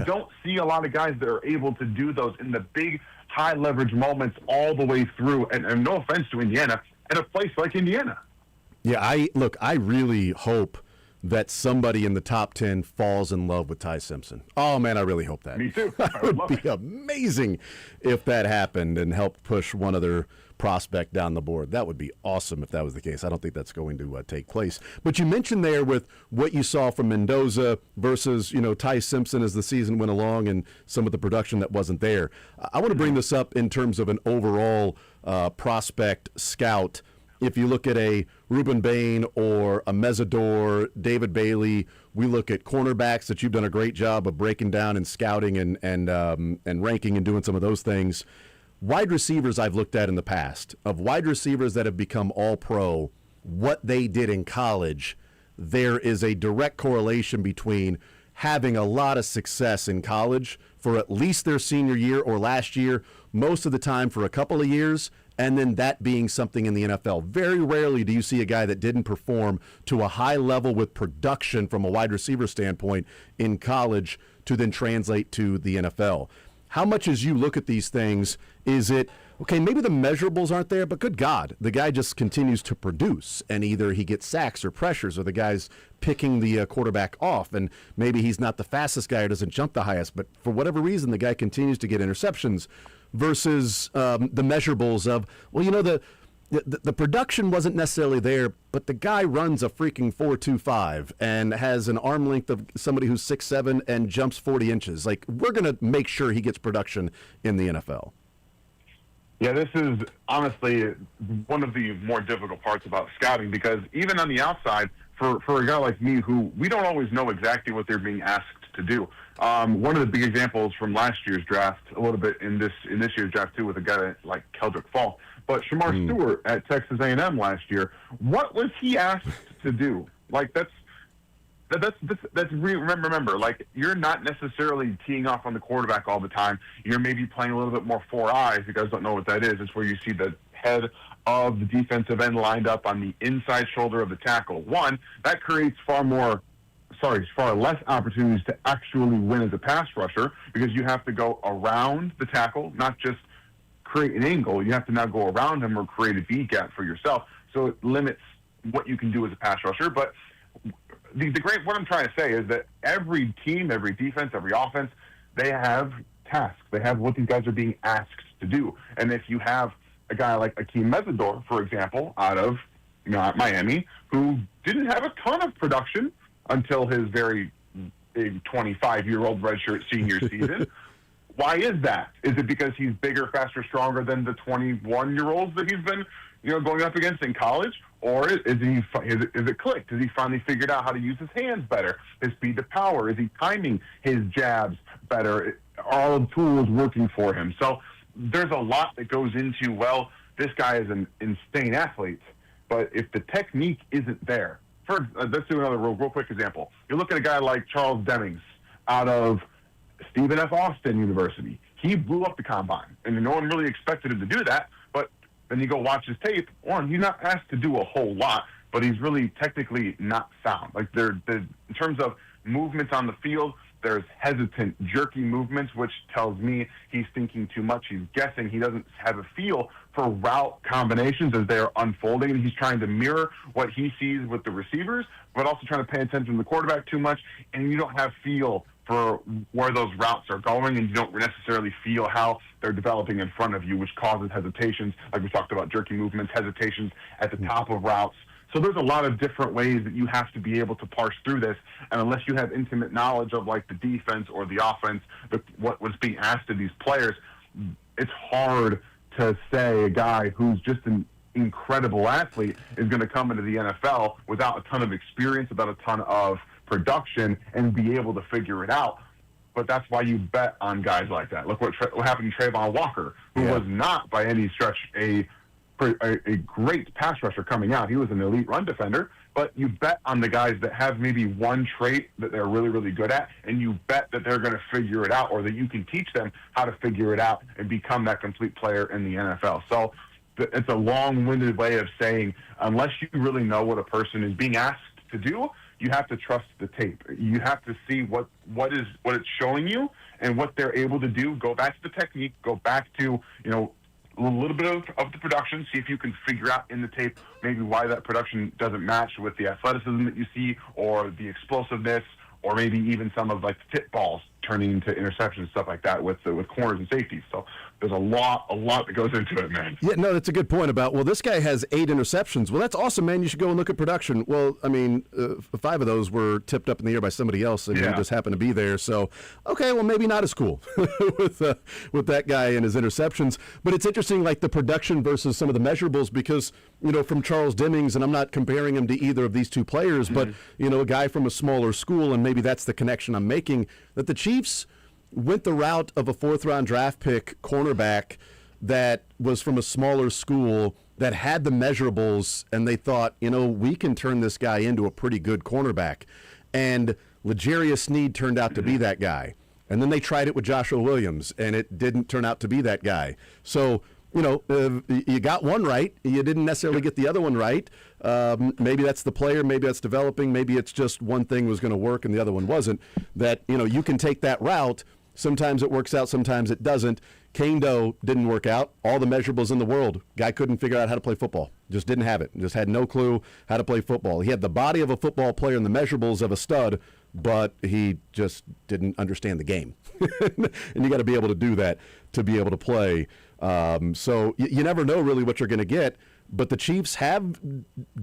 don't see a lot of guys that are able to do those in the big, high-leverage moments all the way through, and no offense to Indiana, at a place like Indiana. Yeah, I really hope that somebody in the top 10 falls in love with Ty Simpson. Oh, man, I really hope that. Me too. It would be amazing if that happened and helped push one other prospect down the board. That would be awesome if that was the case. I don't think that's going to take place. But you mentioned there with what you saw from Mendoza versus, Ty Simpson as the season went along and some of the production that wasn't there. I want to bring this up in terms of an overall prospect scout. If you look at a Ruben Bain or a Mesidor, David Bailey, we look at cornerbacks that you've done a great job of breaking down and scouting and ranking and doing some of those things. Wide receivers I've looked at in the past, of wide receivers that have become all-pro, what they did in college, there is a direct correlation between having a lot of success in college for at least their senior year or last year, most of the time for a couple of years, and then that being something in the NFL. Very rarely do you see a guy that didn't perform to a high level with production from a wide receiver standpoint in college to then translate to the NFL. How much as you look at these things, is it, okay, maybe the measurables aren't there, but good God, the guy just continues to produce, and either he gets sacks or pressures, or the guy's picking the quarterback off, and maybe he's not the fastest guy or doesn't jump the highest, but for whatever reason, the guy continues to get interceptions versus the measurables of, the production wasn't necessarily there, but the guy runs a freaking 4.25 and has an arm length of somebody who's 6'7" and jumps 40 inches. Like, we're going to make sure he gets production in the NFL. Yeah, this is honestly one of the more difficult parts about scouting, because even on the outside, for a guy like me, who we don't always know exactly what they're being asked to do. One of the big examples from last year's draft, a little bit in this year's draft too, with a guy like Keldrick Falk. But Shamar Stewart at Texas A&M last year, what was he asked to do? Like, remember, like, you're not necessarily teeing off on the quarterback all the time. You're maybe playing a little bit more four eyes. If you guys don't know what that is, it's where you see the head of the defensive end lined up on the inside shoulder of the tackle. One, that creates far less opportunities to actually win as a pass rusher, because you have to go around the tackle, not just create an angle. You have to now go around him or create a V gap for yourself. So it limits what you can do as a pass rusher. But what I'm trying to say is that every team, every defense, every offense, they have tasks. They have what these guys are being asked to do. And if you have a guy like Akeem Mesidor, for example, out of Miami, who didn't have a ton of production until his very big 25-year-old redshirt senior season. Why is that? Is it because he's bigger, faster, stronger than the 21-year-olds that he's been, going up against in college? Or is it clicked? Has he finally figured out how to use his hands better? His speed to power? Is he timing his jabs better? Are all the tools working for him? So there's a lot that goes into, this guy is an insane athlete, but if the technique isn't there, let's do another real quick example. You look at a guy like Charles Demings out of Stephen F. Austin University. He blew up the combine, and no one really expected him to do that, but then you go watch his tape. One, he's not asked to do a whole lot, but he's really technically not sound. Like, in terms of movements on the field, there's hesitant, jerky movements, which tells me he's thinking too much. He's guessing. He doesn't have a feel for route combinations as they're unfolding, and he's trying to mirror what he sees with the receivers, but also trying to pay attention to the quarterback too much, and you don't have feel for where those routes are going, and you don't necessarily feel how they're developing in front of you, which causes hesitations, like we talked about, jerky movements, hesitations at the top of routes. So there's a lot of different ways that you have to be able to parse through this, and unless you have intimate knowledge of, like, the defense or the offense, what was being asked of these players, it's hard to say a guy who's just an incredible athlete is going to come into the NFL without a ton of experience, without a ton of production, and be able to figure it out. But that's why you bet on guys like that. Look what happened to Trayvon Walker, who was not by any stretch a great pass rusher coming out. He was an elite run defender, but you bet on the guys that have maybe one trait that they're really, really good at, and you bet that they're going to figure it out, or that you can teach them how to figure it out and become that complete player in the NFL. So it's a long-winded way of saying, unless you really know what a person is being asked to do, you have to trust the tape. You have to see what it's showing you and what they're able to do. Go back to the technique. Go back to, a little bit of the production, see if you can figure out in the tape maybe why that production doesn't match with the athleticism that you see or the explosiveness or maybe even some of like the tip balls turning into interceptions, stuff like that with corners and safeties. So there's a lot that goes into it, man. Yeah, no, that's a good point about, well, this guy has 8 interceptions. Well, that's awesome, man. You should go and look at production. Well, I mean, 5 of those were tipped up in the air by somebody else, and he just happened to be there. So, okay, well, maybe not as cool with that guy and his interceptions. But it's interesting, like the production versus some of the measurables, because, you know, from Charles Demmings, and I'm not comparing him to either of these two players, but, you know, a guy from a smaller school, and maybe that's the connection I'm making, that the Chiefs went the route of a 4th-round draft pick cornerback that was from a smaller school that had the measurables, and they thought, you know, we can turn this guy into a pretty good cornerback. And L'Jarius Sneed turned out to be that guy. And then they tried it with Joshua Williams, and it didn't turn out to be that guy. So, you know, you got one right. You didn't necessarily get the other one right. Maybe that's the player. Maybe that's developing. Maybe it's just one thing was going to work and the other one wasn't. That, you know, you can take that route. Sometimes it works out. Sometimes it doesn't. Kane Doe didn't work out. All the measurables in the world. Guy couldn't figure out how to play football. Just didn't have it. Just had no clue how to play football. He had the body of a football player and the measurables of a stud, but he just didn't understand the game. And you got to be able to do that to be able to play. So you never know really what you're going to get. But the Chiefs have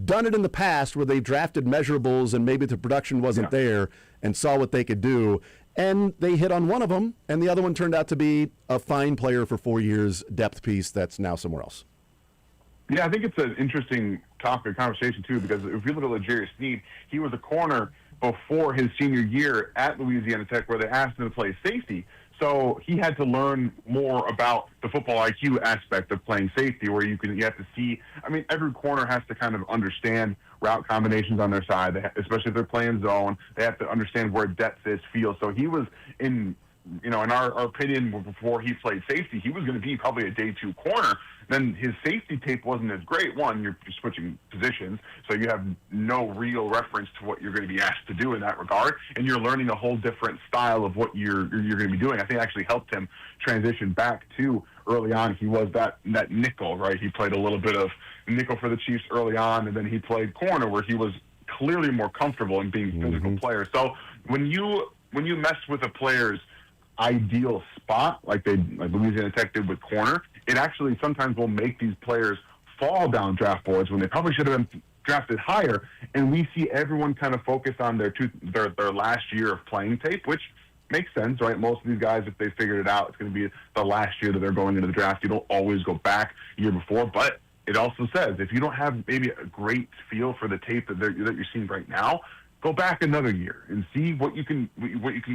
done it in the past where they've drafted measurables and maybe the production wasn't there and saw what they could do. And they hit on one of them, and the other one turned out to be a fine player for 4 years, depth piece that's now somewhere else. Yeah, I think it's an interesting topic of conversation, too, because if you look at L'Jarius Sneed, he was a corner before his senior year at Louisiana Tech where they asked him to play safety. So he had to learn more about the football IQ aspect of playing safety, where you have to see. I mean, every corner has to kind of understand route combinations on their side, especially if they're playing zone. They have to understand where depth is, field. So he was in our opinion, before he played safety, he was going to be probably a day 2 corner. Then his safety tape wasn't as great. One, you're switching positions, so you have no real reference to what you're going to be asked to do in that regard, and you're learning a whole different style of what you're going to be doing. I think it actually helped him transition back to early on. He was that nickel, right? He played a little bit of nickel for the Chiefs early on, and then he played corner where he was clearly more comfortable in being a physical player. So when you mess with a player's ideal spot, like Louisiana Tech did with corner, it actually sometimes will make these players fall down draft boards when they probably should have been drafted higher. And we see everyone kind of focus on their last year of playing tape, which makes sense, right? Most of these guys, if they figured it out, it's going to be the last year that they're going into the draft. You don't always go back year before, but it also says if you don't have maybe a great feel for the tape that you're seeing right now, go back another year and see what you can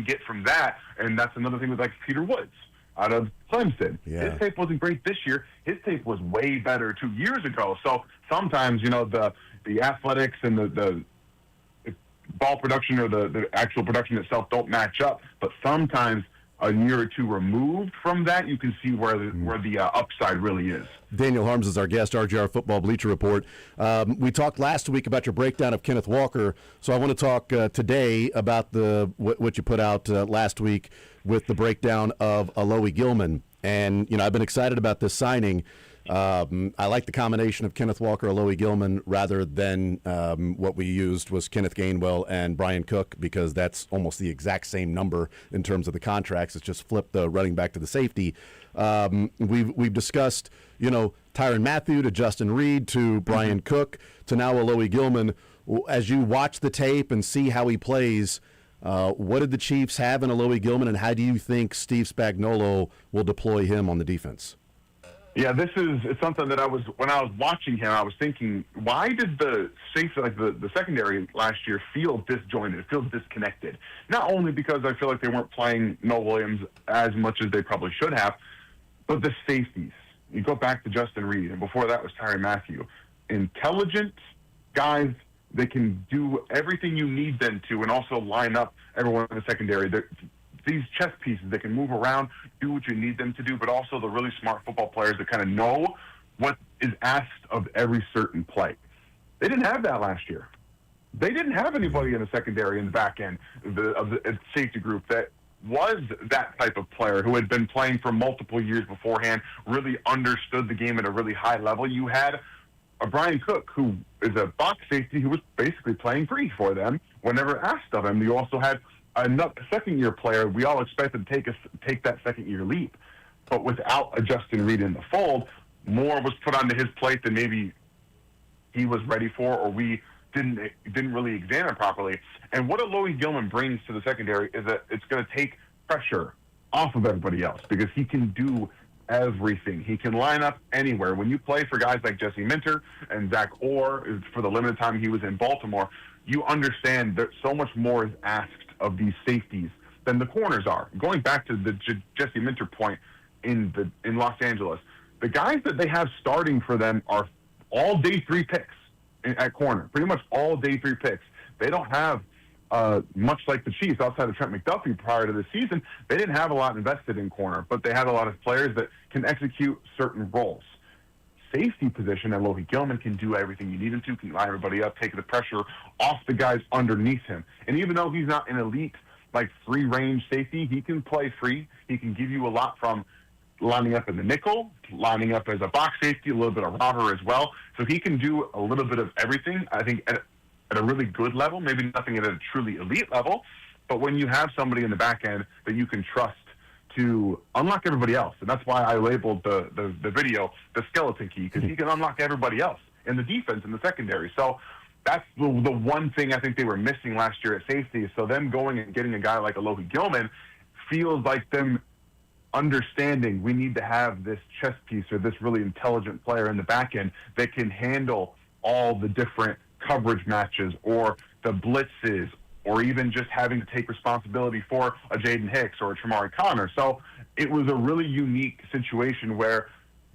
get from that. And that's another thing with like Peter Woods out of Clemson. Yeah. His tape wasn't great this year. His tape was way better 2 years ago. So sometimes, the athletics and the ball production or the actual production itself don't match up. But sometimes a year or two removed from that, you can see where the upside really is. Daniel Holmes is our guest, RGR Football Bleacher Report. We talked last week about your breakdown of Kenneth Walker, so I want to talk today about what you put out last week with the breakdown of Alohi Gilman. And, I've been excited about this signing. I like the combination of Kenneth Walker, Alohi Gilman, rather than what we used was Kenneth Gainwell and Brian Cook, because that's almost the exact same number in terms of the contracts. It's just flipped the running back to the safety. We've discussed, Tyrann Mathieu to Justin Reed to Brian Cook to now Alohi Gilman. As you watch the tape and see how he plays, what did the Chiefs have in Alohi Gilman, and how do you think Steve Spagnuolo will deploy him on the defense? Yeah, it's something that when I was watching him, I was thinking, why did the safety, like the secondary last year, feel disjointed, feel disconnected? Not only because I feel like they weren't playing Noah Williams as much as they probably should have, but the safeties. You go back to Justin Reed, and before that was Tyrann Mathieu. Intelligent guys, they can do everything you need them to, and also line up everyone in the secondary. These chess pieces, they can move around, do what you need them to do, but also the really smart football players that kind of know what is asked of every certain play. They didn't have that last year. They didn't have anybody in the secondary in the back end of the safety group that was that type of player who had been playing for multiple years beforehand, really understood the game at a really high level. You had a Brian Cook, who is a box safety who was basically playing free for them whenever asked of him. You also had a second-year player we all expected to take that second-year leap, but without a Justin Reed in the fold, more was put onto his plate than maybe he was ready for, or we didn't really examine properly. And what Alohi Gilman brings to the secondary is that it's going to take pressure off of everybody else because he can do everything. He can line up anywhere. When you play for guys like Jesse Minter and Zach Orr for the limited time he was in Baltimore, you understand that so much more is asked of these safeties than the corners are. Going back to the Jesse Minter point in Los Angeles, the guys that they have starting for them are all day 3 picks at corner, pretty much all day 3 picks. They don't have much like the Chiefs, outside of Trent McDuffie prior to the season, they didn't have a lot invested in corner, but they had a lot of players that can execute certain roles. Safety position, and Alohi Gilman can do everything you need him to, can line everybody up, take the pressure off the guys underneath him. And even though he's not an elite, like free-range safety, he can play free. He can give you a lot from lining up in the nickel, lining up as a box safety, a little bit of robber as well. So he can do a little bit of everything, I think, at a really good level, maybe nothing at a truly elite level. But when you have somebody in the back end that you can trust to unlock everybody else, and that's why I labeled the video the skeleton key, because he can unlock everybody else in the defense, in the secondary. So that's the one thing I think they were missing last year at safety. So them going and getting a guy like Alohi Gilman feels like them understanding we need to have this chess piece or this really intelligent player in the back end that can handle all the different coverage matches or the blitzes, or even just having to take responsibility for a Jaden Hicks or a Tramari Connor. So it was a really unique situation where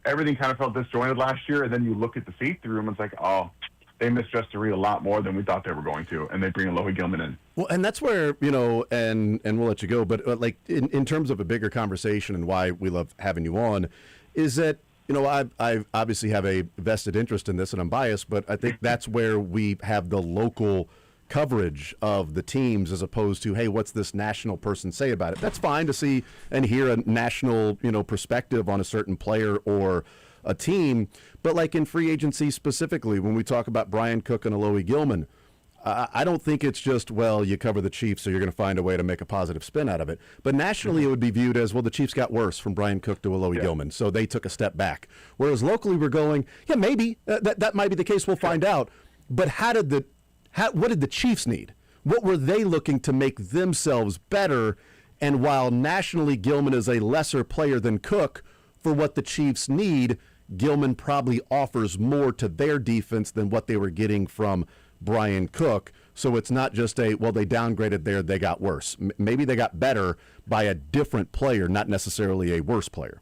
everything kind of felt disjointed last year, and then you look at the safety room and it's like, oh, they missed Justin Reed a lot more than we thought they were going to, and they bring Alohi Gilman in. Well, and that's where, and we'll let you go, but like in terms of a bigger conversation and why we love having you on, is that, I obviously have a vested interest in this, and I'm biased, but I think that's where we have the local coverage of the teams as opposed to, hey, what's this national person say about it? That's fine to see and hear a national, perspective on a certain player or a team, but like in free agency specifically, when we talk about Brian Cook and Alohi Gilman, I don't think it's just, well, you cover the Chiefs, so you're going to find a way to make a positive spin out of it. But nationally, it would be viewed as, well, the Chiefs got worse from Brian Cook to Alohi Gilman, so they took a step back. Whereas locally, we're going, yeah, maybe that might be the case. We'll find out. But what did the Chiefs need? What were they looking to make themselves better? And while nationally Gilman is a lesser player than Cook, for what the Chiefs need, Gilman probably offers more to their defense than what they were getting from Brian Cook. So it's not just they downgraded there, they got worse. Maybe they got better by a different player, not necessarily a worse player.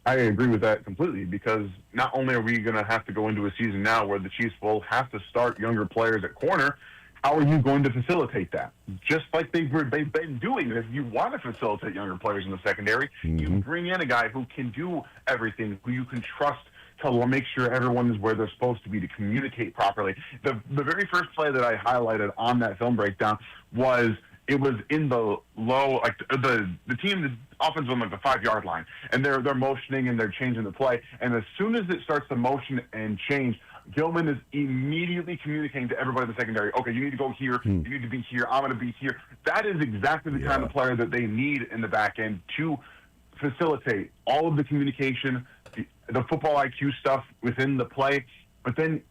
I agree with that completely, because not only are we going to have to go into a season now where the Chiefs will have to start younger players at corner, how are you going to facilitate that? Just like they've been doing. If you want to facilitate younger players in the secondary, you bring in a guy who can do everything, who you can trust to make sure everyone is where they're supposed to be, to communicate properly. The very first play that I highlighted on that film breakdown was in the low, like the team, the offense on like the 5-yard line, and they're motioning and they're changing the play. And as soon as it starts to motion and change, Gilman is immediately communicating to everybody in the secondary, okay, you need to go here, you need to be here, I'm going to be here. That is exactly the kind of player that they need in the back end to facilitate all of the communication, the football IQ stuff within the play. But then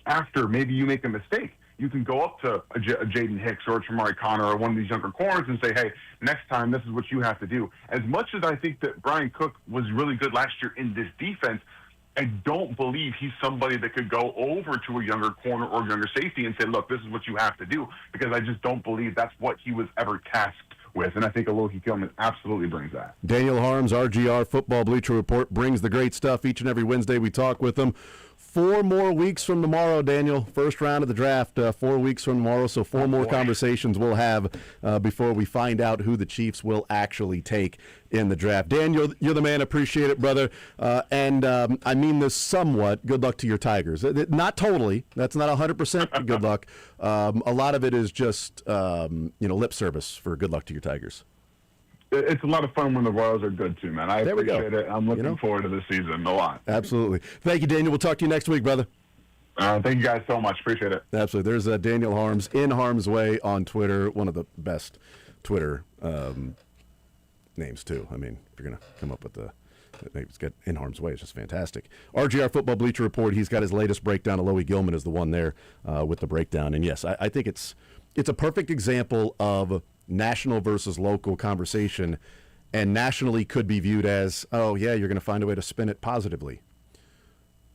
after maybe you make a mistake, you can go up to a Jaden Hicks or a Tramari Connor or one of these younger corners and say, hey, next time this is what you have to do. As much as I think that Brian Cook was really good last year in this defense, I don't believe he's somebody that could go over to a younger corner or younger safety and say, look, this is what you have to do, because I just don't believe that's what he was ever tasked with. And I think Alohi Gilman absolutely brings that. Daniel Holmes, RGR Football Bleacher Report, brings the great stuff each and every Wednesday. We talk with him. 4 more weeks from tomorrow, Daniel. First round of the draft, 4 weeks from tomorrow. So 4 more conversations we'll have before we find out who the Chiefs will actually take in the draft. Daniel, you're the man. Appreciate it, brother. And I mean this somewhat. Good luck to your Tigers. Not totally. That's not 100% good luck. A lot of it is just lip service for good luck to your Tigers. it's a lot of fun when the Royals are good too, man. I There we go. appreciate it. I'm looking forward to this season a lot. Absolutely. Thank you, Daniel. We'll talk to you next week, brother. Thank you guys so much. Appreciate it. Absolutely. There's Daniel Harms, in Harm's Way on Twitter, one of the best Twitter names, too. I mean, if you're going to come up with it's got in Harm's Way. It's just fantastic. RGR Football Bleacher Report. He's got his latest breakdown. Alohi Gilman is the one there with the breakdown. And yes, I think it's a perfect example of national versus local conversation, and nationally could be viewed as, oh yeah, you're going to find a way to spin it positively.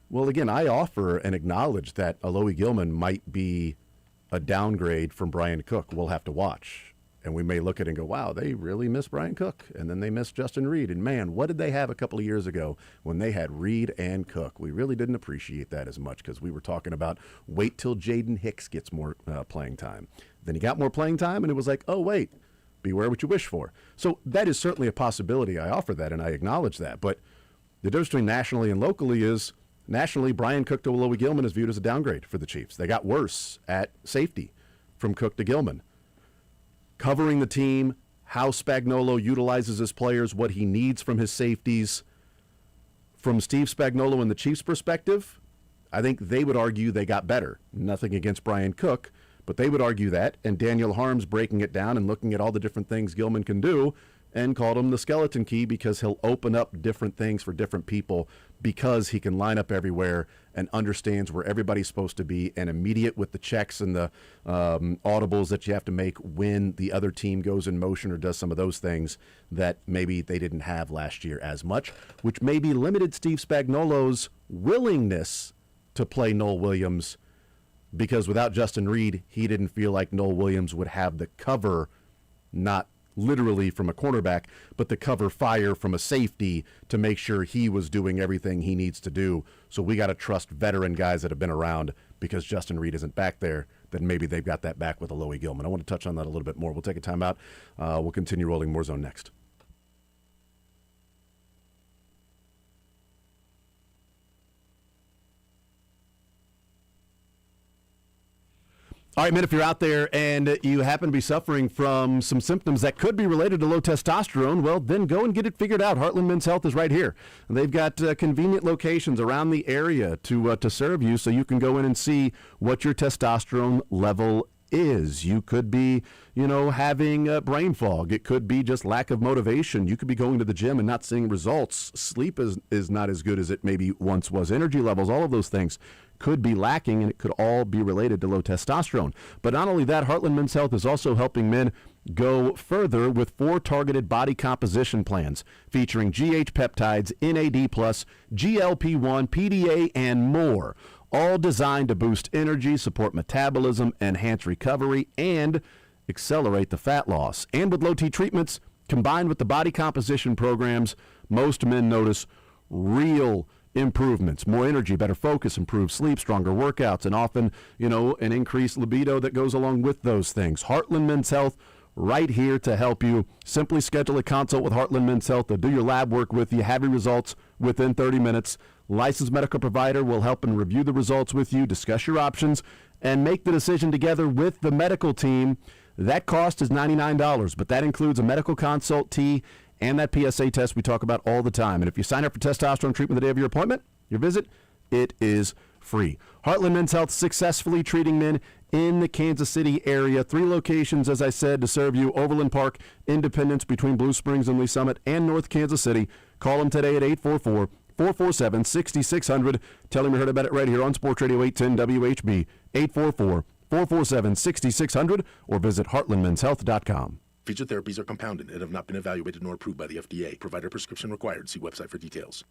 Well, again, I offer and acknowledge that Alohi Gilman might be a downgrade from Brian Cook. We'll have to watch. And we may look at it and go, wow, they really miss Brian Cook. And then they miss Justin Reed. And, man, what did they have a couple of years ago when they had Reed and Cook? We really didn't appreciate that as much because we were talking about wait till Jaden Hicks gets more playing time. Then he got more playing time, and it was like, oh, wait, beware what you wish for. So that is certainly a possibility. I offer that, and I acknowledge that. But the difference between nationally and locally is nationally, Brian Cook to Alohi Gilman is viewed as a downgrade for the Chiefs. They got worse at safety from Cook to Gilman. Covering the team, how Spagnuolo utilizes his players, what he needs from his safeties. From Steve Spagnuolo and the Chiefs' perspective, I think they would argue they got better. Nothing against Brian Cook, but they would argue that. And Daniel Harms breaking it down and looking at all the different things Gilman can do and called him the skeleton key because he'll open up different things for different people because he can line up everywhere and understands where everybody's supposed to be and immediate with the checks and the audibles that you have to make when the other team goes in motion or does some of those things that maybe they didn't have last year as much, which maybe limited Steve Spagnuolo's willingness to play Noel Williams because without Justin Reed, he didn't feel like Noel Williams would have the cover, not literally from a cornerback, but the cover fire from a safety to make sure he was doing everything he needs to do. So we got to trust veteran guys that have been around because Justin Reed isn't back there. Then maybe they've got that back with Alohi Gilman. I want to touch on that a little bit more. We'll take a timeout. We'll continue rolling more zone next. All right, man, if you're out there and you happen to be suffering from some symptoms that could be related to low testosterone, well, then go and get it figured out. Heartland Men's Health is right here. They've got convenient locations around the area to serve you so you can go in and see what your testosterone level is. You could be, having brain fog. It could be just lack of motivation. You could be going to the gym and not seeing results. Sleep is not as good as it maybe once was. Energy levels, all of those things could be lacking, and it could all be related to low testosterone. But not only that, Heartland Men's Health is also helping men go further with 4 targeted body composition plans featuring GH peptides, NAD+, GLP-1, PDA, and more, all designed to boost energy, support metabolism, enhance recovery, and accelerate the fat loss. And with low T treatments, combined with the body composition programs, most men notice real improvements, more energy, better focus, improved sleep, stronger workouts, and often, an increased libido that goes along with those things. Heartland Men's Health, right here to help you. Simply schedule a consult with Heartland Men's Health. They'll do your lab work with you, have your results within 30 minutes. Licensed medical provider will help and review the results with you, discuss your options, and make the decision together with the medical team. That cost is $99, but that includes a medical consult fee and that PSA test we talk about all the time. And if you sign up for testosterone treatment the day of your appointment, your visit, it is free. Heartland Men's Health, successfully treating men in the Kansas City area. 3 locations, as I said, to serve you. Overland Park, Independence between Blue Springs and Lee Summit, and North Kansas City. Call them today at 844-447-6600. Tell them you heard about it right here on Sports Radio 810 WHB, 844-447-6600, or visit heartlandmenshealth.com. Featured therapies are compounded and have not been evaluated nor approved by the FDA. Provider prescription required. See website for details.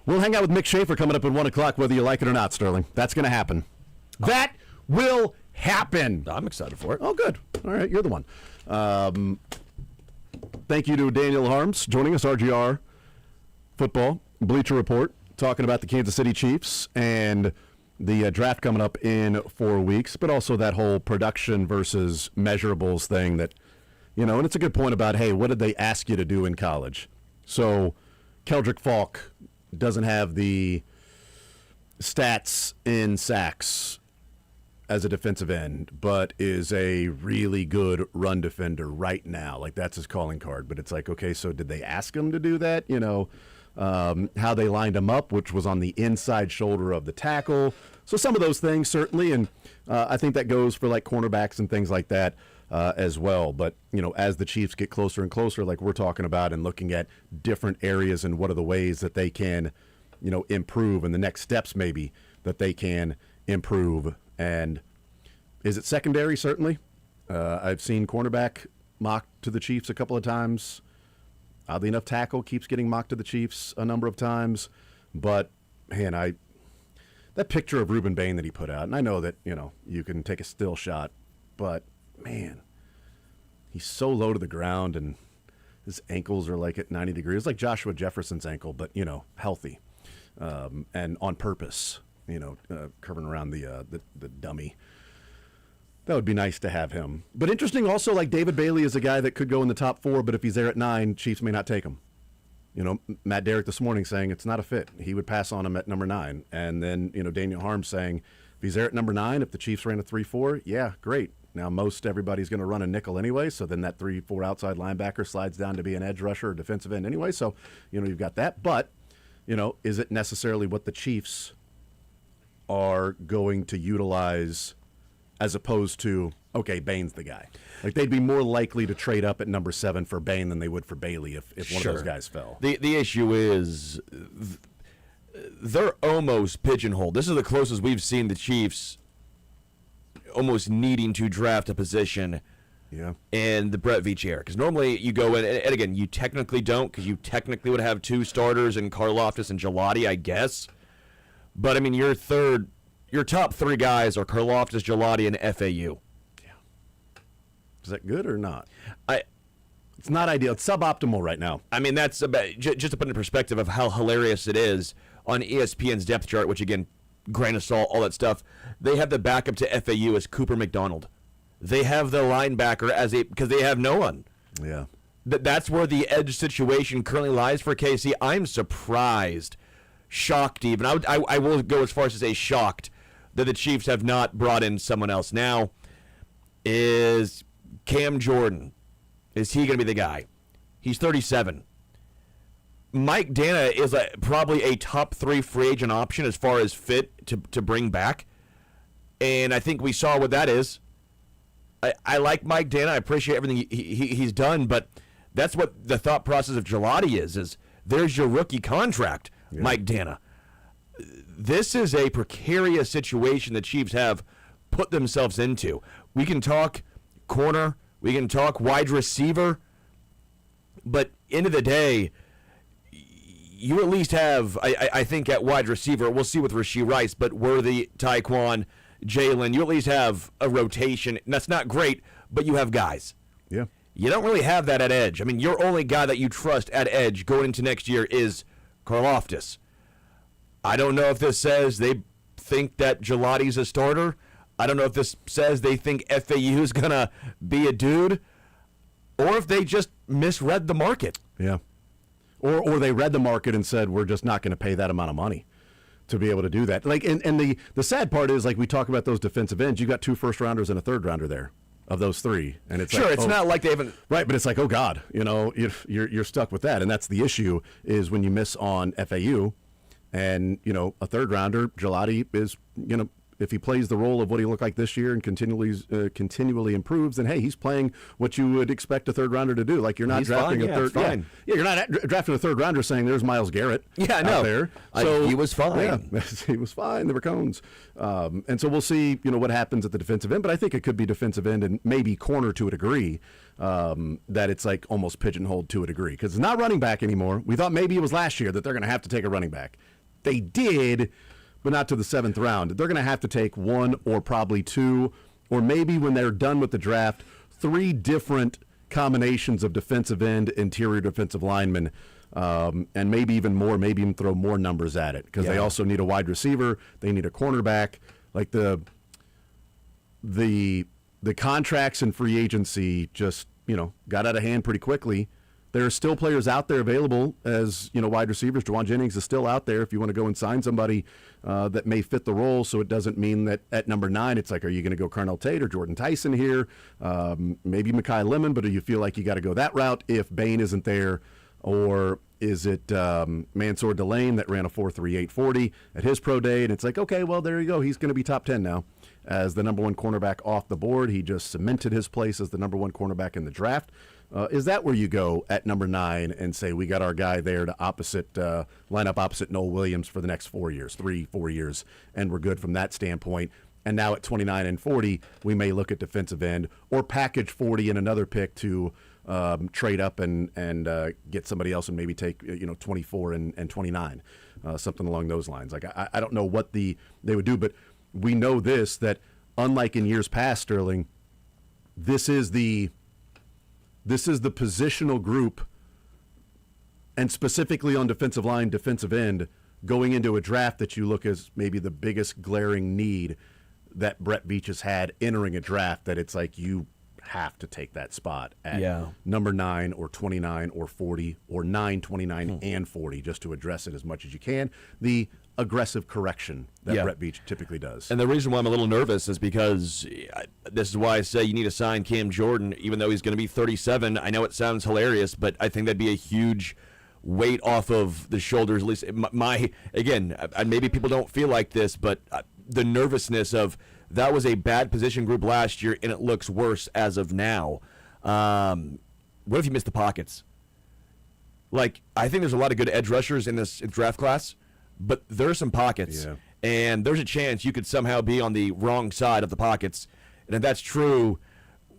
We'll hang out with Mick Schaefer coming up at 1 o'clock, whether you like it or not, Sterling. That's going to happen. That will happen. I'm excited for it. Oh, good. All right, you're the one. Thank you to Daniel Holmes joining us, RGR Football, Bleacher Report, talking about the Kansas City Chiefs and the draft coming up in 4 weeks, but also that whole production versus measurables thing that, and it's a good point about, hey, what did they ask you to do in college? So Keldrick Falk doesn't have the stats in sacks as a defensive end, but is a really good run defender right now. Like, that's his calling card. But it's like, okay, so did they ask him to do that? How they lined him up, which was on the inside shoulder of the tackle. So some of those things, certainly, and I think that goes for, like, cornerbacks and things like that as well. But, as the Chiefs get closer and closer, like we're talking about, and looking at different areas and what are the ways that they can, improve, and the next steps maybe that they can improve. And is it secondary? Certainly. I've seen cornerback mocked to the Chiefs a couple of times. Oddly enough, tackle keeps getting mocked to the Chiefs a number of times. But, man, that picture of Reuben Bain that he put out, and I know that, you can take a still shot, but, man, he's so low to the ground, and his ankles are like at 90 degrees. It's like Joshua Jefferson's ankle, but, healthy and on purpose. Curving around the dummy. That would be nice to have him. But interesting also, like David Bailey is a guy that could go in the top 4, but if he's there at 9, Chiefs may not take him. Matt Derrick this morning saying it's not a fit. He would pass on him at number 9. And then, Daniel Harms saying if he's there at number 9, if the Chiefs ran a 3-4, yeah, great. Now, most everybody's going to run a nickel anyway, so then that 3-4 outside linebacker slides down to be an edge rusher or defensive end anyway. So, you've got that. But, is it necessarily what the Chiefs are going to utilize as opposed to, okay, Bain's the guy? Like, they'd be more likely to trade up at number 7 for Bain than they would for Bailey if one of those guys fell. The issue is they're almost pigeonholed. This is the closest we've seen the Chiefs almost needing to draft a position in the Brett Veach era. Because normally you go in, and again, you technically don't, because you technically would have 2 starters in Karlaftis and Gelati, I guess. But, I mean, your top 3 guys are Karlaftis, Gelati, and FAU. Yeah. Is that good or not? It's not ideal. It's suboptimal right now. I mean, that's about, just to put in perspective of how hilarious it is, on ESPN's depth chart, which, again, grain of salt, all that stuff, they have the backup to FAU as Cooper McDonald. They have the linebacker because they have no one. Yeah. That's where the edge situation currently lies for KC. I'm surprised, shocked even. I will go as far as to say shocked that the Chiefs have not brought in someone else. Now, is Cam Jordan, is he going to be the guy? He's 37. Mike Dana is probably a top 3 free agent option as far as fit to bring back. And I think we saw what that is. I like Mike Dana. I appreciate everything he's done, but that's what the thought process of Gelati is there's your rookie contract, Mike Dana. This is a precarious situation the Chiefs have put themselves into. We can talk corner, we can talk wide receiver, but end of the day, you at least have, I think, at wide receiver, we'll see with Rashee Rice, but Worthy, Tyquan, Jalen, you at least have a rotation. And that's not great, but you have guys. Yeah. You don't really have that at edge. I mean, your only guy that you trust at edge going into next year is Karlaftis. I don't know if this says they think that Gelati's a starter. I don't know if this says they think FAU is going to be a dude, or if they just misread the market. Yeah. Or they read the market and said, we're just not going to pay that amount of money to be able to do that. Like, and the sad part is, like, we talk about those defensive ends. You got 2 first-rounders and a third-rounder there of those 3. And it's sure, like, it's not like they haven't. Right, but it's like, oh, God, you're stuck with that. And that's the issue, is when you miss on FAU and, a third-rounder, Gelati is, if he plays the role of what he looked like this year and continually improves, then hey, he's playing what you would expect a third rounder to do. Like, you're not drafting a third. Yeah, you're not drafting a third rounder saying there's Myles Garrett. Yeah, no, out there. So he was fine. Yeah, he was fine. There were cones, and so we'll see. What happens at the defensive end. But I think it could be defensive end and maybe corner to a degree. That it's like almost pigeonholed to a degree, because it's not running back anymore. We thought maybe it was last year that they're going to have to take a running back. they did, but not to the 7th round. They're going to have to take one or probably two, or maybe when they're done with the draft, 3 different combinations of defensive end, interior defensive linemen, and maybe even more, maybe even throw more numbers at it, because they also need a wide receiver, they need a cornerback. Like the contracts and free agency just, got out of hand pretty quickly. There are still players out there available as, wide receivers. Juwan Jennings is still out there if you want to go and sign somebody that may fit the role. So it doesn't mean that at number 9, it's like, are you going to go Carnell Tate or Jordan Tyson here? Maybe Mekhi Lemon, but do you feel like you got to go that route if Bain isn't there? Or is it Mansour Delane that ran a 4.38 40 at his pro day? And it's like, okay, well, there you go. He's going to be top 10 now as the number 1 cornerback off the board. He just cemented his place as the number 1 cornerback in the draft. Is that where you go at number 9 and say, we got our guy there to line up opposite Noel Williams for the next 4 years, 3-4 years, and we're good from that standpoint? And now at 29 and 40, we may look at defensive end or package 40 and another pick to trade up and get somebody else and maybe take 24 and 29, something along those lines. Like I don't know what they would do, but we know this, that unlike in years past, Sterling, this is the positional group, and specifically on defensive line, defensive end, going into a draft that you look as maybe the biggest glaring need that Brett Veach has had entering a draft, that it's like you have to take that spot at number 9 or 29 or 40 or 9, 29, and 40 just to address it as much as you can. The aggressive correction that Brett Veach typically does. And the reason why I'm a little nervous is because this is why I say you need to sign Cam Jordan, even though he's going to be 37. I know it sounds hilarious, but I think that'd be a huge weight off of the shoulders. At least again, maybe people don't feel like this, but the nervousness of that was a bad position group last year, and it looks worse as of now. What if you miss the pockets? Like, I think there's a lot of good edge rushers in this draft class, but there are some pockets, and there's a chance you could somehow be on the wrong side of the pockets. And if that's true,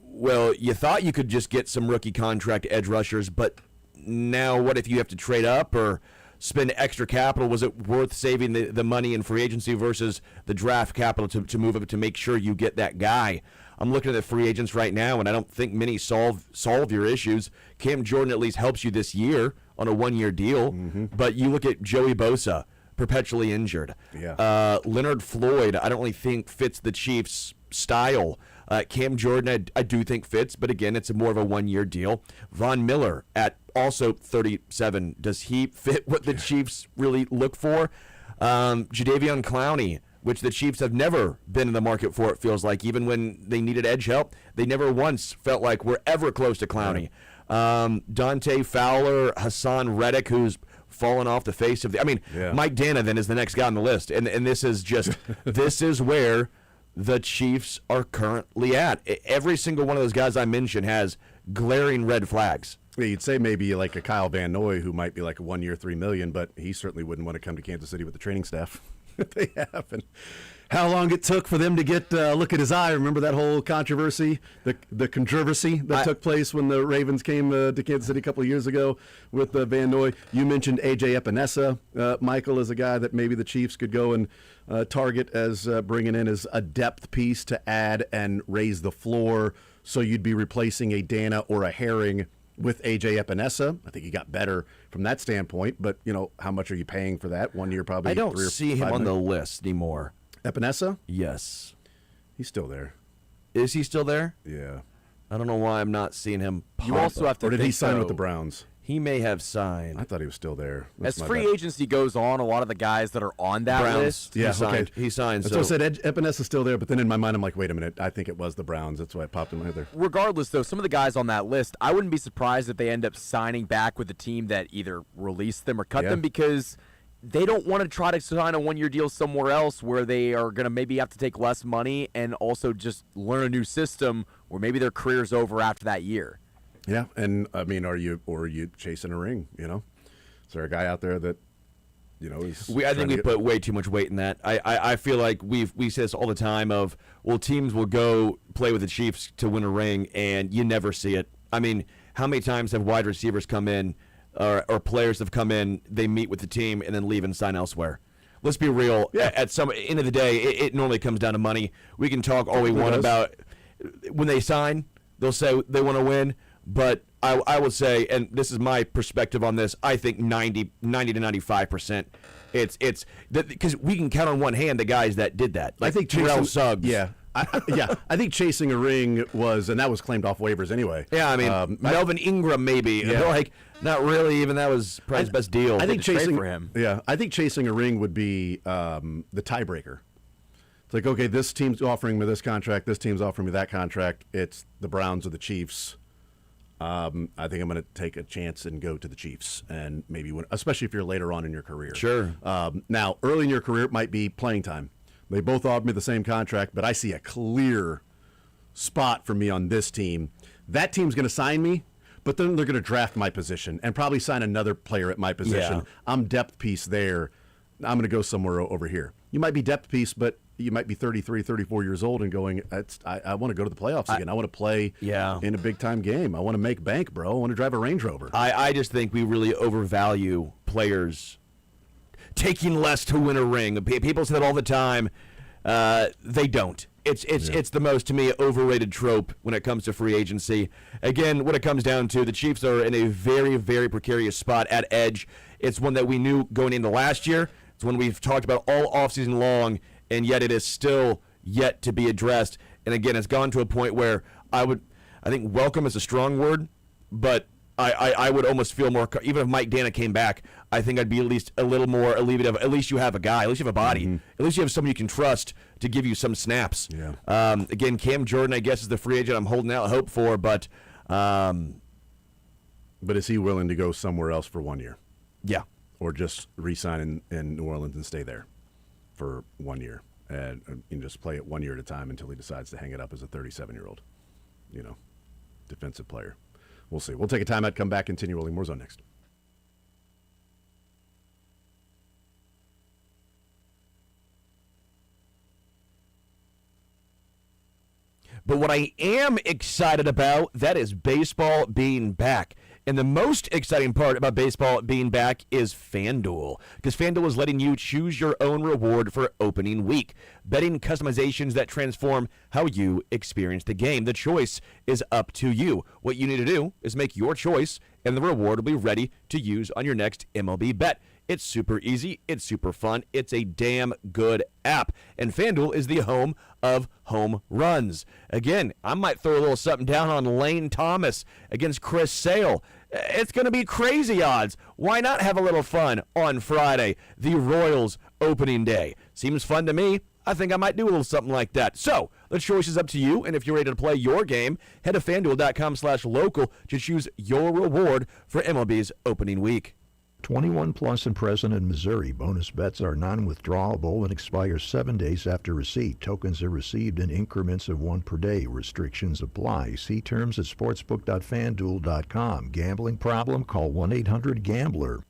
well, you thought you could just get some rookie contract edge rushers, but now what if you have to trade up or spend extra capital? Was it worth saving the money in free agency versus the draft capital to move up to make sure you get that guy? I'm looking at the free agents right now, and I don't think many solve your issues. Cam Jordan at least helps you this year on a 1-year deal, but you look at Joey Bosa, perpetually injured. Leonard Floyd, I don't really think fits the Chiefs' style. Cam Jordan, I do think fits, but again, it's more of a 1-year deal. Von Miller at also 37. Does he fit what the Chiefs really look for? Jadeveon Clowney, which the Chiefs have never been in the market for, it feels like. Even when they needed edge help, they never once felt like we're ever close to Clowney. Dante Fowler, Hassan Reddick, who's fallen off the face of the... Mike Dana then is the next guy on the list. And this is just... this is where the Chiefs are currently at. Every single one of those guys I mentioned has glaring red flags. Yeah, you'd say maybe like a Kyle Van Noy, who might be like a 1-year, $3 million, but he certainly wouldn't want to come to Kansas City with the training staff that they have. And how long it took for them to get look at his eye. Remember that whole controversy, the controversy that took place when the Ravens came to Kansas City a couple of years ago with Van Noy. You mentioned A.J. Epinesa, Michael, as a guy that maybe the Chiefs could go and target as bringing in as a depth piece to add and raise the floor, so you'd be replacing a Dana or a Herring with A.J. Epinesa. I think he got better from that standpoint, but, how much are you paying for that? 1 year probably. I don't see him on the list anymore. Epinesa? Yes. He's still there. Is he still there? Yeah. I don't know why I'm not seeing him pop You also have to Or did he think, sign though, with the Browns? He may have signed. I thought he was still there. As free agency goes on, a lot of the guys that are on that Browns. list. Yeah, he signed. okay. He signed. That's what I said. Epinesa's still there, but then in my mind, I'm like, wait a minute. I think it was the Browns. That's why it popped in my head there. Regardless, though, some of the guys on that list, I wouldn't be surprised if they end up signing back with the team that either released them or cut them, because they don't want to try to sign a 1-year deal somewhere else where they are going to maybe have to take less money and also just learn a new system where maybe their career's over after that year. Yeah, and I mean, are you chasing a ring? Is there a guy out there that is? I think we put way too much weight in that. I feel like we say this all the time of, well, teams will go play with the Chiefs to win a ring, and you never see it. I mean, how many times have wide receivers come in or players have come in, they meet with the team and then leave and sign elsewhere? let's be real. At some end of the day, it normally comes down to money. We can talk all we want about when they sign. They'll say they want to win, but I would say, and this is my perspective on this, I think 90 to 95%. It's because we can count on one hand the guys that did that. Like I think Terrell Suggs. Yeah. I think chasing a ring was, and that was claimed off waivers anyway. Yeah, I mean, Melvin Ingram maybe. Yeah. Like, not really. Even that was probably his best deal. I think chasing for him. Yeah, I think chasing a ring would be the tiebreaker. It's like, okay, this team's offering me this contract, this team's offering me that contract. It's the Browns or the Chiefs. I think I'm going to take a chance and go to the Chiefs and maybe win, especially if you're later on in your career. Sure. Now, early in your career, it might be playing time. They both offered me the same contract, but I see a clear spot for me on this team. That team's going to sign me, but then they're going to draft my position and probably sign another player at my position. Yeah. I'm depth piece there. I'm going to go somewhere over here. You might be depth piece, but you might be 33, 34 years old and going, I want to go to the playoffs again. I want to play in a big-time game. I want to make bank, bro. I want to drive a Range Rover. I just think we really overvalue players taking less to win a ring. People say that all the time. They don't. It's the most, to me, overrated trope when it comes to free agency. Again, what it comes down to, the Chiefs are in a very, very precarious spot at edge. It's one that we knew going into last year. It's one we've talked about all offseason long, and yet it is still yet to be addressed. And again, it's gone to a point where I think welcome is a strong word, but I would almost feel more, even if Mike Dana came back, I think I'd be at least a little more alleviative. At least you have a guy. At least you have a body. Mm-hmm. At least you have somebody you can trust to give you some snaps. Yeah. Again, Cam Jordan, I guess, is the free agent I'm holding out hope for, but is he willing to go somewhere else for 1 year? Yeah. Or just re-sign in New Orleans and stay there for 1 year and just play it 1 year at a time until he decides to hang it up as a 37-year-old, defensive player. We'll see. We'll take a timeout, come back, continue rolling. More Zone next. But what I am excited about, that is baseball being back. And the most exciting part about baseball being back is FanDuel, because FanDuel is letting you choose your own reward for opening week. Betting customizations that transform how you experience the game. The choice is up to you. What you need to do is make your choice, and the reward will be ready to use on your next MLB bet. It's super easy. It's super fun. It's a damn good app. And FanDuel is the home of home runs. Again, I might throw a little something down on Lane Thomas against Chris Sale. It's going to be crazy odds. Why not have a little fun on Friday, the Royals opening day? Seems fun to me. I think I might do a little something like that. So, the choice is up to you, and if you're ready to play your game, head to FanDuel.com/local to choose your reward for MLB's opening week. 21 plus and present in Missouri. Bonus bets are non-withdrawable and expire 7 days after receipt. Tokens are received in increments of 1 per day. Restrictions apply. See terms at sportsbook.fanduel.com. Gambling problem? Call 1-800-GAMBLER.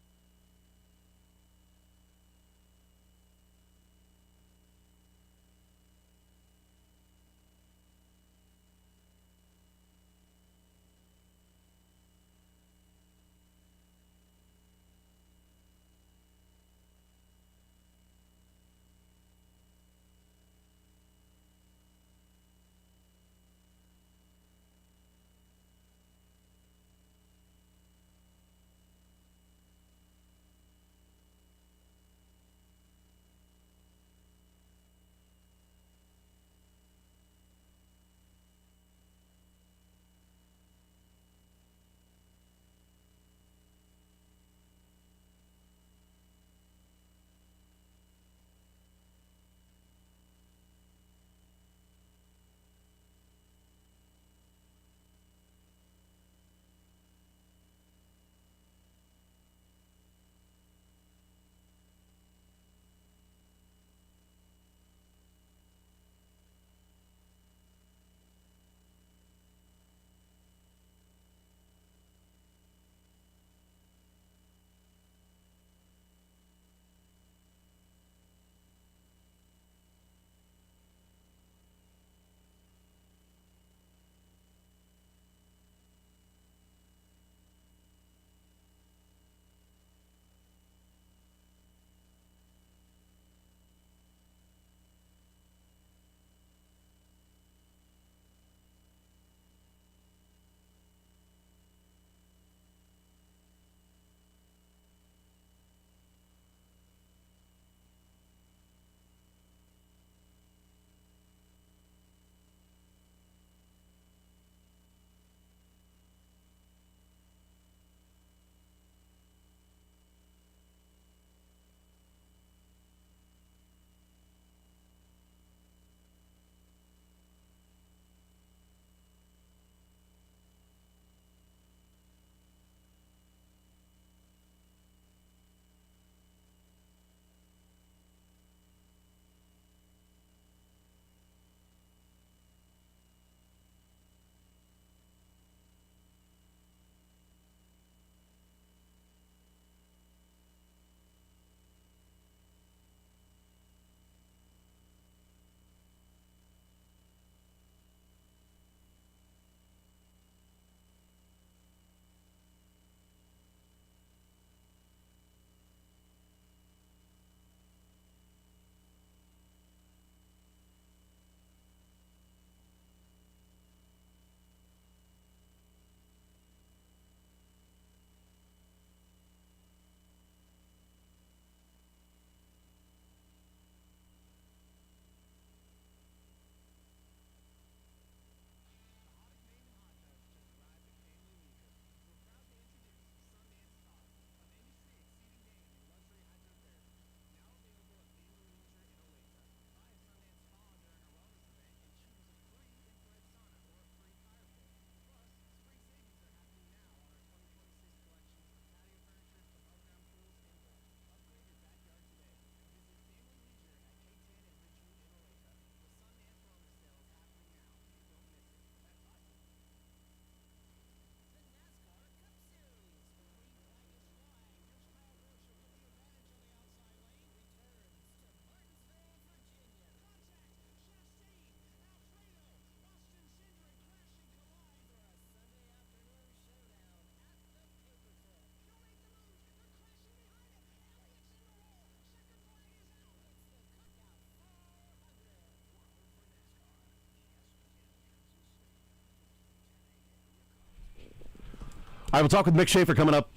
right, we'll talk with Mick Schaefer coming up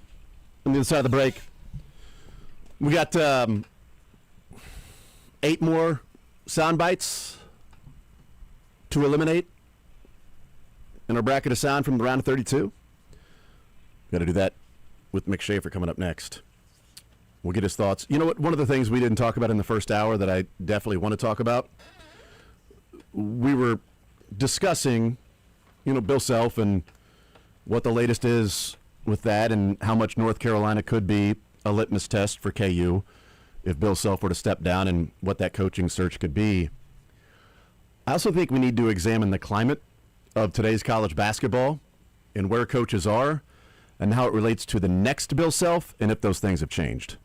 on the other side of the break. We got 8 more sound bites to eliminate in our bracket of sound from the round of 32. Got to do that with Mick Schaefer coming up next. We'll get his thoughts. You know what? One of the things we didn't talk about in the first hour that I definitely want to talk about, we were discussing, Bill Self and what the latest is with that and how much North Carolina could be a litmus test for KU if Bill Self were to step down and what that coaching search could be. I also think we need to examine the climate of today's college basketball and where coaches are and how it relates to the next Bill Self and if those things have changed.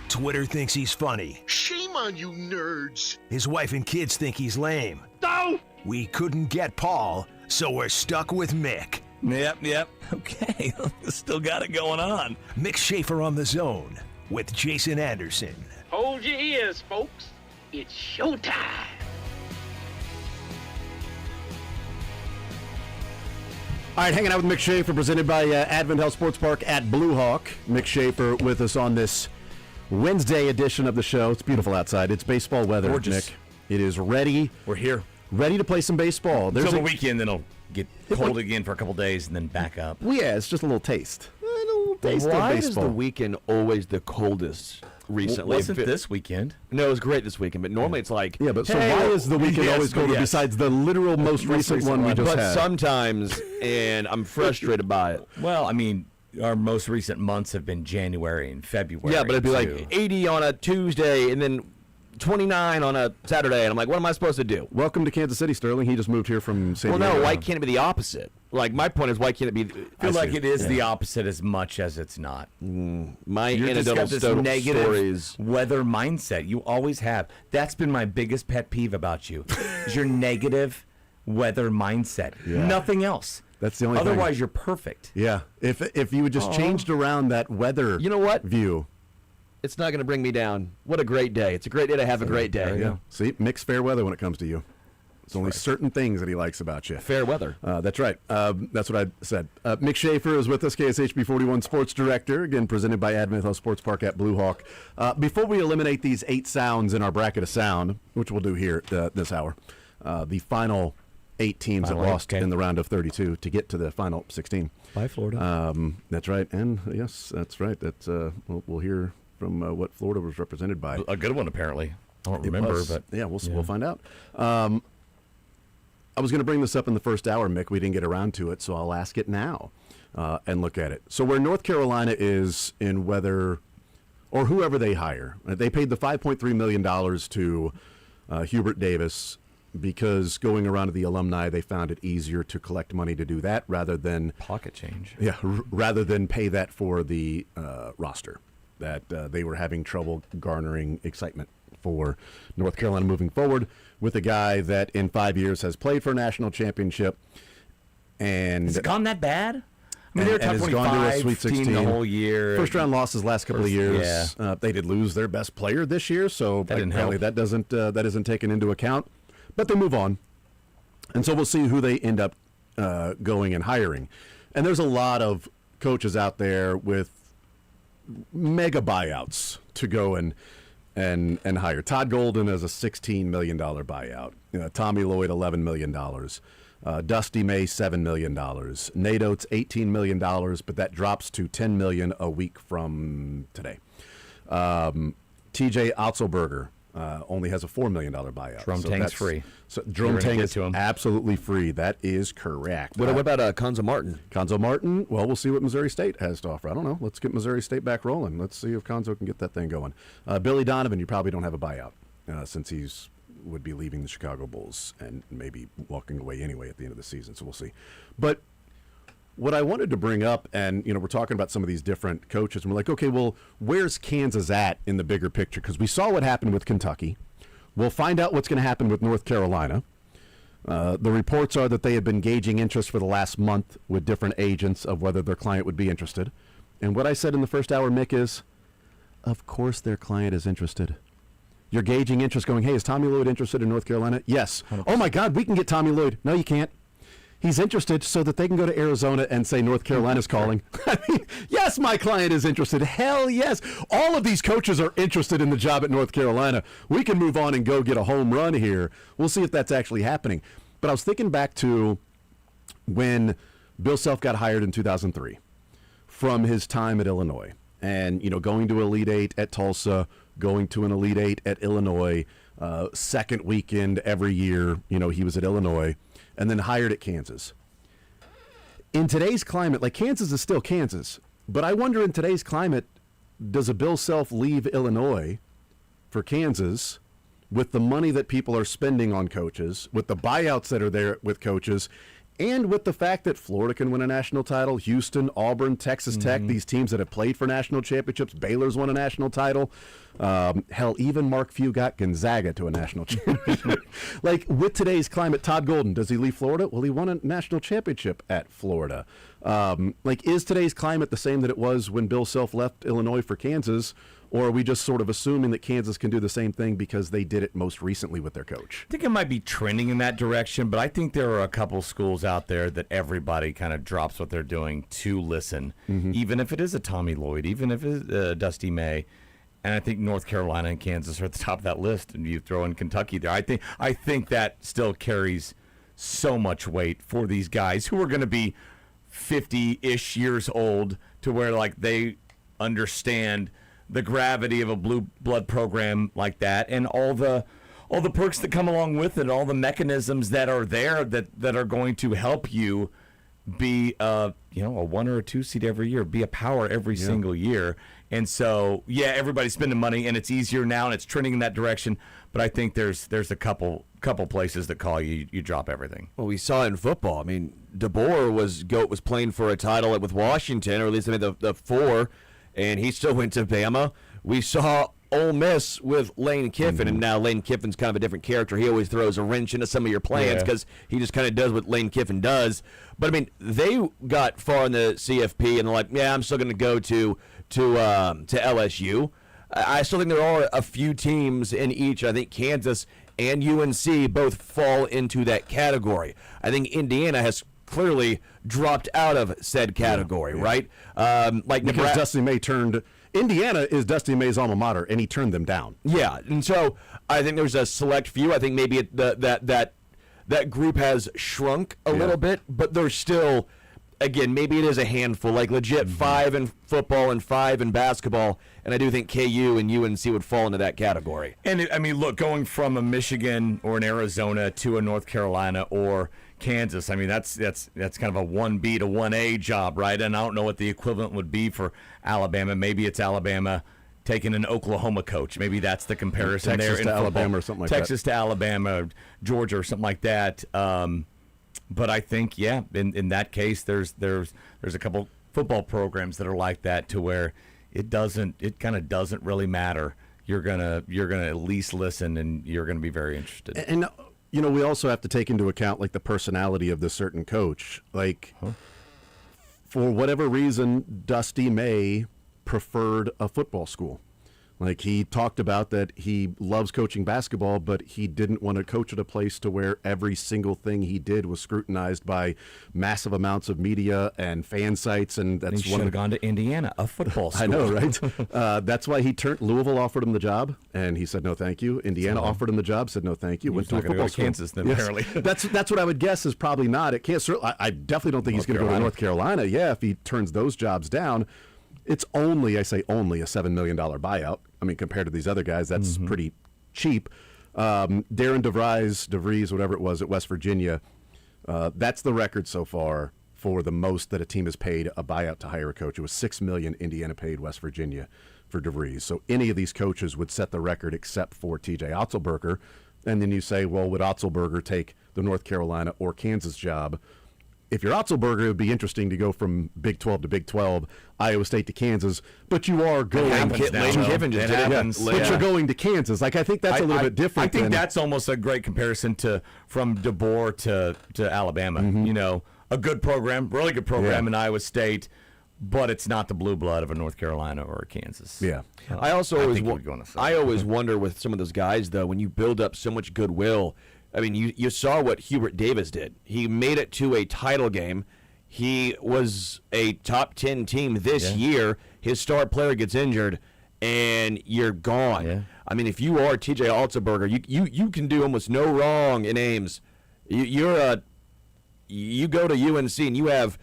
Twitter thinks he's funny. Shame on you nerds. His wife and kids think he's lame. No! We couldn't get Paul, so we're stuck with Mick. Yep. Okay, still got it going on. Mick Schaefer on the Zone with Jason Anderson. Hold your ears, folks. It's showtime. All right, hanging out with Mick Schaefer, presented by Advent Health Sports Park at Blue Hawk. Mick Schaefer with us on this Wednesday edition of the show. It's beautiful outside. It's baseball weather, Gorgeous. Mick. It is ready. We're here. Ready to play some baseball. Until the weekend, then it'll get cold again for a couple days and then back up. Well, yeah, it's just a little taste. A little taste of Why is baseball. the weekend always the coldest recently? Wasn't this weekend? No, it was great this weekend, but normally it's like, Yeah, but so hey, why is the weekend yes, always colder yes. besides the literal most recent one we just but had? sometimes, and I'm frustrated by it. Well, I mean, our most recent months have been January and February. Yeah, but it'd be too. like 80 on a Tuesday and then 29 on a Saturday, and I'm like, what am I supposed to do? Welcome to Kansas City, Sterling. He just moved here from San Well, Diego. no, why can't it be the opposite? Like, my point is, why can't it be? I feel like it is the opposite as much as it's not. My You're just anecdotal got this negative stories. weather mindset. You always have. That's been my biggest pet peeve about you. Is your negative weather mindset. Yeah. Nothing else. That's the only thing. Otherwise, you're perfect. Yeah, if you would just changed around that weather You know what? view. It's not going to bring me down. What a great day. It's a great day to have a great day. Yeah. See, mixed fair weather when it comes to you. It's only certain things that he likes about you. Fair weather. That's right. That's what I said. Mick Schaefer is with us, KSHB 41 Sports Director, again presented by Advent Health Sports Park at Blue Hawk. Before we eliminate these 8 sounds in our bracket of sound, which we'll do here this hour, the final 8 teams that lost in the round of 32 to get to the final 16. Bye, Florida. That's right. And yes, that's right. That's we'll hear from what Florida was represented by. A good one, apparently. I don't It remember, was. but yeah, we'll find out. I was going to bring this up in the first hour, Mick. We didn't get around to it, so I'll ask it now and look at it. So where North Carolina is in whether, or whoever they hire, they paid the $5.3 million to Hubert Davis because going around to the alumni, they found it easier to collect money to do that rather than pocket change. Yeah, rather than pay that for the roster. That they were having trouble garnering excitement for North Carolina moving forward with a guy that in 5 years has played for a national championship. And has it gone that bad? I mean, they're top has 25 gone to a Sweet 16 the whole year. First round losses last couple of years. Yeah. They did lose their best player this year, so That didn't apparently help. that isn't taken into account. But they move on, and so we'll see who they end up going and hiring. And there's a lot of coaches out there with mega buyouts to go and hire. Todd Golden has a $16 million buyout. Tommy Lloyd, $11 million. Dusty May, $7 million. Nate Oates, $18 million, but that drops to $10 million a week from today. TJ Otzelberger only has a $4 million buyout. Drum Tang's free. So Drum Tang is absolutely free. That is correct. What about Konzo Martin? Konzo Martin, well, we'll see what Missouri State has to offer. I don't know. Let's get Missouri State back rolling. Let's see if Konzo can get that thing going. Billy Donovan, you probably don't have a buyout since he's would be leaving the Chicago Bulls and maybe walking away anyway at the end of the season. So we'll see. But what I wanted to bring up, and we're talking about some of these different coaches, and we're like, okay, well, where's Kansas at in the bigger picture? Because we saw what happened with Kentucky. We'll find out what's going to happen with North Carolina. The reports are that they had been gauging interest for the last month with different agents of whether their client would be interested. And what I said in the first hour, Mick, is, of course their client is interested. You're gauging interest going, hey, is Tommy Lloyd interested in North Carolina? Yes. 100%. Oh, my God, we can get Tommy Lloyd. No, you can't. He's interested so that they can go to Arizona and say North Carolina's calling. I mean, yes, my client is interested. Hell yes. All of these coaches are interested in the job at North Carolina. We can move on and go get a home run here. We'll see if that's actually happening. But I was thinking back to when Bill Self got hired in 2003 from his time at Illinois. And, going to Elite Eight at Tulsa, going to an Elite Eight at Illinois, second weekend every year, he was at Illinois. And then hired at Kansas. In today's climate, like Kansas is still Kansas, but I wonder in today's climate, does a Bill Self leave Illinois for Kansas with the money that people are spending on coaches, with the buyouts that are there with coaches, And with the fact that Florida can win a national title, Houston, Auburn, Texas Tech, these teams that have played for national championships, Baylor's won a national title. Hell, even Mark Few got Gonzaga to a national championship. Like, with today's climate, Todd Golden, does he leave Florida? Well, he won a national championship at Florida. Like, is today's climate the same that it was when Bill Self left Illinois for Kansas? Or are we just sort of assuming that Kansas can do the same thing because they did it most recently with their coach? I think it might be trending in that direction, but I think there are a couple schools out there that everybody kind of drops what they're doing to listen, even if it is a Tommy Lloyd, even if it is Dusty May. And I think North Carolina and Kansas are at the top of that list, and you throw in Kentucky there. I think that still carries so much weight for these guys who are going to be 50-ish years old, to where like they understand the gravity of a blue blood program like that, and all the perks that come along with it, all the mechanisms that are there that are going to help you be a 1 or a 2 seed every year, be a power every single year. And so, yeah, everybody's spending money, and it's easier now, and it's trending in that direction. But I think there's a couple places that call you drop everything. Well, we saw in football. I mean, DeBoer was playing for a title with Washington, or at least they made the 4, and he still went to Bama. We saw Ole Miss with Lane Kiffin, and now Lane Kiffin's kind of a different character. He always throws a wrench into some of your plans because he just kind of does what Lane Kiffin does. But I mean, they got far in the CFP, and they're like, yeah, I'm still going to go to LSU. I still think there are a few teams in each. I think Kansas and UNC both fall into that category. I think Indiana has clearly dropped out of said category, right? Like because Dusty May turned Indiana is Dusty May's alma mater, and he turned them down. Yeah, and so I think there's a select few. I think maybe that group has shrunk a little bit, but there's still, again, maybe it is a handful, like legit 5 in football and 5 in basketball, and I do think KU and UNC would fall into that category. And I mean, look, going from a Michigan or an Arizona to a North Carolina or Kansas, I mean, that's kind of a 1B to 1A job, right? And I don't know what the equivalent would be for Alabama. Maybe it's Alabama taking an Oklahoma coach. Maybe that's the comparison Texas there. to in football. Alabama or something like Texas to Alabama, Georgia or something like that. But I think, yeah, in that case, there's a couple football programs that are like that, to where it kind of doesn't really matter. You're gonna at least listen, and you're gonna be very interested. And we also have to take into account like the personality of the certain coach. Like, for whatever reason, Dusty May preferred a football school. Like, he talked about that he loves coaching basketball, but he didn't want to coach at a place to where every single thing he did was scrutinized by massive amounts of media and fan sites. And that's he should have gone to Indiana, a football school. I know, right? That's why Louisville offered him the job, and he said no, thank you. Indiana offered him the job, said no, thank you. Went to a football school. Kansas, then, apparently. That's what I would guess is probably not. It can't. I definitely don't think he's going to go to North Carolina. Yeah, if he turns those jobs down. It's only a $7 million buyout. I mean, compared to these other guys, that's pretty cheap. Darren DeVries, whatever it was, at West Virginia, that's the record so far for the most that a team has paid a buyout to hire a coach. It was $6 million Indiana paid West Virginia for DeVries. So any of these coaches would set the record except for TJ Otzelberger. And then you say, well, would Otzelberger take the North Carolina or Kansas job? If you're Otzelberger, it would be interesting to go from Big 12 to Big 12, Iowa State to Kansas, but you are going. Lane Kiffin just did it. But you're going to Kansas. Like, I think that's a little bit different. I think that's almost a great comparison from DeBoer to Alabama. You know, a good program, really good program in Iowa State, but it's not the blue blood of a North Carolina or a Kansas. Yeah. I always wonder with some of those guys, though, when you build up so much goodwill. I mean, you saw what Hubert Davis did. He made it to a title game. He was a top 10 team this year. His star player gets injured, and you're gone. Yeah. I mean, if you are TJ Otzelberger, you can do almost no wrong in Ames. You go to UNC and you have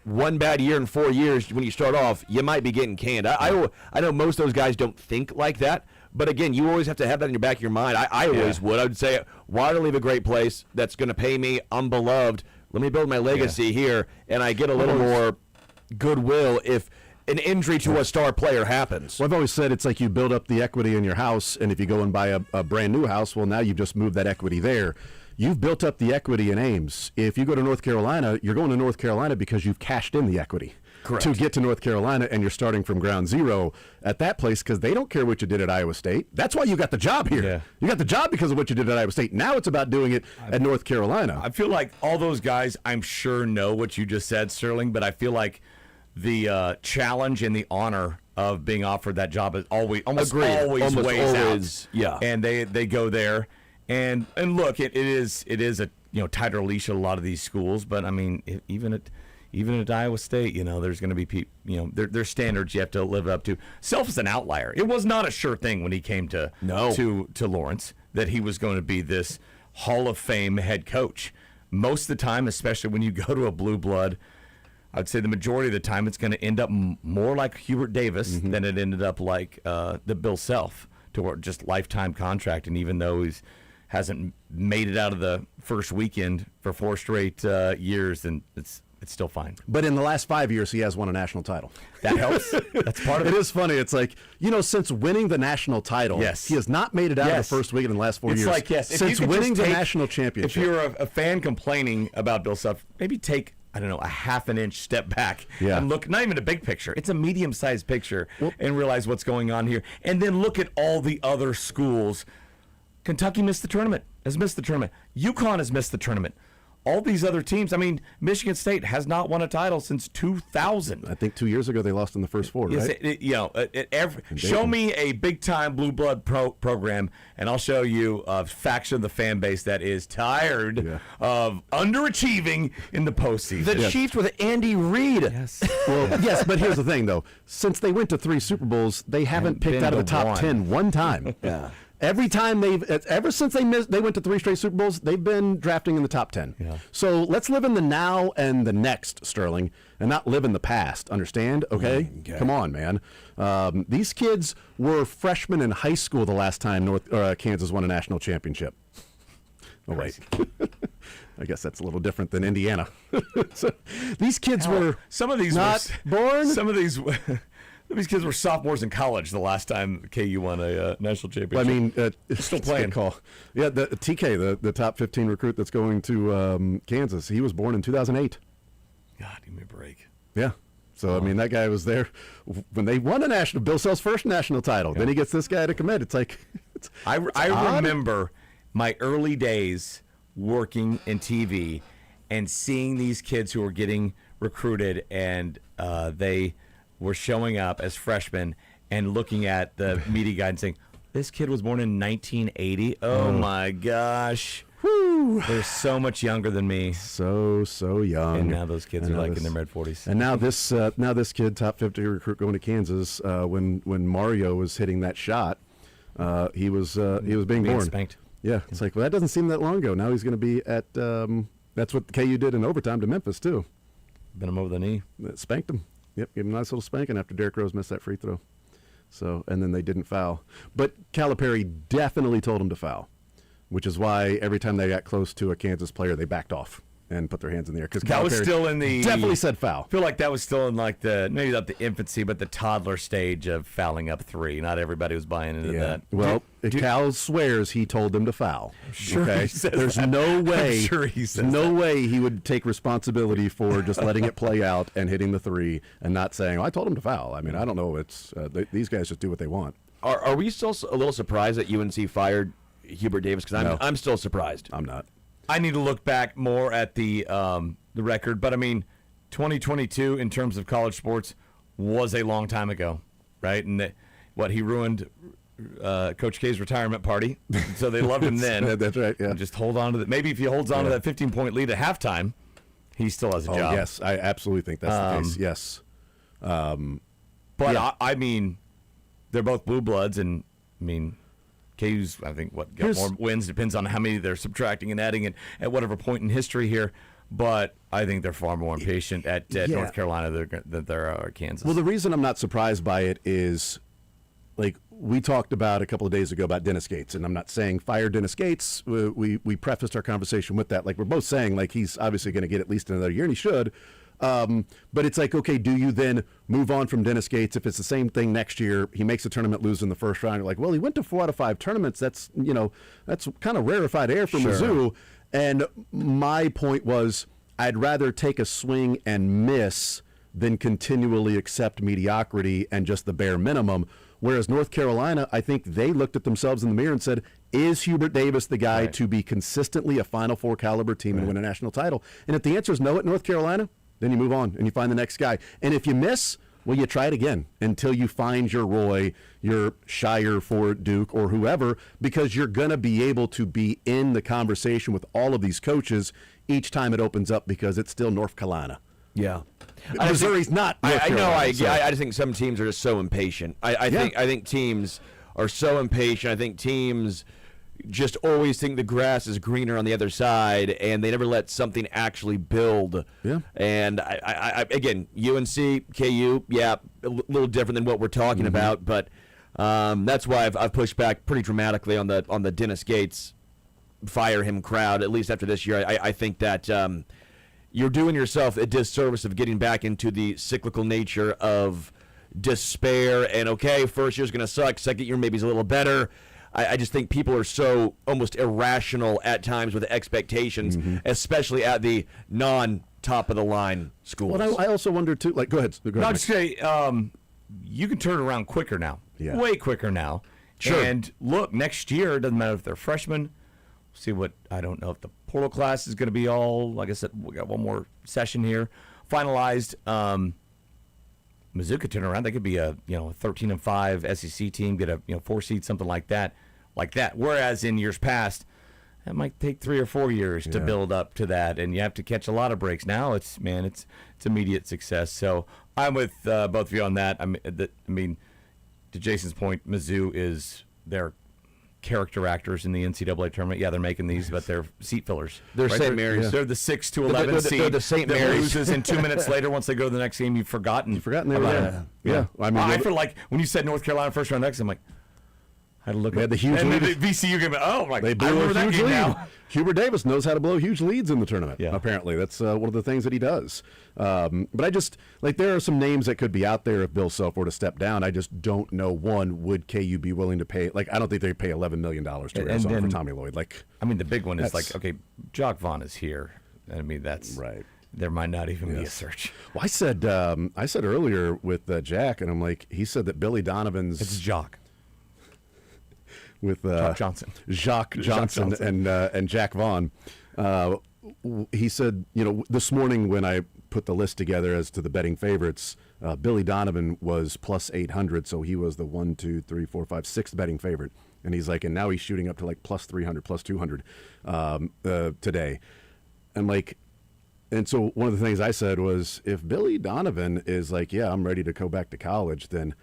one bad year in 4 years. When you start off, you might be getting canned. I know most of those guys don't think like that. But again, you always have to have that in your back of your mind. I always would. I would say, why to leave a great place that's going to pay me? I'm beloved. Let me build my legacy here, and I get a little more goodwill if an injury to a star player happens. Well, I've always said it's like you build up the equity in your house, and if you go and buy a brand new house, well, now you've just moved that equity there. you've built up the equity in Ames. If you go to North Carolina, you're going to North Carolina because you've cashed in the equity. Correct. To get to North Carolina, and you're starting from ground zero at that place because they don't care what you did at Iowa State. That's why you got the job here. Yeah. You got the job because of what you did at Iowa State. Now it's about doing it at North Carolina. I feel like all those guys, I'm sure, know what you just said, Sterling, but I feel like the challenge and the honor of being offered that job is almost always weighs out. Yeah. And they go there. And look, it is a tighter leash at a lot of these schools, but I mean, even at Iowa State, there's going to be there's standards you have to live up to. Self is an outlier. It was not a sure thing when he came to Lawrence that he was going to be this Hall of Fame head coach. Most of the time, especially when you go to a blue blood, I'd say the majority of the time it's going to end up more like Hubert Davis than it ended up like the Bill Self, to just lifetime contract. And even though he hasn't made it out of the first weekend for 4 straight years, and it's still fine. But in the last 5 years, he has won a national title. That helps. That's part of it. It is funny. It's like, since winning the national title, he has not made it out of the first weekend in the last 4 years. It's like, since winning the national championship. If you're a fan complaining about Bill Self, maybe take, a half an inch step back and look, not even a big picture. It's a medium-sized picture, and realize what's going on here. And then look at all the other schools. Kentucky has missed the tournament. UConn has missed the tournament. All these other teams, Michigan State has not won a title since 2000. I think 2 years ago they lost in the first 4, right? Show me a big-time blue blood program, and I'll show you a faction of the fan base that is tired of underachieving in the postseason. The Chiefs with Andy Reid. Yes. Well, yes, but here's the thing, though. Since they went to 3 Super Bowls, they haven't picked out of the top 10 one time. Yeah. Every time ever since they went to 3 straight Super Bowls, they've been drafting in the top 10. Yeah. So let's live in the now and the next, Sterling, and not live in the past. Understand? Okay? Come on, man. These kids were freshmen in high school the last time Kansas won a national championship. Oh, wait. I guess that's a little different than Indiana. So, these kids were some of these not born. Some of these kids were sophomores in college the last time KU won a national championship. It's still playing. Call. Yeah, the TK, the top 15 recruit that's going to Kansas, he was born in 2008. God, give me a break. Yeah. So, that guy was there when they won Bill Self's first national title. Yeah. Then he gets this guy to commit. It's like, I remember my early days working in TV and seeing these kids who were getting recruited, and they were showing up as freshmen and looking at the media guide and saying, this kid was born in 1980. Oh my gosh. Whew. They're so much younger than me. So young. And now those kids are in their mid-40s. And now this kid, top 50 recruit going to Kansas, when Mario was hitting that shot, he was being born. Spanked. Yeah. It's like, well, that doesn't seem that long ago. Now he's going to be at that's what KU did in overtime to Memphis too. Bent him over the knee. Spanked him. Yep, gave him a nice little spanking after Derrick Rose missed that free throw. So, and then they didn't foul. But Calipari definitely told him to foul, which is why every time they got close to a Kansas player, they backed off and put their hands in the air. Because that was still in the definitely said foul. I feel like that was still in like maybe not the infancy, but the toddler stage of fouling up 3. Not everybody was buying into that. Well, Cal swears he told them to foul. Sure, okay? he says There's that. no way. I'm sure he says no that. way he would take responsibility for just letting it play out and hitting the 3 and not saying, I told him to foul. I don't know. It's these guys just do what they want. Are we still a little surprised that UNC fired Hubert Davis? Because I'm still surprised. I'm not. I need to look back more at the record, but 2022 in terms of college sports was a long time ago, right? And he ruined Coach K's retirement party, so they loved him then. That's right. Yeah. Just hold on to that. Maybe if he holds on to that 15-point lead at halftime, he still has a job. Yes, I absolutely think that's the case. Yes. But they're both blue bloods, and KU's, got more wins. Depends on how many they're subtracting and adding at whatever point in history here. But I think they're far more impatient at North Carolina than there are Kansas. Well, the reason I'm not surprised by it is, like we talked about a couple of days ago about Dennis Gates, and I'm not saying fire Dennis Gates. We prefaced our conversation with that. Like, we're both saying, like, he's obviously going to get at least another year, and he should. But it's like, okay, do you then move on from Dennis Gates if it's the same thing next year? He makes a tournament, lose in the first round. You're like, well, he went to 4 out of 5 tournaments. That's kind of rarefied air for Mizzou. And my point was, I'd rather take a swing and miss than continually accept mediocrity and just the bare minimum. Whereas North Carolina, I think they looked at themselves in the mirror and said, is Hubert Davis the guy to be consistently a Final Four caliber team and win a national title? And if the answer is no at North Carolina, then you move on and you find the next guy. And if you miss, well, you try it again until you find your Roy, your Shire for Duke or whoever, because you're going to be able to be in the conversation with all of these coaches each time it opens up, because it's still North Carolina. Yeah. Missouri's not North I know. Carolina, I just think some teams are just so impatient. I think teams are so impatient. I think teams just always think the grass is greener on the other side, and they never let something actually build. Yeah. And I again, UNC, KU, yeah, a little different than what we're talking about, but that's why I've pushed back pretty dramatically on the Dennis Gates fire him crowd. At least after this year, I think that you're doing yourself a disservice of getting back into the cyclical nature of despair. And okay, first year's going to suck. Second year maybe is a little better. I just think people are so almost irrational at times with expectations, especially at the non-top of the line schools. Well, I also wonder too. Like, go ahead. I'll just say you can turn it around quicker now. Yeah. Way quicker now. Sure. And look, next year, it doesn't matter if they're freshmen. See what, I don't know if the portal class is going to be all, like I said, we got one more session here finalized. Mizzou could turn around. They could be a 13-5 SEC team, get a 4 seed, something like that. Whereas in years past, it might take 3 or 4 years to build up to that, and you have to catch a lot of breaks. Now it's immediate success. So I'm with both of you on that. I mean, to Jason's point, Mizzou is their character actors in the NCAA tournament. Yeah, they're making these, but they're seat fillers. They're St. Mary's. They're the 6 to 11 seed. They're the St. that Mary's. loses, and 2 minutes later, once they go to the next game, you've forgotten. They were there. Yeah. I mean, I feel like when you said North Carolina first round next, I'm like, I had to look. They had the huge and lead. the VCU game. Oh, I'm like, They I blew remember a that huge game lead. now. Hubert Davis knows how to blow huge leads in the tournament. Yeah. Apparently, that's one of the things that he does. But I just there are some names that could be out there if Bill Self were to step down. I just don't know. One, would KU be willing to pay? I don't think they'd pay $11 million to Arizona for Tommy Lloyd. I mean, the big one is okay, Jock Vaughn is here. I mean, that's right. There might not even be a search. Well, I said earlier with Jack, and I'm like, he said that Billy Donovan's. It's Jock. With Jacques Johnson and Jack Vaughn. He said, this morning when I put the list together as to the betting favorites, Billy Donovan was plus 800, so he was the 1, 2, 3, 4, 5, 6th betting favorite. And he's like, and now he's shooting up to plus 300, plus 200 today. And so one of the things I said was, if Billy Donovan is like, yeah, I'm ready to go back to college, then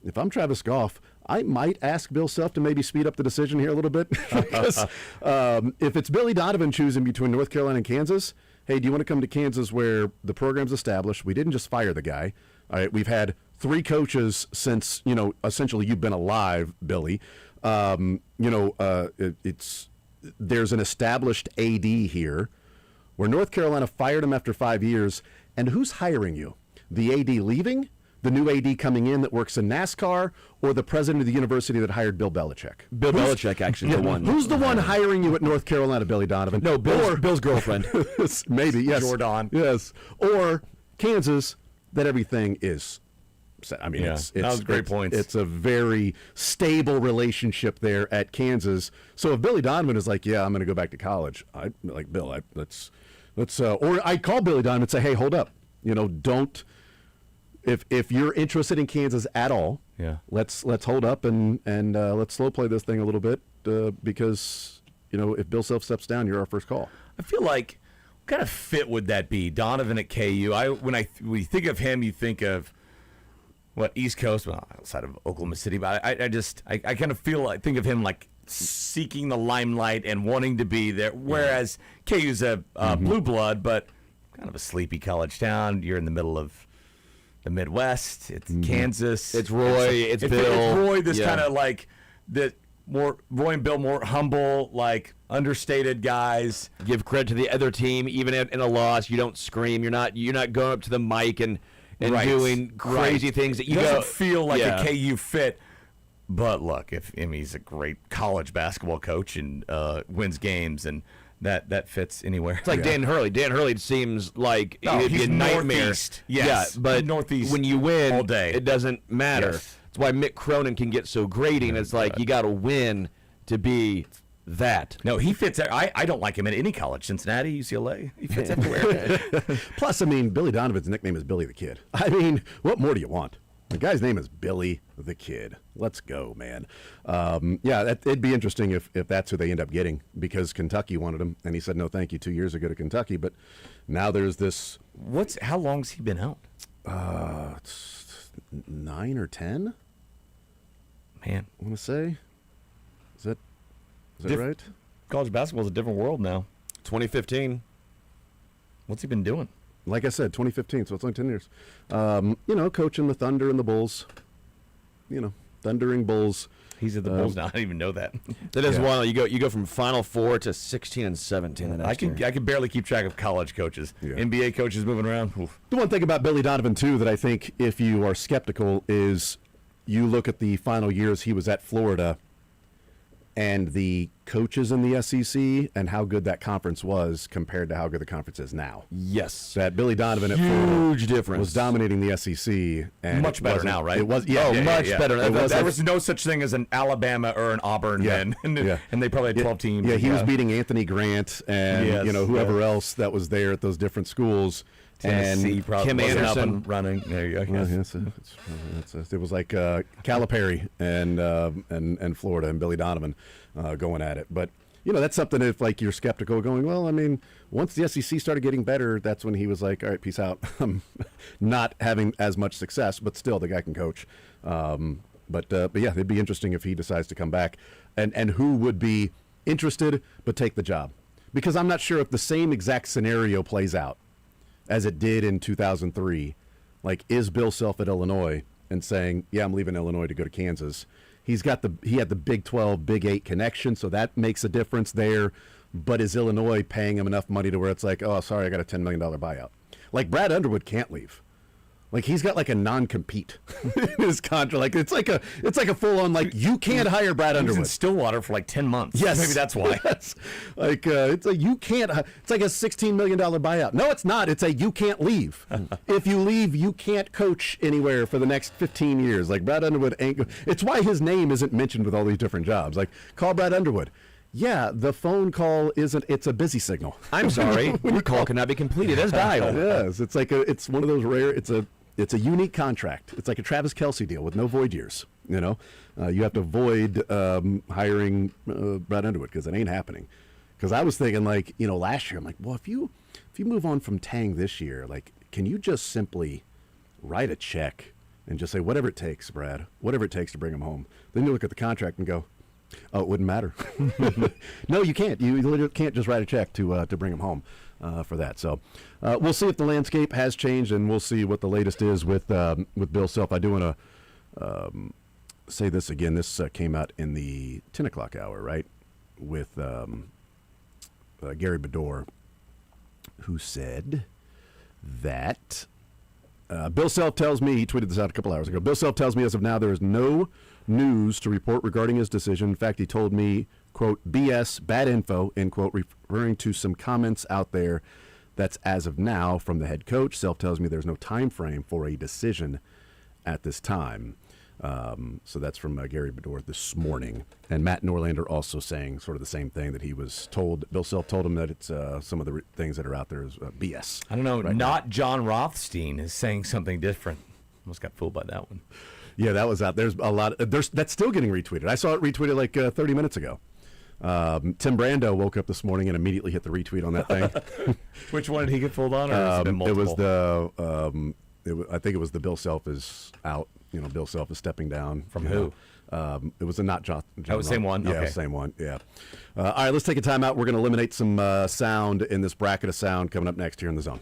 if I'm Travis Goff, I might ask Bill Self to maybe speed up the decision here a little bit. Because if it's Billy Donovan choosing between North Carolina and Kansas, hey, do you want to come to Kansas where the program's established? We didn't just fire the guy. All right, we've had 3 coaches since, essentially you've been alive, Billy. There's an established AD here where North Carolina fired him after 5 years. And who's hiring you? The AD leaving? The new AD coming in that works in NASCAR, or the president of the university that hired Bill Belichick? Belichick actually the one. Who's the one hiring you at North Carolina, Billy Donovan? No, Bill's girlfriend. Maybe, yes. Jordan. Yes. Or Kansas, that everything is set. I mean, that was great points. It's a very stable relationship there at Kansas. So if Billy Donovan is like, yeah, I'm going to go back to college, I'd like, Bill, let's or I'd call Billy Donovan and say, hey, hold up. Don't. If you're interested in Kansas at all, let's hold up and let's slow play this thing a little bit because if Bill Self steps down, you're our first call. I feel like what kind of fit would that be? Donovan at KU. When you think of him, you think of what East Coast, well, outside of Oklahoma City. But I kind of think of him like seeking the limelight and wanting to be there. Whereas KU's a blue blood, but kind of a sleepy college town. You're in the middle of the Midwest. It's Kansas. It's Roy. It's Bill. It's Roy. This kind of like the more Roy and Bill, more humble, like understated guys. Give credit to the other team, even in a loss. You don't scream. You're not going up to the mic and doing crazy things that you doesn't feel like a KU fit. But look, if he's a great college basketball coach and wins games, and that fits anywhere. It's like Dan Hurley. Dan Hurley seems like it'd be he's a nightmare. Northeast. Yes. Yeah, but Northeast when you win, all day. it doesn't matter. Yes. That's why Mick Cronin can get so grating. It's like you got to win to be that. No, he fits. I don't like him at any college. Cincinnati, UCLA. He fits everywhere. Plus, I mean, Billy Donovan's nickname is Billy the Kid. I mean, what more do you want? The guy's name is Billy the Kid. Let's go, man. It'd be interesting if that's who they end up getting, because Kentucky wanted him, and he said no thank you 2 years ago to Kentucky. But now there's this. How long's he been out? It's 9 or 10. Man, I want to say. Is that right? College basketball's a different world now. 2015. What's he been doing? Like I said, 2015, so it's only 10 years. Coaching the Thunder and the Bulls. Thundering Bulls. He's at the Bulls now. I didn't even know that. That is wild. You go from Final Four to 16 and 17 the next year. I can barely keep track of college coaches. Yeah. NBA coaches moving around. Oof. The one thing about Billy Donovan, too, that I think if you are skeptical is you look at the final years he was at Florida and the coaches in the SEC and how good that conference was compared to how good the conference is now. Yes. That Billy Donovan at Huge Florida difference. was dominating the SEC. And Much better now, right? It was, much better. There was no such thing as an Alabama or an Auburn then. And they probably had 12 teams. Yeah, he was beating Anthony Grant and whoever else that was there at those different schools. Tennessee and probably Kim wasn't up Anderson. and running. There you go. Well, Yes. it was like Calipari and Florida and Billy Donovan going at it. But that's something if like you're skeptical, going, well, I mean, once the SEC started getting better, that's when he was like, all right, peace out. I'm not having as much success, but still, the guy can coach. But yeah, it'd be interesting if he decides to come back, and who would be interested but take the job, because I'm not sure if the same exact scenario plays out as it did in 2003. Like, is Bill Self at Illinois and saying, yeah, I'm leaving Illinois to go to Kansas? He had the Big 12, Big 8 connection, so that makes a difference there. But is Illinois paying him enough money to where it's like, oh, sorry, I got a $10 million buyout? Like, Brad Underwood can't leave. Like, he's got like a non-compete in his contract. Like, it's like a full-on, like, you can't hire Brad Underwood. He was in Stillwater for like 10 months. Yes. Maybe that's why. Yes. Like, it's like you can't, it's like a $16 million buyout. No, it's not. It's a you can't leave. If you leave, you can't coach anywhere for the next 15 years. Like, Brad Underwood ain't, it's why his name isn't mentioned with all these different jobs. Like, call Brad Underwood. Yeah, the phone call isn't, it's a busy signal. I'm sorry. Your call cannot be completed as dialed. Yes. It's like it's one of those rare, it's a unique contract. It's like a Travis Kelce deal with no void years. You have to void hiring Brad Underwood, because it ain't happening. Because I was thinking, like, last year, I'm like, well, if you move on from Tang this year, like, can you just simply write a check and just say whatever it takes, Brad, whatever it takes to bring him home? Then you look at the contract and go, oh, it wouldn't matter. No, you can't. You literally can't just write a check to bring him home for that. So we'll see if the landscape has changed, and we'll see what the latest is with Bill Self. I do want to say this again. This came out in the 10 o'clock hour, right, with Gary Bedore, who said that Bill Self tells me, he tweeted this out a couple hours ago, Bill Self tells me as of now there is no news to report regarding his decision. In fact, he told me, quote, BS, bad info, end quote, referring to some comments out there. That's as of now from the head coach. Self tells me there's no time frame for a decision at this time. So that's from Gary Bedore this morning. And Matt Norlander also saying sort of the same thing, that he was told, Bill Self told him that it's some of the things that are out there is BS. I don't know. Right not now. John Rothstein is saying something different. Almost got fooled by that one. Yeah, that was out. There's a lot. That's still getting retweeted. I saw it retweeted like 30 minutes ago. Tim Brando woke up this morning and immediately hit the retweet on that thing. Which one did he get fooled on? Or has it been multiple? It was the. I think it was the Bill Self is out. Bill Self is stepping down. From who? It was the not John. Oh, same one? Yeah, Okay. same one. Yeah. All right, let's take a time out. We're going to eliminate some sound in this bracket of sound coming up next here in the zone.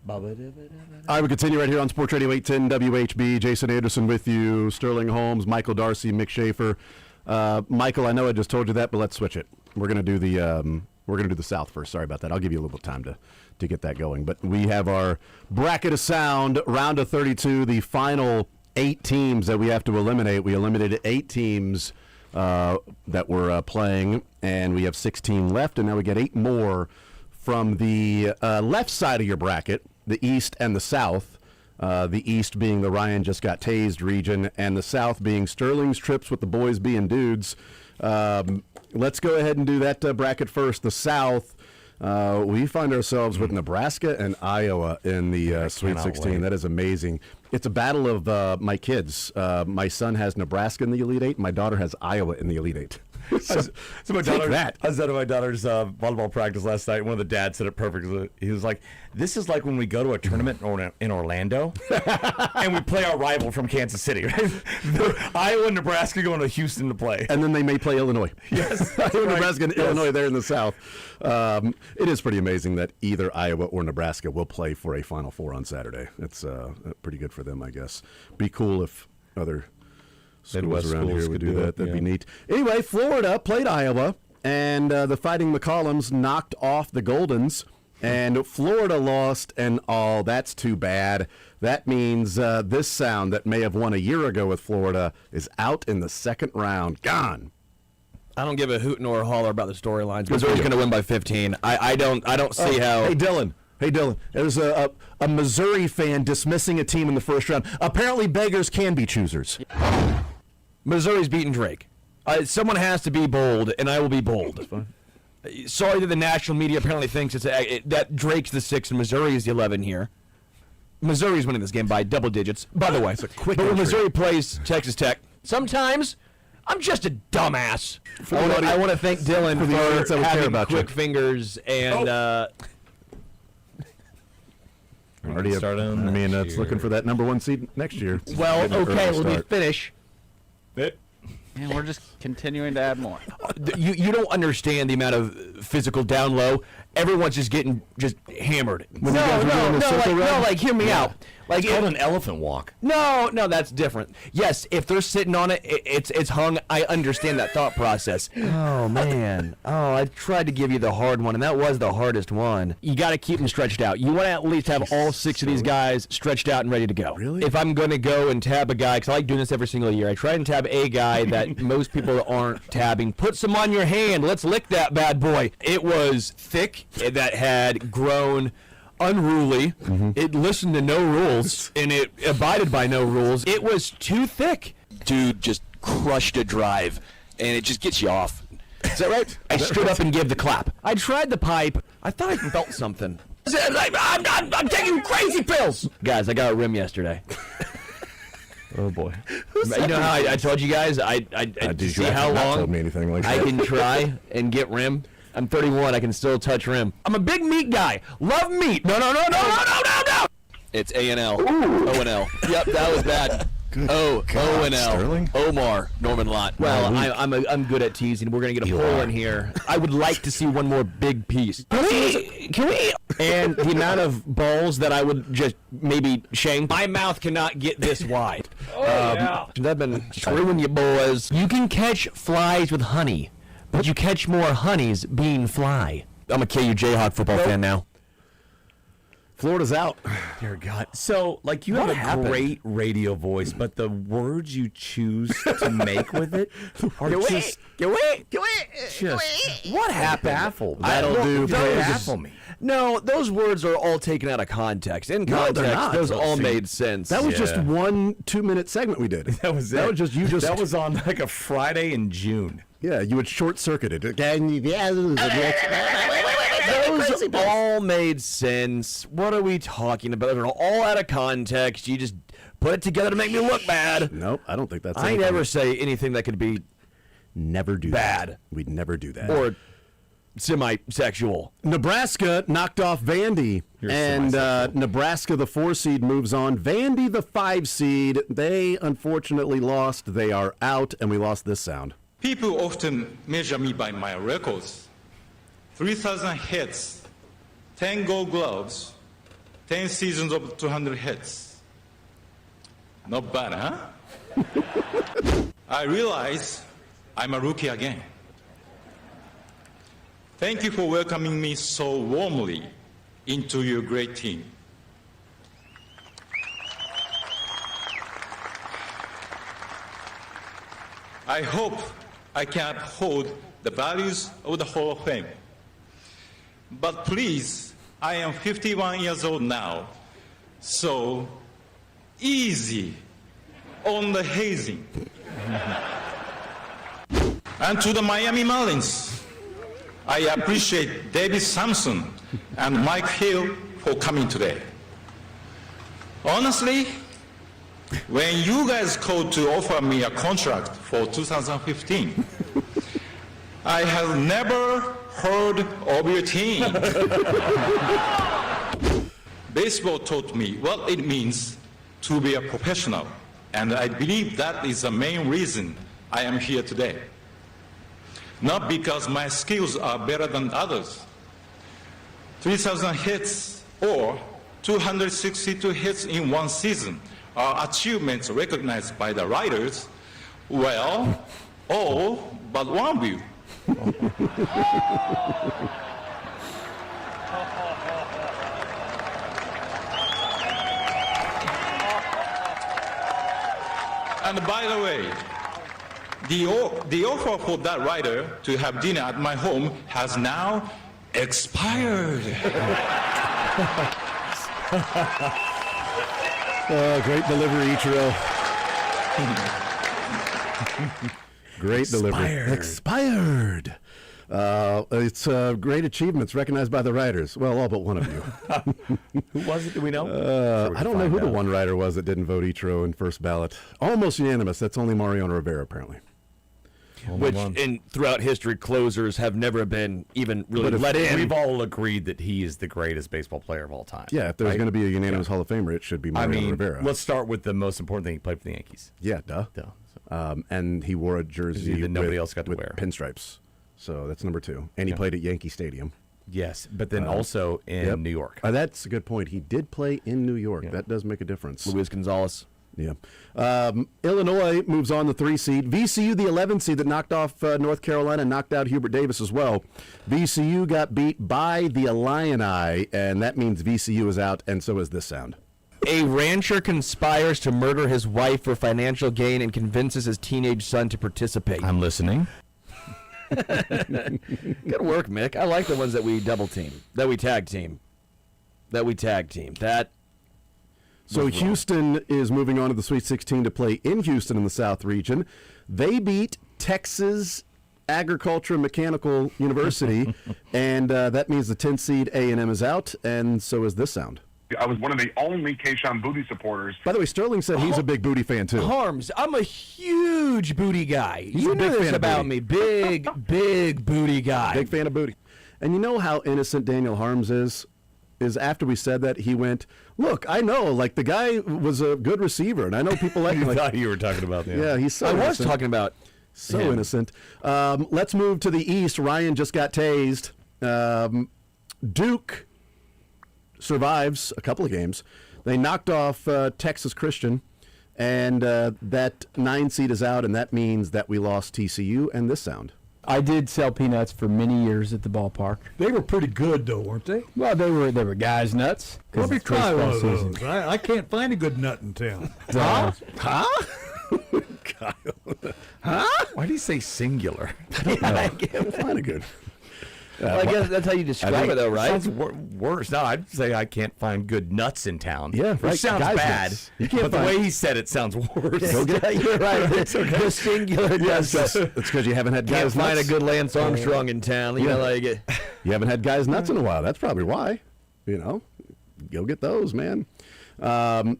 All right, we continue right here on Sports Radio 810 WHB. Jason Anderson with you, Sterling Holmes, Michael Darcy, Mick Schaefer. Michael, I know I just told you that, but let's switch it. We're gonna do the South first. Sorry about that. I'll give you a little time to get that going. But we have our bracket of sound, round of 32, the final 8 teams that we have to eliminate. We eliminated 8 teams that were playing, and we have 16 left, and now we get 8 more from the left side of your bracket, the East and the South. The East being the Ryan just got tased region, and the South being Sterling's trips with the boys being dudes. Let's go ahead and do that bracket first. The South, we find ourselves with Nebraska and Iowa in the Sweet 16. Wait. That is amazing. It's a battle of my kids. My son has Nebraska in the Elite Eight. My daughter has Iowa in the Elite Eight. So my daughter, I was at my daughter's volleyball practice last night. One of the dads said it perfectly. He was like, "This is like when we go to a tournament in Orlando, and we play our rival from Kansas City, right? Iowa and Nebraska going to Houston to play, and then they may play Illinois. Yes, Iowa, Nebraska, and Illinois there in the South. It is pretty amazing that either Iowa or Nebraska will play for a Final Four on Saturday. It's pretty good for them, I guess. Be cool if other schools around here would do that. That'd be neat. Anyway, Florida played Iowa, and the Fighting McCollums knocked off the Goldens, and Florida lost, and that's too bad. That means this sound that may have won a year ago with Florida is out in the second round. Gone. I don't give a hoot nor a holler about the storylines. Missouri's going to win by 15. I don't see how. Hey, Dylan, there's a Missouri fan dismissing a team in the first round. Apparently beggars can be choosers. Missouri's beating Drake. Someone has to be bold, and I will be bold. That's fine. Sorry that the national media apparently thinks that Drake's the 6 and Missouri is the 11 here. Missouri's winning this game by double digits. By the way, it's a quick but when Missouri plays Texas Tech, sometimes I'm just a dumbass. I want to thank Dylan for having quick fingers and... It's looking for that number 1 seed next year. Well, okay, let me finish. And we're just continuing to add more. You don't understand the amount of physical down low. Everyone's just getting hammered. Hear me out. Like it's called an elephant walk. No, that's different. Yes, if they're sitting on it, it's hung. I understand that thought process. Oh man, I tried to give you the hard one, and that was the hardest one. You got to keep them stretched out. You want to at least have all 6 of these guys stretched out and ready to go. Really? If I'm going to go and tab a guy, because I like doing this every single year, I try and tab a guy that most people aren't tabbing. Put some on your hand. Let's lick that bad boy. It was thick. That had grown unruly. It listened to no rules, and it abided by no rules. It was too thick. Dude just crushed a drive, and it just gets you off. Is that right? I stood up and gave the clap. I tried the pipe. I thought I felt something. I'm taking crazy pills. Guys, I got a rim yesterday. Oh boy! You know how I told you guys I see how long I can try and get rim. I'm 31. I can still touch rim. I'm a big meat guy. Love meat. No. It's A&L. O&L. Yep, that was bad. O&L. Sterling? Omar. Norman Lott. Well, I'm good at teasing. We're going to get a hole in here. I would like to see one more big piece. Can we? And the amount of balls that I would just maybe shank. My mouth cannot get this wide. I've been screwing you boys. You can catch flies with honey. But you catch more honeys being fly. I'm a KU Jayhawk football fan now. Florida's out. Dear God. So, like, you have a great radio voice, but the words you choose to make with it are just... What happened? Baffled. That'll do. Baffle me. No, those words are all taken out of context. In context, those all made sense. That was just 1 2-minute segment we did. That was it. That was just you. That was on like a Friday in June. Yeah, you would short-circuit it. Those all made sense. What are we talking about? They're all out of context. You just put it together to make me look bad. Nope, I don't think that's I never say anything that could be never do bad. That. We'd never do that. Or semi-sexual. Nebraska knocked off Vandy, and Nebraska, the 4 seed, moves on. Vandy, the 5 seed, they unfortunately lost. They are out, and we lost this sound. People often measure me by my records. 3,000 hits, 10 gold gloves, 10 seasons of 200 hits. Not bad, huh? I realize I'm a rookie again. Thank you for welcoming me so warmly into your great team. I hope I can uphold the values of the Hall of Fame. But please, I am 51 years old now, so easy on the hazing. And to the Miami Marlins, I appreciate David Sampson and Mike Hill for coming today. Honestly, when you guys called to offer me a contract for 2015, I have never heard of your team. Baseball taught me what it means to be a professional, and I believe that is the main reason I am here today. Not because my skills are better than others. 3,000 hits or 262 hits in one season are achievements recognized by the writers. Well, all but one of you. And by the way, the offer for that writer to have dinner at my home has now expired. Great delivery, Ichiro. Great delivery. Expired. It's great achievements recognized by the writers. Well, all but one of you. Who was it? Do we know? I don't know who the one writer was that didn't vote Ichiro in first ballot. Almost unanimous. That's only Mariano Rivera, apparently. Which, throughout history, closers have never been even really let in. We've all agreed that he is the greatest baseball player of all time. Yeah, if there's going to be a unanimous Hall of Famer, it should be Mariano Rivera. Let's start with the most important thing. He played for the Yankees. Yeah, duh. And he wore a jersey that nobody else got to with wear. Pinstripes. So that's number 2. And he played at Yankee Stadium. Yes, but then also in New York. That's a good point. He did play in New York. That does make a difference. Luis Gonzalez. Yeah. Illinois moves on the 3 seed. VCU, the 11 seed that knocked off North Carolina and knocked out Hubert Davis as well. VCU got beat by the Illini, and that means VCU is out, and so is this sound. A rancher conspires to murder his wife for financial gain and convinces his teenage son to participate. I'm listening. Good work, Mick. I like the ones that we double team, that we tag team. So Houston is moving on to the Sweet 16 to play in Houston in the South region. They beat Texas Agriculture Mechanical University, and that means the 10th seed A&M is out, and so is this sound. I was one of the only Keishon Booty supporters. By the way, Sterling said he's a big Booty fan, too. Holmes, I'm a huge Booty guy. He's you a big know this fan of about Booty. me. Big Booty guy. Big fan of Booty. And you know how innocent Daniel Harms is after we said that, he went, look, I know, like, the guy was a good receiver, and I know people like him. I thought you were talking about him. Yeah, he's so innocent. was talking about So him. innocent. Let's move to the East. Ryan just got tased. Duke survives a couple of games. They knocked off Texas Christian, and that 9 seed is out, and that means that we lost TCU and this sound. I did sell peanuts for many years at the ballpark. They were pretty good, though, weren't they? Well, they were guys nuts. Let me try one of season. those. I can't find a good nut in town. Huh? Huh? Why do you say singular? I can't find a good. Well, I guess that's how you describe it, though, right? Sounds worse. No, I'd say I can't find good nuts in town. Yeah, which right. sounds Guys bad. nuts. You can't But the find- way he said it sounds worse. You're right. The singular does. It's because you haven't had Can't guys find a nuts. good Lance Armstrong in town. You know, like it. You haven't had guys nuts in a while. That's probably why. You know, go get those, man.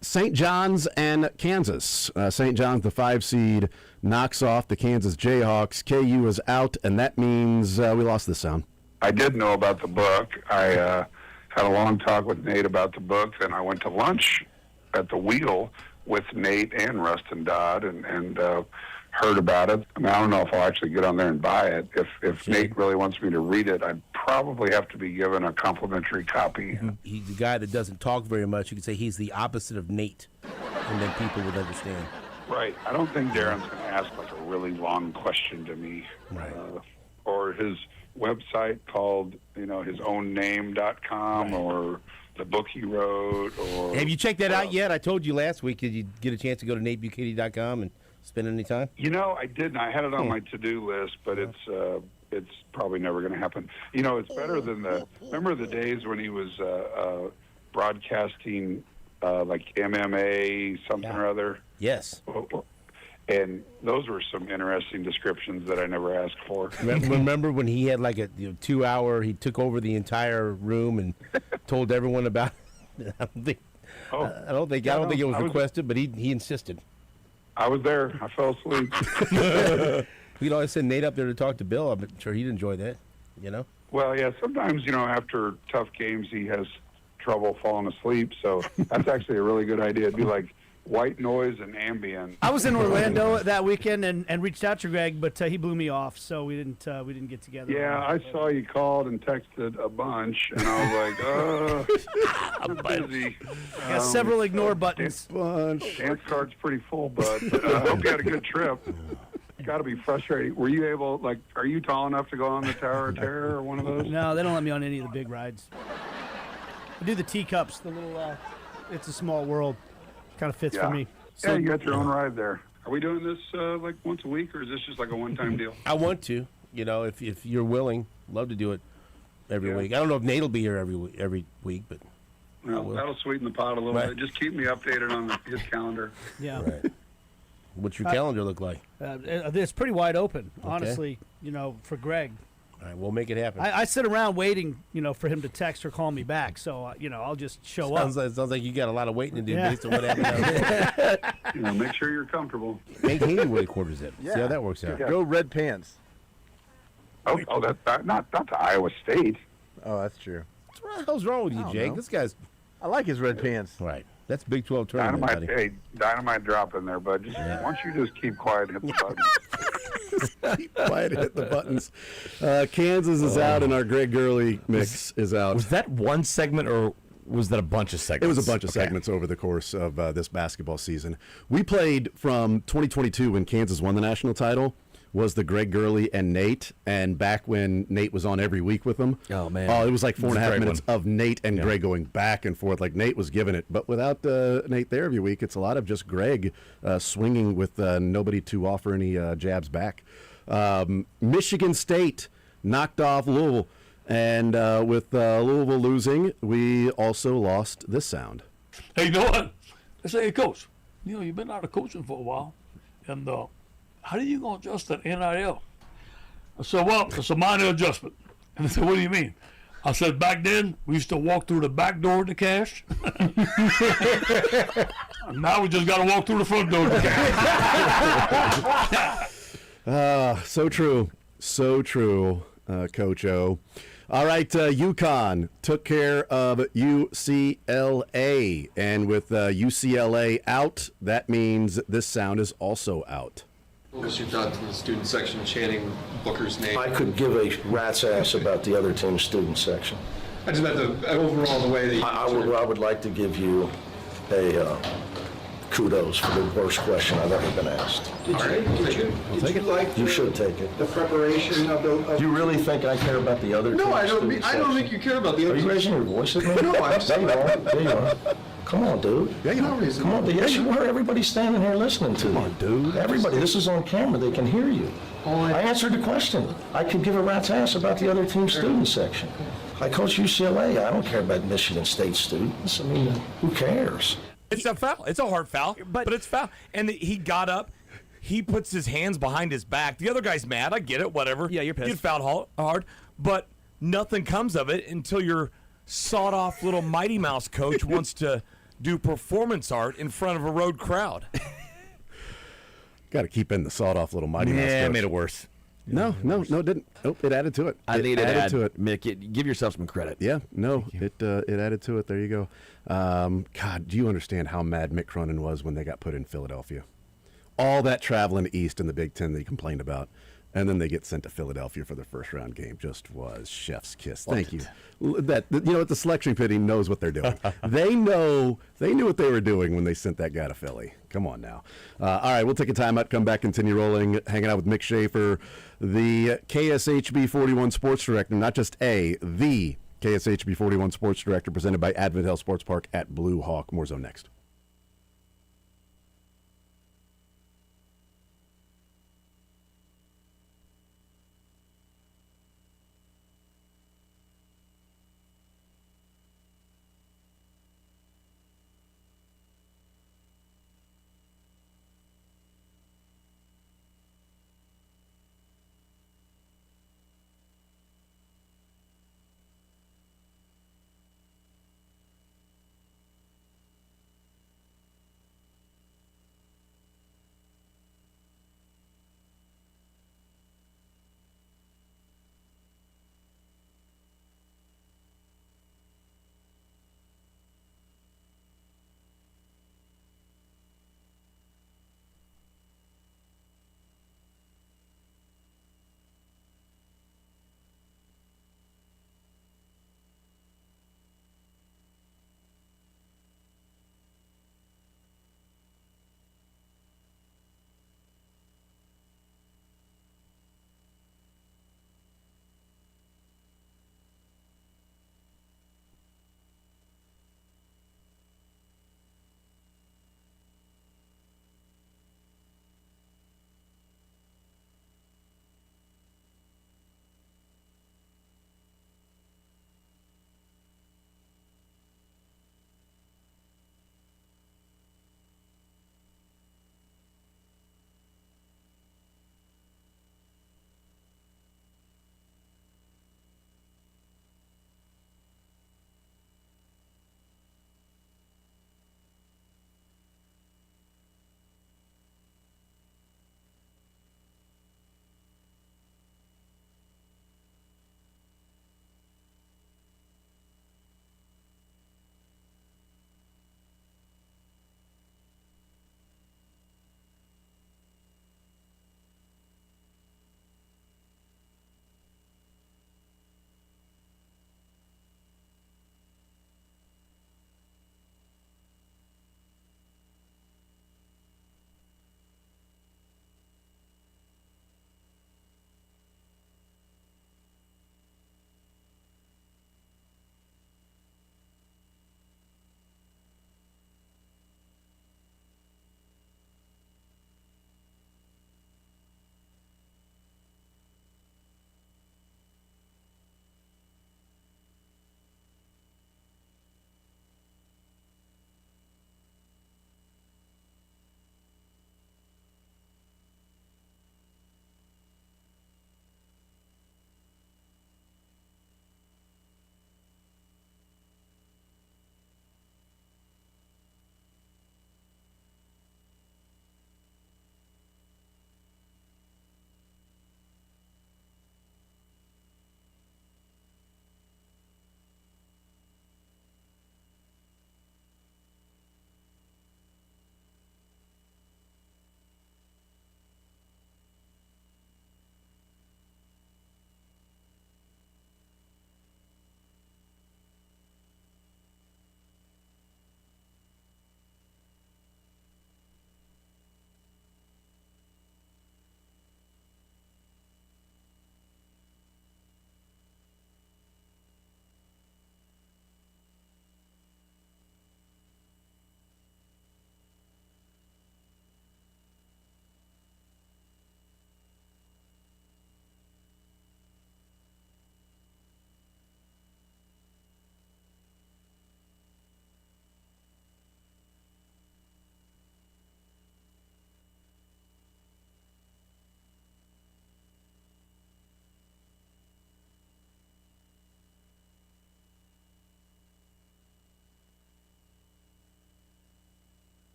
St. John's and Kansas. St. John's, the 5 seed, knocks off the Kansas Jayhawks. KU is out, and that means we lost this sound. I did know about the book. I had a long talk with Nate about the book, and I went to lunch at the Wheel with Nate and Rustin Dodd, and heard about it. I mean, I don't know if I'll actually get on there and buy it. If Nate really wants me to read it, I'd probably have to be given a complimentary copy. He's the guy that doesn't talk very much. You could say he's the opposite of Nate, and then people would understand. Right. I don't think Darren's going to ask like a really long question to me. Right. Or his website called, hisownname.com or the book he wrote. Or Have you checked that out yet? I told you last week. Did you get a chance to go to NateBuchanan.com and spend any time? I didn't. I had it on my to-do list, but it's probably never going to happen. It's better than remember the days when he was broadcasting like MMA something or other? Yes. And those were some interesting descriptions that I never asked for. Remember when he had like a 2-hour, he took over the entire room and told everyone about it? I don't think it was requested, but he insisted. I was there. I fell asleep. I sent Nate up there to talk to Bill. I'm sure he'd enjoy that, Well, yeah, sometimes, after tough games, he has trouble falling asleep. So that's actually a really good idea. It'd be like white noise and ambient. I was in Orlando that weekend and reached out to Greg, but he blew me off, so we didn't get together. Yeah, I saw you called and texted a bunch, and I was like, I'm busy. Got several ignore buttons. Dance card's pretty full, but I hope you had a good trip. It's got to be frustrating. Were you able, are you tall enough to go on the Tower of Terror or one of those? No, they don't let me on any of the big rides. I do the teacups, the little, It's a Small World. Kind of fits for me. Yeah, you got your own ride there. Are we doing this like once a week, or is this just like a one-time deal? I want to, if you're willing, love to do it every week. I don't know if Nate will be here every week, but well, that'll sweeten the pot a little bit. Just keep me updated on his calendar. Yeah. Right. What's your calendar look like? It's pretty wide open, honestly. For Greg. All right, we'll make it happen. I sit around waiting, for him to text or call me back. So, I'll just show up. Sounds like you got a lot of waiting to do based on what happened. Make sure you're comfortable. Make Haney wear the quarters in. See how that works out. Go Red Pants. Oh, that's not to Iowa State. Oh, that's true. What the hell's wrong with you, Jake? This guy's. I like his red pants. Right. That's Big 12 tournament, buddy. Dynamite drop in there, bud. Why don't you just keep quiet and hit the button? Keep quiet, hit the buttons. Kansas is out, and our Greg Gurley mix is out. Was that one segment, or was that a bunch of segments? It was a bunch of segments over the course of this basketball season. We played from 2022 when Kansas won the national title. Was the Greg Gurley and Nate, and back when Nate was on every week with them. Oh, man. It was like 4.5 minutes of Nate and Greg going back and forth. Like Nate was giving it, but without Nate there every week, it's a lot of just Greg swinging with nobody to offer any jabs back. Michigan State knocked off Louisville, and with Louisville losing, we also lost this sound. Hey, you know what? I say, hey, Coach, you've been out of coaching for a while, and how are you going to adjust that NIL? I said, well, it's a minor adjustment. And they said, what do you mean? I said, back then, we used to walk through the back door to cash. Now we just got to walk through the front door to cash. So true. So true, Coach O. All right, UConn took care of UCLA. And with UCLA out, that means this sound is also out. What was your thought to the student section chanting Booker's name? I could give a rat's ass about the other team's student section. I just meant overall the way that I would like to give you a kudos for the worst question I've ever been asked. You should take it. The preparation of the... Do you really think I care about the other team's No, I don't section? think you care about the other Are you raising your voice at me? No, I'm saying... There you are. Come on, dude. Yeah, you are. Come on, yes, you are. Everybody's standing here listening to you. Come on, dude. Everybody, this is on camera. They can hear you. I answered the question. I could give a rat's ass about the other team's student section. I coach UCLA. I don't care about Michigan State students. I mean, who cares? It's a foul. It's a hard foul, but it's foul. And he got up. He puts his hands behind his back. The other guy's mad. I get it. Whatever. Yeah, you're pissed. You fouled hard, but nothing comes of it until your sawed-off little Mighty Mouse coach wants to do performance art in front of a road crowd. Got to keep in the sawed-off little Mighty Mouse. Yeah, coach. it made it worse. No, it didn't. Nope, it added to it. I need to add to it. Mick, give yourself some credit. Yeah, no, it added to it. There you go. God, do you understand how mad Mick Cronin was when they got put in Philadelphia? all that traveling east in the Big Ten they complained about, and then they get sent to Philadelphia for their first round game. Just was chef's kiss. Thank you. That you know what, the selection committee knows what they're doing. They knew what they were doing when they sent that guy to Philly. Come on now. All right, we'll take a time out, come back, continue rolling, hanging out with Mick Schaefer, the KSHB 41 sports director, not just the KSHB 41 sports director, presented by Advent Health Sports Park at Blue Hawk. More Zone next.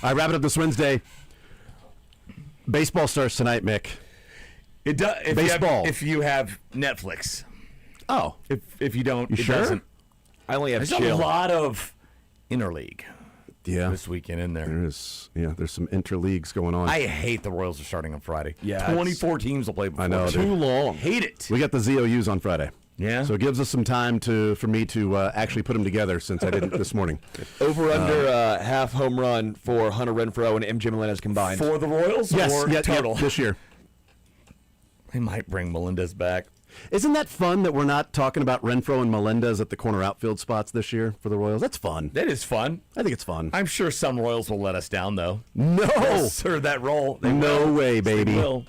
All right, wrap it up this Wednesday. Baseball starts tonight, Mick. It does. Baseball. If you have Netflix. Oh. If you don't, You it sure? doesn't. I only have There's chill. a lot of interleague. Yeah. This weekend in there. There's some interleagues going on. I hate the Royals are starting on Friday. Yeah, 24 teams will play before. I know, Too dude. long. Hate it. We got the ZOUs on Friday. Yeah. So it gives us some time for me to actually put them together since I didn't this morning. Over under half home run for Hunter Renfroe and MJ Melendez combined. For the Royals Yes, or total? this year. They might bring Melendez back. Isn't that fun that we're not talking about Renfroe and Melendez at the corner outfield spots this year for the Royals? That's fun. That is fun. I think it's fun. I'm sure some Royals will let us down, though. No. They'll serve that role. They No will. way, They baby. will.